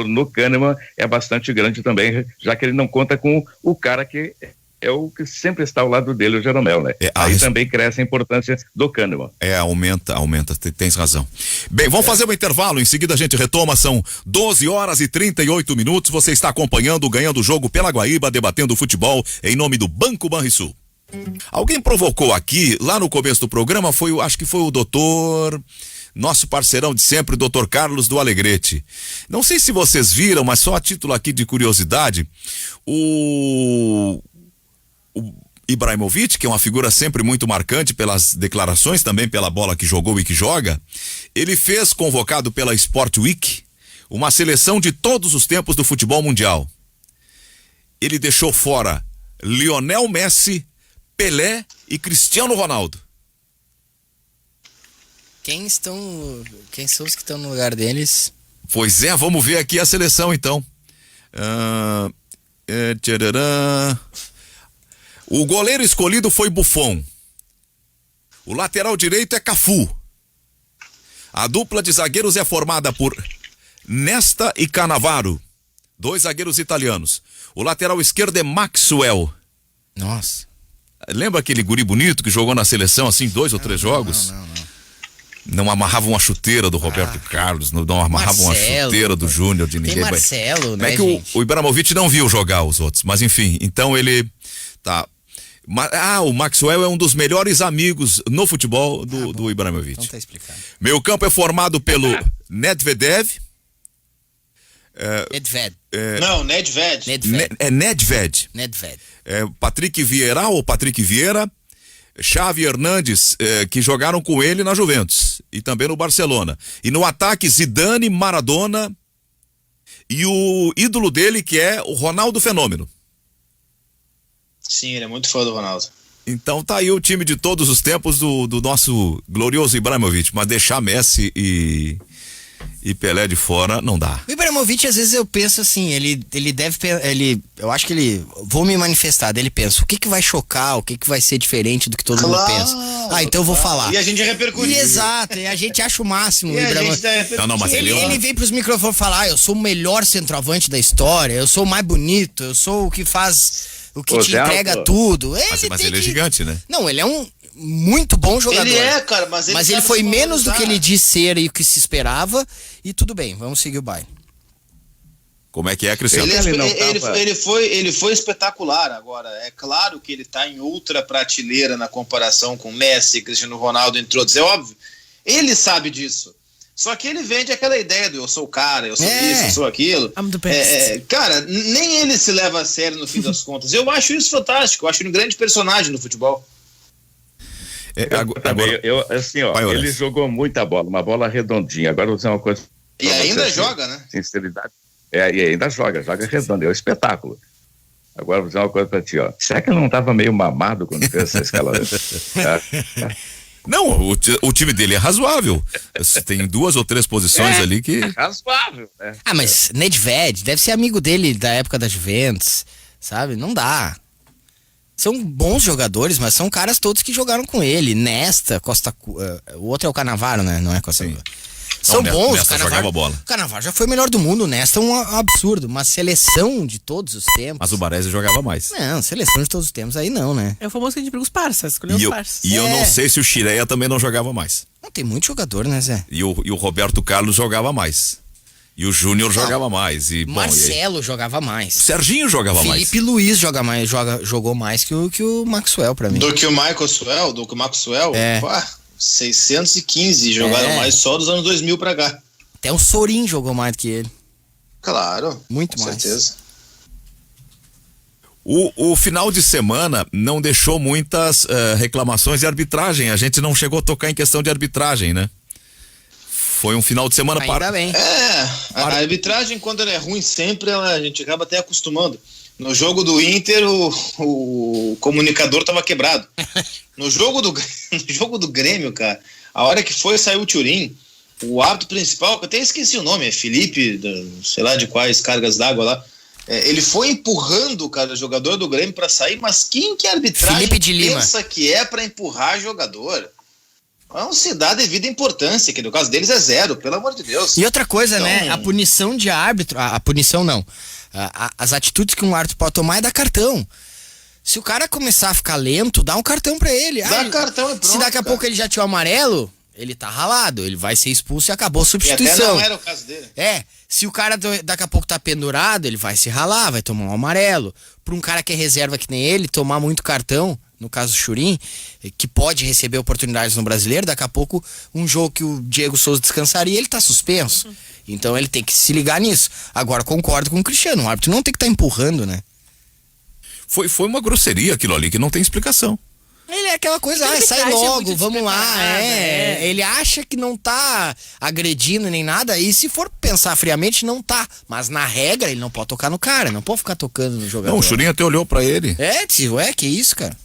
[SPEAKER 3] no Kahneman, é bastante grande também, já que ele não conta com o cara que é o que sempre está ao lado dele, o Jeromel, né? Aí também cresce a importância do Kahneman.
[SPEAKER 1] Aumenta, tens razão. Bem, vamos fazer um intervalo, em seguida a gente retoma, são 12h38. Você está acompanhando o Ganhando o Jogo pela Guaíba, debatendo futebol em nome do Banco Banrisul. Alguém provocou aqui, lá no começo do programa, acho que foi o doutor, nosso parceirão de sempre, o doutor Carlos do Alegrete. Não sei se vocês viram, mas só a título aqui de curiosidade, o Ibrahimovic, que é uma figura sempre muito marcante pelas declarações, também pela bola que jogou e que joga, ele fez, convocado pela Sport Week, uma seleção de todos os tempos do futebol mundial. Ele deixou fora Lionel Messi, Pelé e Cristiano Ronaldo.
[SPEAKER 2] Quem são os que estão no lugar deles?
[SPEAKER 1] Pois é, vamos ver aqui a seleção então. O goleiro escolhido foi Buffon. O lateral direito é Cafu. A dupla de zagueiros é formada por Nesta e Cannavaro, 2 zagueiros italianos. O lateral esquerdo é Maxwell.
[SPEAKER 2] Nossa.
[SPEAKER 1] Lembra aquele guri bonito que jogou na seleção assim 2 ou 3 jogos? Não amarrava uma chuteira do Roberto Carlos, não amarrava uma chuteira do Júnior, de ninguém.
[SPEAKER 2] Tem Marcelo, né,
[SPEAKER 1] é que o Ibrahimovic não viu jogar os outros, mas enfim, então ele tá... o Maxwell é um dos melhores amigos no futebol do Ibrahimovic.
[SPEAKER 2] Então tá explicado.
[SPEAKER 1] Meio campo é formado pelo Nedved.
[SPEAKER 2] Nedved.
[SPEAKER 1] Patrick Vieira, Xavi Hernandes, que jogaram com ele na Juventus e também no Barcelona. E no ataque, Zidane, Maradona e o ídolo dele, que é o Ronaldo Fenômeno.
[SPEAKER 6] Sim, ele é muito fã do Ronaldo.
[SPEAKER 1] Então tá aí o time de todos os tempos do nosso glorioso Ibrahimovic, mas deixar Messi e Pelé de fora não dá.
[SPEAKER 2] O Ibrahimovic, às vezes eu penso assim, eu acho que ele, vou me manifestar, ele pensa, o que vai chocar, o que vai ser diferente do que todo mundo pensa. Então eu vou falar.
[SPEAKER 6] E a gente repercute.
[SPEAKER 2] Exato, e a gente acha o máximo.
[SPEAKER 1] Mas
[SPEAKER 2] ele vem pros microfones falar, eu sou o melhor centroavante da história, eu sou o mais bonito, eu sou o que faz, o que te entrega tudo.
[SPEAKER 1] Mas ele é gigante, né?
[SPEAKER 2] Não, ele é um muito bom jogador.
[SPEAKER 6] Ele é, cara,
[SPEAKER 2] mas ele foi menos do que ele disse ser e o que se esperava. E tudo bem, vamos seguir o baile.
[SPEAKER 1] Como é que é, Cristiano?
[SPEAKER 6] Ele foi espetacular. Agora, é claro que ele está em outra prateleira na comparação com Messi, Cristiano Ronaldo, entre outros, é óbvio. Ele sabe disso. Só que ele vende aquela ideia do eu sou o cara, eu sou isso, eu sou aquilo.
[SPEAKER 5] I'm the best.
[SPEAKER 6] Cara, nem ele se leva a sério no fim das contas. Eu acho isso fantástico, eu acho ele um grande personagem no futebol.
[SPEAKER 3] Ele jogou muita bola, uma bola redondinha. Agora vou dizer uma coisa.
[SPEAKER 6] E ainda joga, né?
[SPEAKER 3] Sinceridade. E ainda joga redondo, é um espetáculo. Agora vou dizer uma coisa pra ti, ó. Será que ele não estava meio mamado quando fez essa escala?
[SPEAKER 1] Não, o time dele é razoável. Tem 2 ou 3 posições ali que...
[SPEAKER 3] razoável, né?
[SPEAKER 2] Mas Nedved deve ser amigo dele da época da Juventus, sabe? Não dá. São bons jogadores, mas são caras todos que jogaram com ele. Nesta, o outro é o Cannavaro, né? Não é Costa. São bons.
[SPEAKER 1] Nesta jogava bola.
[SPEAKER 2] O Cannavaro já foi o melhor do mundo. Nesta é um absurdo. Uma seleção de todos os tempos.
[SPEAKER 1] Mas o Baresi jogava mais.
[SPEAKER 2] Não, seleção de todos os tempos aí não, né?
[SPEAKER 5] É o famoso que a gente briga os parças, escolheu os parças.
[SPEAKER 1] E eu não sei se o Chireia também não jogava mais.
[SPEAKER 2] Não, tem muito jogador, né, Zé?
[SPEAKER 1] E o Roberto Carlos jogava mais. E o Júnior jogava mais. E,
[SPEAKER 2] Marcelo jogava mais.
[SPEAKER 1] O Serginho jogava mais.
[SPEAKER 2] Felipe Luiz jogou mais que o Maxwell pra mim.
[SPEAKER 6] Do que o Maxwell?
[SPEAKER 2] É.
[SPEAKER 6] Pô, 615 jogaram mais só dos anos 2000 pra cá.
[SPEAKER 2] Até o Sorin jogou mais do que ele.
[SPEAKER 6] Claro.
[SPEAKER 2] Muito
[SPEAKER 6] com
[SPEAKER 2] mais.
[SPEAKER 6] certeza.
[SPEAKER 1] O final de semana não deixou muitas reclamações de arbitragem. A gente não chegou a tocar em questão de arbitragem, né? Foi um final de semana
[SPEAKER 2] Ainda bem.
[SPEAKER 6] A arbitragem, quando ela é ruim sempre, a gente acaba até acostumando. No jogo do Inter, o comunicador tava quebrado. No jogo do Grêmio, cara, a hora que saiu o Thurim, o árbitro principal, eu até esqueci o nome, é Felipe, sei lá de quais cargas d'água lá, ele foi empurrando, cara, o jogador do Grêmio pra sair, mas quem que a arbitragem pensa que é pra empurrar jogador? Não se dá devida importância, que no caso deles é 0, pelo amor de Deus.
[SPEAKER 2] E outra coisa, então, né, a punição de árbitro, a punição não, as atitudes que um árbitro pode tomar é dar cartão. Se o cara começar a ficar lento, dá um cartão pra ele.
[SPEAKER 6] Dá cartão e pronto.
[SPEAKER 2] Se daqui a pouco ele já tinha o amarelo, ele tá ralado, ele vai ser expulso e acabou a substituição.
[SPEAKER 6] E até não era o caso dele.
[SPEAKER 2] Se o cara daqui a pouco tá pendurado, ele vai se ralar, vai tomar um amarelo. Pra um cara que é reserva que nem ele, tomar muito cartão, no caso do Thurim, que pode receber oportunidades no Brasileiro, daqui a pouco um jogo que o Diego Souza descansaria, ele tá suspenso. Então ele tem que se ligar nisso. Agora concordo com o Cristiano, o árbitro não tem que estar empurrando, né?
[SPEAKER 1] Foi uma grosseria aquilo ali que não tem explicação.
[SPEAKER 2] Ele é aquela coisa, sai logo, vamos lá. Ele acha que não tá agredindo nem nada, e se for pensar friamente, não tá. Mas na regra, ele não pode tocar no cara, não pode ficar tocando no jogador.
[SPEAKER 1] Não, o Churinho até olhou pra ele.
[SPEAKER 2] Que isso, cara.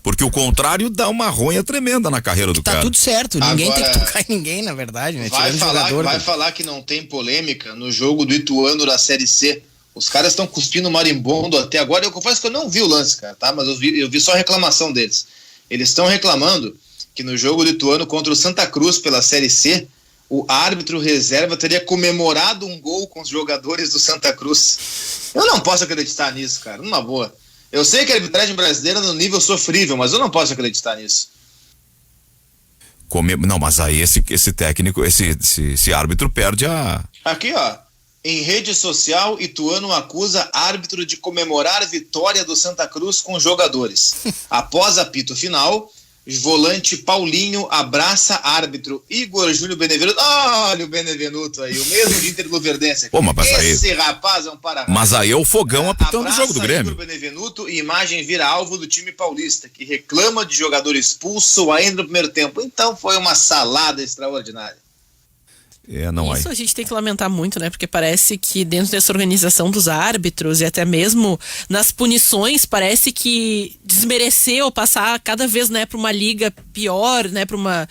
[SPEAKER 1] Porque o contrário dá uma ronha tremenda na carreira do cara.
[SPEAKER 2] Tá tudo certo, ninguém tem que tocar em ninguém, na verdade, né?
[SPEAKER 6] Vai falar que não tem polêmica no jogo do Ituano da Série C. Os caras estão cuspindo marimbondo até agora. Eu confesso que eu não vi o lance, cara, tá? Mas eu vi só a reclamação deles. Eles estão reclamando que no jogo do Ituano contra o Santa Cruz pela Série C, o árbitro reserva teria comemorado um gol com os jogadores do Santa Cruz. Eu não posso acreditar nisso, cara, numa boa. Eu sei que a arbitragem brasileira é no nível sofrível, mas eu não posso acreditar nisso.
[SPEAKER 1] Não, mas aí esse técnico, esse árbitro perde a...
[SPEAKER 6] Aqui, ó. Em rede social, Ituano acusa árbitro de comemorar a vitória do Santa Cruz com jogadores. Após apito final, volante Paulinho abraça árbitro Igor Júlio Benevenuto. Olha o Benevenuto aí, o mesmo de Inter Luverdense. Esse rapaz é um para-raio.
[SPEAKER 1] Mas aí é o Fogão apitando o jogo do Grêmio.
[SPEAKER 6] Igor Benevenuto e imagem vira alvo do time paulista, que reclama de jogador expulso ainda no primeiro tempo. Então foi uma salada extraordinária.
[SPEAKER 5] Isso a gente tem que lamentar muito, né? Porque parece que dentro dessa organização dos árbitros e até mesmo nas punições, parece que desmereceu passar cada vez, né, para uma liga pior, né, para uma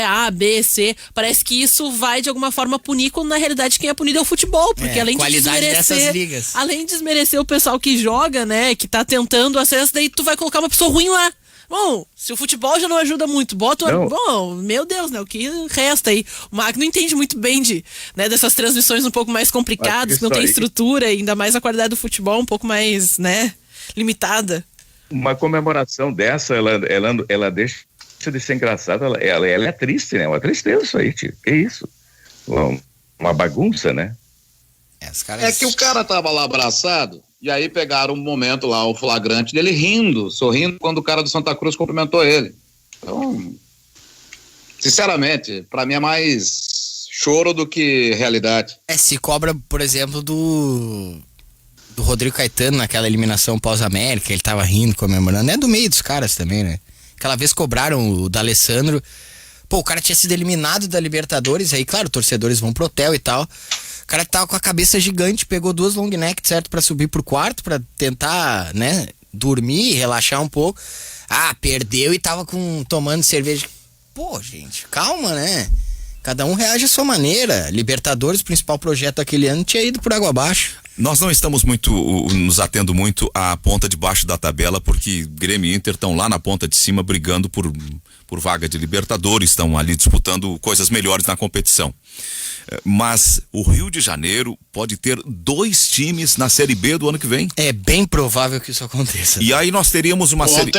[SPEAKER 5] A, B, C. Parece que isso vai de alguma forma punir, quando na realidade quem é punido é o futebol, porque além de desmerecer o pessoal que joga, né, que tá tentando acesso, daí tu vai colocar uma pessoa ruim lá. Bom, se o futebol já não ajuda muito, bom, meu Deus, né, o que resta aí? O Marco não entende muito bem dessas transmissões um pouco mais complicadas, não tem estrutura, ainda mais a qualidade do futebol um pouco mais, né, limitada.
[SPEAKER 3] Uma comemoração dessa, ela deixa de ser engraçada, ela é triste, né, uma tristeza isso aí, tio, que isso? Uma bagunça, né?
[SPEAKER 2] Os caras...
[SPEAKER 7] É que o cara tava lá abraçado, e aí pegaram um momento lá, o flagrante dele rindo, sorrindo, quando o cara do Santa Cruz cumprimentou ele. Então, sinceramente, pra mim é mais choro do que realidade.
[SPEAKER 2] Se cobra, por exemplo, do Rodrigo Caetano naquela eliminação pós-América, ele tava rindo, comemorando. É do meio dos caras também, né? Aquela vez cobraram o D'Alessandro. Pô, o cara tinha sido eliminado da Libertadores, aí, claro, torcedores vão pro hotel e tal. O cara tava com a cabeça gigante, pegou 2 long neck, certo, pra subir pro quarto, pra tentar, né, dormir, relaxar um pouco. Perdeu e tava tomando cerveja. Pô, gente, calma, né? Cada um reage à sua maneira. Libertadores, principal projeto daquele ano, tinha ido por água abaixo.
[SPEAKER 1] Nós não estamos nos atendo muito à ponta de baixo da tabela, porque Grêmio e Inter estão lá na ponta de cima brigando por vaga de Libertadores, estão ali disputando coisas melhores na competição. Mas o Rio de Janeiro pode ter 2 times na Série B do ano que vem.
[SPEAKER 2] É bem provável que isso aconteça.
[SPEAKER 1] E aí nós teríamos uma Série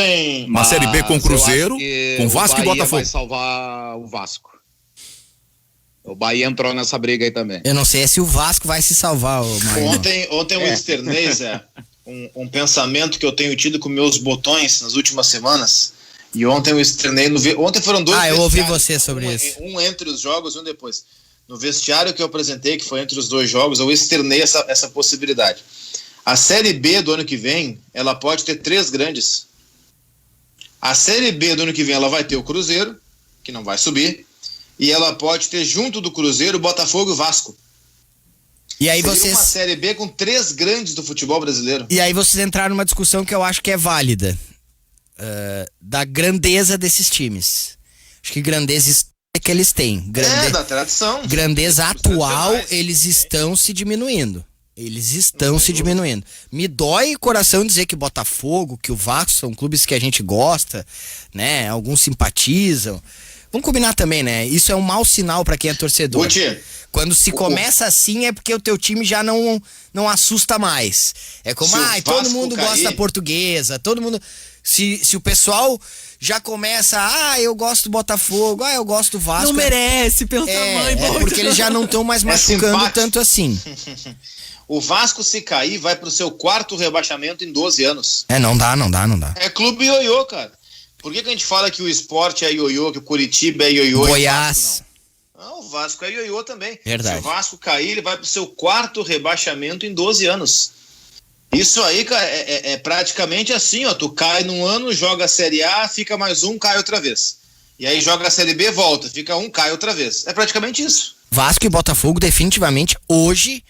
[SPEAKER 1] B com Cruzeiro, com Vasco e Botafogo.
[SPEAKER 7] Vai salvar o Vasco. O Bahia entrou nessa briga aí também.
[SPEAKER 2] Eu não sei se o Vasco vai se salvar,
[SPEAKER 6] Ontem eu externei, Zé, um pensamento que eu tenho tido com meus botões nas últimas semanas. E ontem eu externei ontem foram 2
[SPEAKER 2] eu ouvi você sobre isso.
[SPEAKER 6] Um entre os jogos e um depois. No vestiário que eu apresentei, que foi entre os 2 jogos, eu externei essa possibilidade. A Série B do ano que vem, ela pode ter 3 grandes. A Série B do ano que vem, ela vai ter o Cruzeiro, que não vai subir. E ela pode ter junto do Cruzeiro, Botafogo e Vasco.
[SPEAKER 2] E aí
[SPEAKER 6] Seria uma Série B com 3 grandes do futebol brasileiro.
[SPEAKER 2] E aí vocês entraram numa discussão que eu acho que é válida. Da grandeza desses times. Acho que grandeza que eles têm.
[SPEAKER 6] Da tradição.
[SPEAKER 2] Grandeza atual, eles estão se diminuindo. Me dói o coração dizer que Botafogo, que o Vasco são clubes que a gente gosta, né? Alguns simpatizam. Vamos combinar também, né? Isso é um mau sinal pra quem é torcedor. Quando se começa assim é porque o teu time já não assusta mais. É como, todo mundo gosta da Portuguesa, todo mundo... Se o pessoal já começa, eu gosto do Botafogo, eu gosto do Vasco.
[SPEAKER 5] Não merece pelo tamanho.
[SPEAKER 2] É porque eles já não estão mais machucando tanto assim.
[SPEAKER 6] O Vasco, se cair, vai pro seu 4º rebaixamento em 12 anos.
[SPEAKER 2] Não dá.
[SPEAKER 6] É clube ioiô, cara. Por que a gente fala que o Sport é ioiô, que o Curitiba é ioiô?
[SPEAKER 2] Goiás.
[SPEAKER 6] Não, o Vasco é ioiô também.
[SPEAKER 2] Verdade.
[SPEAKER 6] Se o Vasco cair, ele vai pro seu 4º rebaixamento em 12 anos. Isso aí, cara, é praticamente assim, ó. Tu cai num ano, joga a Série A, fica mais um, cai outra vez. E aí joga a Série B, volta, fica um, cai outra vez. É praticamente isso.
[SPEAKER 2] Vasco e Botafogo, definitivamente, hoje,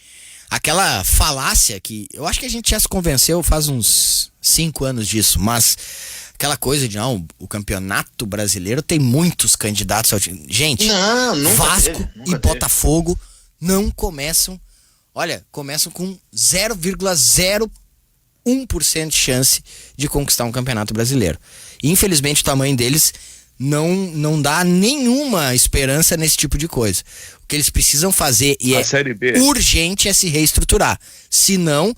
[SPEAKER 2] aquela falácia que eu acho que a gente já se convenceu faz uns 5 anos disso, mas aquela coisa de, o campeonato brasileiro tem muitos candidatos ao time. Gente, Vasco e Botafogo não começam, começam com 0,01% de chance de conquistar um campeonato brasileiro. Infelizmente o tamanho deles não dá nenhuma esperança nesse tipo de coisa. O que eles precisam fazer, e urgente, é se reestruturar. Senão,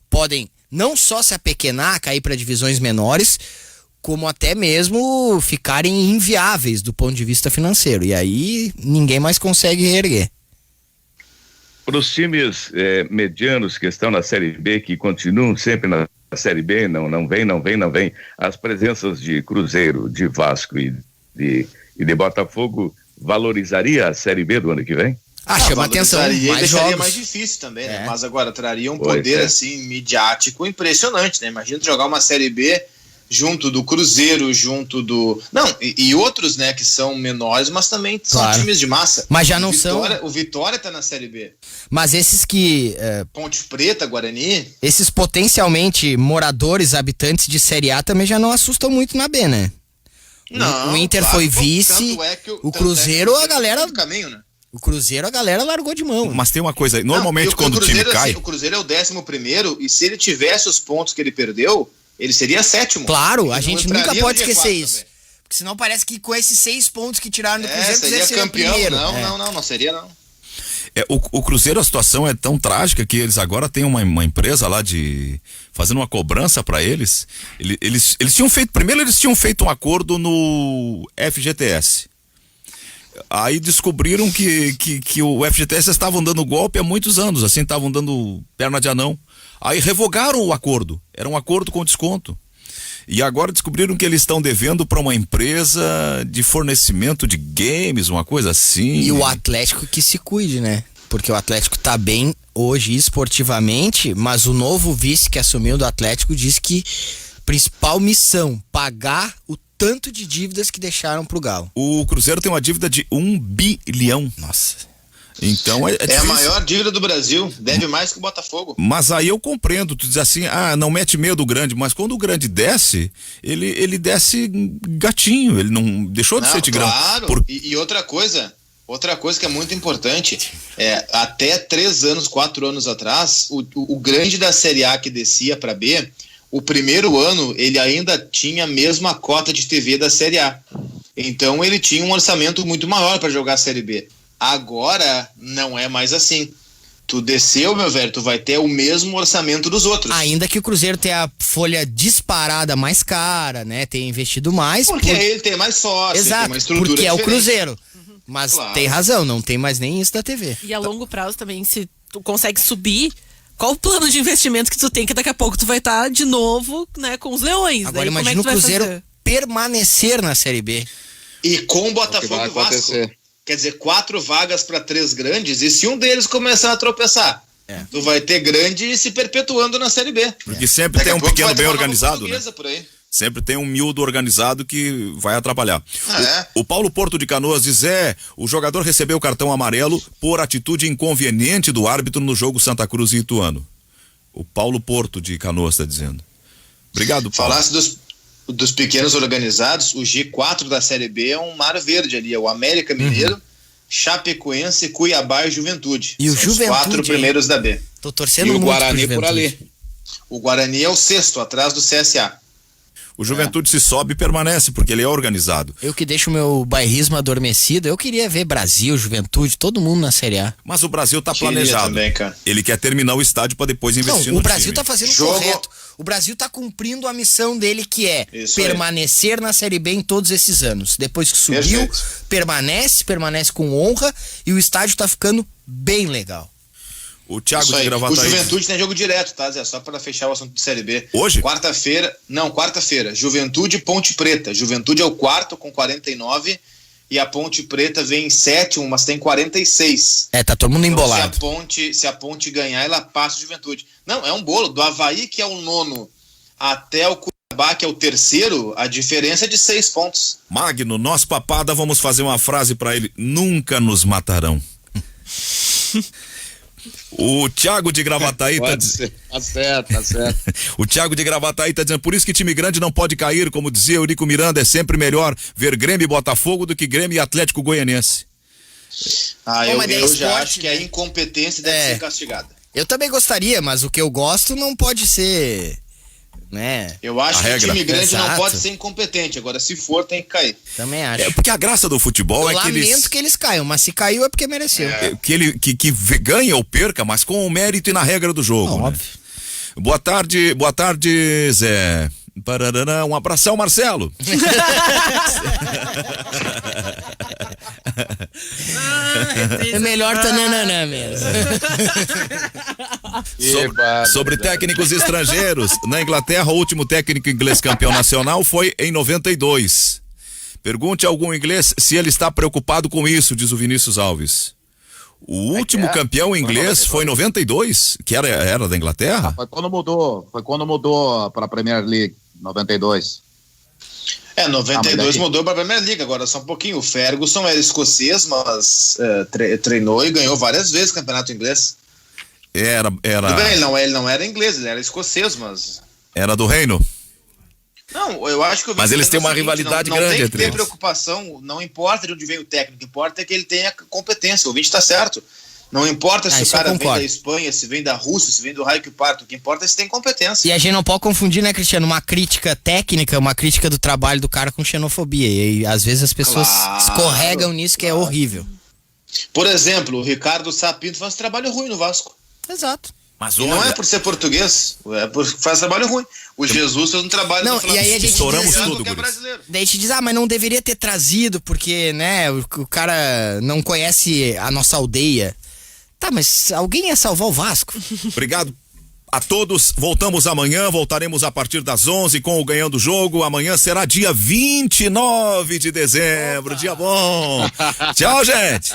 [SPEAKER 2] podem não só se apequenar, cair para divisões menores, como até mesmo ficarem inviáveis do ponto de vista financeiro. E aí ninguém mais consegue reerguer.
[SPEAKER 3] Para os times medianos que estão na Série B, que continuam sempre na Série B, não vem, as presenças de Cruzeiro, de Vasco e de Botafogo valorizaria a Série B do ano que vem?
[SPEAKER 2] Chama atenção, mais
[SPEAKER 6] deixaria
[SPEAKER 2] jogos.
[SPEAKER 6] mais difícil também, né? Mas agora traria um poder assim midiático impressionante, né? Imagina jogar uma Série B junto do Cruzeiro, junto do... E outros, né, que são menores, mas também são times de massa.
[SPEAKER 2] Mas já não são...
[SPEAKER 6] O Vitória tá na Série B.
[SPEAKER 2] Mas esses que...
[SPEAKER 6] Ponte Preta, Guarani...
[SPEAKER 2] Esses potencialmente moradores, habitantes de Série A também já não assustam muito na B, né?
[SPEAKER 6] Não,
[SPEAKER 2] o Inter foi vice, o Cruzeiro a galera...
[SPEAKER 6] Né?
[SPEAKER 2] O Cruzeiro a galera largou de mão.
[SPEAKER 1] Mas tem uma coisa aí, normalmente quando o time cai...
[SPEAKER 6] o Cruzeiro é o 11º, e se ele tivesse os pontos que ele perdeu... Ele seria 7º.
[SPEAKER 2] Claro, a gente nunca pode esquecer isso. Também. Porque senão parece que com esses 6 pontos que tiraram do Cruzeiro,
[SPEAKER 6] seria campeão.
[SPEAKER 2] Primeiro.
[SPEAKER 6] Não seria não.
[SPEAKER 1] O Cruzeiro, a situação é tão trágica que eles agora têm uma empresa lá fazendo uma cobrança para eles. Eles tinham feito um acordo no FGTS. Aí descobriram que o FGTS estavam dando golpe há muitos anos, assim, estavam dando perna de anão. Aí revogaram o acordo, era um acordo com desconto. E agora descobriram que eles estão devendo para uma empresa de fornecimento de games, uma coisa assim.
[SPEAKER 2] E o Atlético que se cuide, né? Porque o Atlético tá bem hoje esportivamente, mas o novo vice que assumiu do Atlético diz que principal missão, pagar o tanto de dívidas que deixaram pro Galo.
[SPEAKER 1] O Cruzeiro tem uma dívida de 1 bilhão.
[SPEAKER 2] Nossa.
[SPEAKER 1] Então é
[SPEAKER 6] É a
[SPEAKER 1] difícil.
[SPEAKER 6] maior dívida do Brasil, deve mais que o Botafogo.
[SPEAKER 1] Mas aí eu compreendo, tu diz assim, não mete medo grande, mas quando o grande desce, ele desce gatinho, ele não deixou de ser tigrão.
[SPEAKER 6] Claro, e outra coisa que é muito importante, até 4 anos atrás, o grande da Série A que descia para B, o primeiro ano ele ainda tinha a mesma cota de TV da Série A. Então ele tinha um orçamento muito maior para jogar a Série B. Agora não é mais assim. Tu desceu, meu velho, tu vai ter o mesmo orçamento dos outros.
[SPEAKER 2] Ainda que o Cruzeiro tenha a folha disparada mais cara, né? Tenha investido mais.
[SPEAKER 6] Porque ele tem mais sócio,
[SPEAKER 2] Exato,
[SPEAKER 6] tem uma estrutura
[SPEAKER 2] porque é o
[SPEAKER 6] diferente.
[SPEAKER 2] Cruzeiro. Mas
[SPEAKER 6] Claro.
[SPEAKER 2] tem razão, não tem mais nem isso da TV.
[SPEAKER 5] E a longo prazo também, se tu consegue subir, qual o plano de investimento que tu tem, que daqui a pouco tu vai estar de novo, né, com os leões.
[SPEAKER 2] Agora
[SPEAKER 5] Daí,
[SPEAKER 2] imagina
[SPEAKER 5] como
[SPEAKER 2] o
[SPEAKER 5] é que tu vai
[SPEAKER 2] Cruzeiro
[SPEAKER 5] fazer?
[SPEAKER 2] permanecer na Série B.
[SPEAKER 6] E com
[SPEAKER 4] vai
[SPEAKER 6] Botafogo e Vasco.
[SPEAKER 4] acontecer.
[SPEAKER 6] Quer dizer, 4 vagas para 3 grandes, e se um deles começar a tropeçar, tu vai ter grande se perpetuando na Série B.
[SPEAKER 1] Porque sempre
[SPEAKER 6] Daqui
[SPEAKER 1] tem
[SPEAKER 6] a
[SPEAKER 1] um
[SPEAKER 6] pouco
[SPEAKER 1] pequeno
[SPEAKER 6] vai ter
[SPEAKER 1] bem
[SPEAKER 6] uma nova
[SPEAKER 1] organizado, né?
[SPEAKER 6] portuguesa por aí.
[SPEAKER 1] Sempre tem um miúdo organizado que vai atrapalhar.
[SPEAKER 6] É.
[SPEAKER 1] O Paulo Porto de Canoas diz, o jogador recebeu o cartão amarelo por atitude inconveniente do árbitro no jogo Santa Cruz e Ituano. O Paulo Porto de Canoas está dizendo. Obrigado, Paulo.
[SPEAKER 6] Falasse dos pequenos organizados, o G4 da Série B é um mar verde ali, é o América Mineiro, Chapecoense, Cuiabá e Juventude.
[SPEAKER 2] E o
[SPEAKER 6] São
[SPEAKER 2] Juventude,
[SPEAKER 6] os 4 primeiros da B.
[SPEAKER 2] Tô torcendo
[SPEAKER 4] E o
[SPEAKER 2] muito
[SPEAKER 4] Guarani
[SPEAKER 2] pro
[SPEAKER 4] por
[SPEAKER 2] Juventude.
[SPEAKER 4] ali.
[SPEAKER 6] O Guarani é o 6º, atrás do CSA.
[SPEAKER 1] O Juventude se sobe e permanece, porque ele é organizado.
[SPEAKER 2] Eu que deixo o meu bairrismo adormecido, eu queria ver Brasil, Juventude, todo mundo na Série A.
[SPEAKER 1] Mas o Brasil tá
[SPEAKER 6] Queria
[SPEAKER 1] planejado.
[SPEAKER 6] também, cara.
[SPEAKER 1] Ele quer terminar o estádio para depois investir
[SPEAKER 2] Não,
[SPEAKER 1] no
[SPEAKER 2] o Brasil
[SPEAKER 1] time.
[SPEAKER 2] tá fazendo o
[SPEAKER 6] Jogo-
[SPEAKER 2] correto. O Brasil tá cumprindo a missão dele, que é
[SPEAKER 6] Isso aí.
[SPEAKER 2] permanecer na Série B em todos esses anos. Depois que subiu,
[SPEAKER 6] Perfeito.
[SPEAKER 2] permanece com honra e o estádio tá ficando bem legal.
[SPEAKER 1] O Thiago
[SPEAKER 6] Isso
[SPEAKER 1] de
[SPEAKER 6] aí. O
[SPEAKER 1] Gravataí.
[SPEAKER 6] Juventude tem jogo direto, tá, Zé? Só para fechar o assunto de Série B.
[SPEAKER 1] Hoje?
[SPEAKER 6] Quarta-feira. Juventude e Ponte Preta. Juventude é o 4º com 49 e a Ponte Preta vem em 7º, mas tem 46.
[SPEAKER 2] Tá todo mundo
[SPEAKER 6] Então,
[SPEAKER 2] embolado.
[SPEAKER 6] se a Ponte ganhar, ela passa o Juventude. Não, é um bolo. Do Avaí, que é o 9º, até o Cuiabá, que é o 3º, a diferença é de 6 pontos.
[SPEAKER 1] Magno, nós papada, vamos fazer uma frase para ele. Nunca nos matarão. O Thiago de Gravataí tá
[SPEAKER 4] Pode
[SPEAKER 1] dizendo.
[SPEAKER 4] ser. Tá certo, tá certo.
[SPEAKER 1] O Thiago de Gravataí tá dizendo, por isso que time grande não pode cair, como dizia Eurico Miranda, é sempre melhor ver Grêmio e Botafogo do que Grêmio e Atlético Goianiense.
[SPEAKER 6] Eu
[SPEAKER 2] mas daí
[SPEAKER 6] já
[SPEAKER 2] esporte,
[SPEAKER 6] acho que a incompetência deve ser castigada.
[SPEAKER 2] Eu também gostaria, mas o que eu gosto não pode ser, né?
[SPEAKER 6] Eu acho
[SPEAKER 1] A
[SPEAKER 6] que
[SPEAKER 1] regra.
[SPEAKER 6] time grande não
[SPEAKER 2] Exato.
[SPEAKER 6] pode ser incompetente. Agora, se for, tem que cair.
[SPEAKER 2] Também acho.
[SPEAKER 1] É porque a graça do futebol
[SPEAKER 2] Eu
[SPEAKER 1] é que
[SPEAKER 2] lamento
[SPEAKER 1] eles...
[SPEAKER 2] que eles caiam, mas se caiu é porque mereceu.
[SPEAKER 1] que ganha ou perca, mas com o mérito e na regra do jogo.
[SPEAKER 2] Não,
[SPEAKER 1] né?
[SPEAKER 2] óbvio.
[SPEAKER 1] Boa tarde, Zé. Parará, um abração, Marcelo.
[SPEAKER 2] É melhor tananana mesmo.
[SPEAKER 1] Sobre técnicos estrangeiros, na Inglaterra, o último técnico inglês campeão nacional foi em 92. Pergunte a algum inglês se ele está preocupado com isso, diz o Vinícius Alves. O último campeão inglês foi em 92, que era da Inglaterra?
[SPEAKER 7] Foi quando mudou para a Premier League, 92.
[SPEAKER 6] 92 mudou para a Premier League. Agora, só um pouquinho. O Ferguson era escocês, mas treinou e ganhou várias vezes o campeonato inglês.
[SPEAKER 1] Era
[SPEAKER 6] Tudo bem, ele não era inglês, ele era escocês, mas...
[SPEAKER 1] Era do Reino?
[SPEAKER 6] Não, eu acho que...
[SPEAKER 1] Mas eles têm uma
[SPEAKER 6] seguinte,
[SPEAKER 1] rivalidade
[SPEAKER 6] não
[SPEAKER 1] grande
[SPEAKER 6] tem que
[SPEAKER 1] entre
[SPEAKER 6] ter
[SPEAKER 1] eles.
[SPEAKER 6] preocupação, não importa de onde vem o técnico, importa é que ele tenha competência, o ouvinte está certo. Não importa se o
[SPEAKER 2] isso eu
[SPEAKER 6] cara vem
[SPEAKER 2] concordo.
[SPEAKER 6] da Espanha, se vem da Rússia, se vem do raio que parta, o que importa é se tem competência.
[SPEAKER 2] E a gente não pode confundir, né, Cristiano? Uma crítica técnica, uma crítica do trabalho do cara com xenofobia. E às vezes as pessoas escorregam nisso, que é horrível.
[SPEAKER 6] Por exemplo, o Ricardo Sapinto faz um trabalho ruim no Vasco.
[SPEAKER 2] Exato.
[SPEAKER 1] Mas
[SPEAKER 6] E não é por ser português, é por faz trabalho ruim. O Jesus fez um trabalho
[SPEAKER 2] Não,
[SPEAKER 6] no
[SPEAKER 2] e aí a gente
[SPEAKER 1] estouramos
[SPEAKER 2] diz,
[SPEAKER 1] tudo,
[SPEAKER 6] que é
[SPEAKER 1] guris.
[SPEAKER 6] brasileiro.
[SPEAKER 2] daí a gente diz, mas não deveria ter trazido, porque, né, o cara não conhece a nossa aldeia. Tá, mas alguém ia salvar o Vasco.
[SPEAKER 1] Obrigado a todos. Voltamos amanhã, voltaremos a partir das 11 com o Ganhando o Jogo. Amanhã será dia 29 de dezembro, dia bom. Tchau, gente.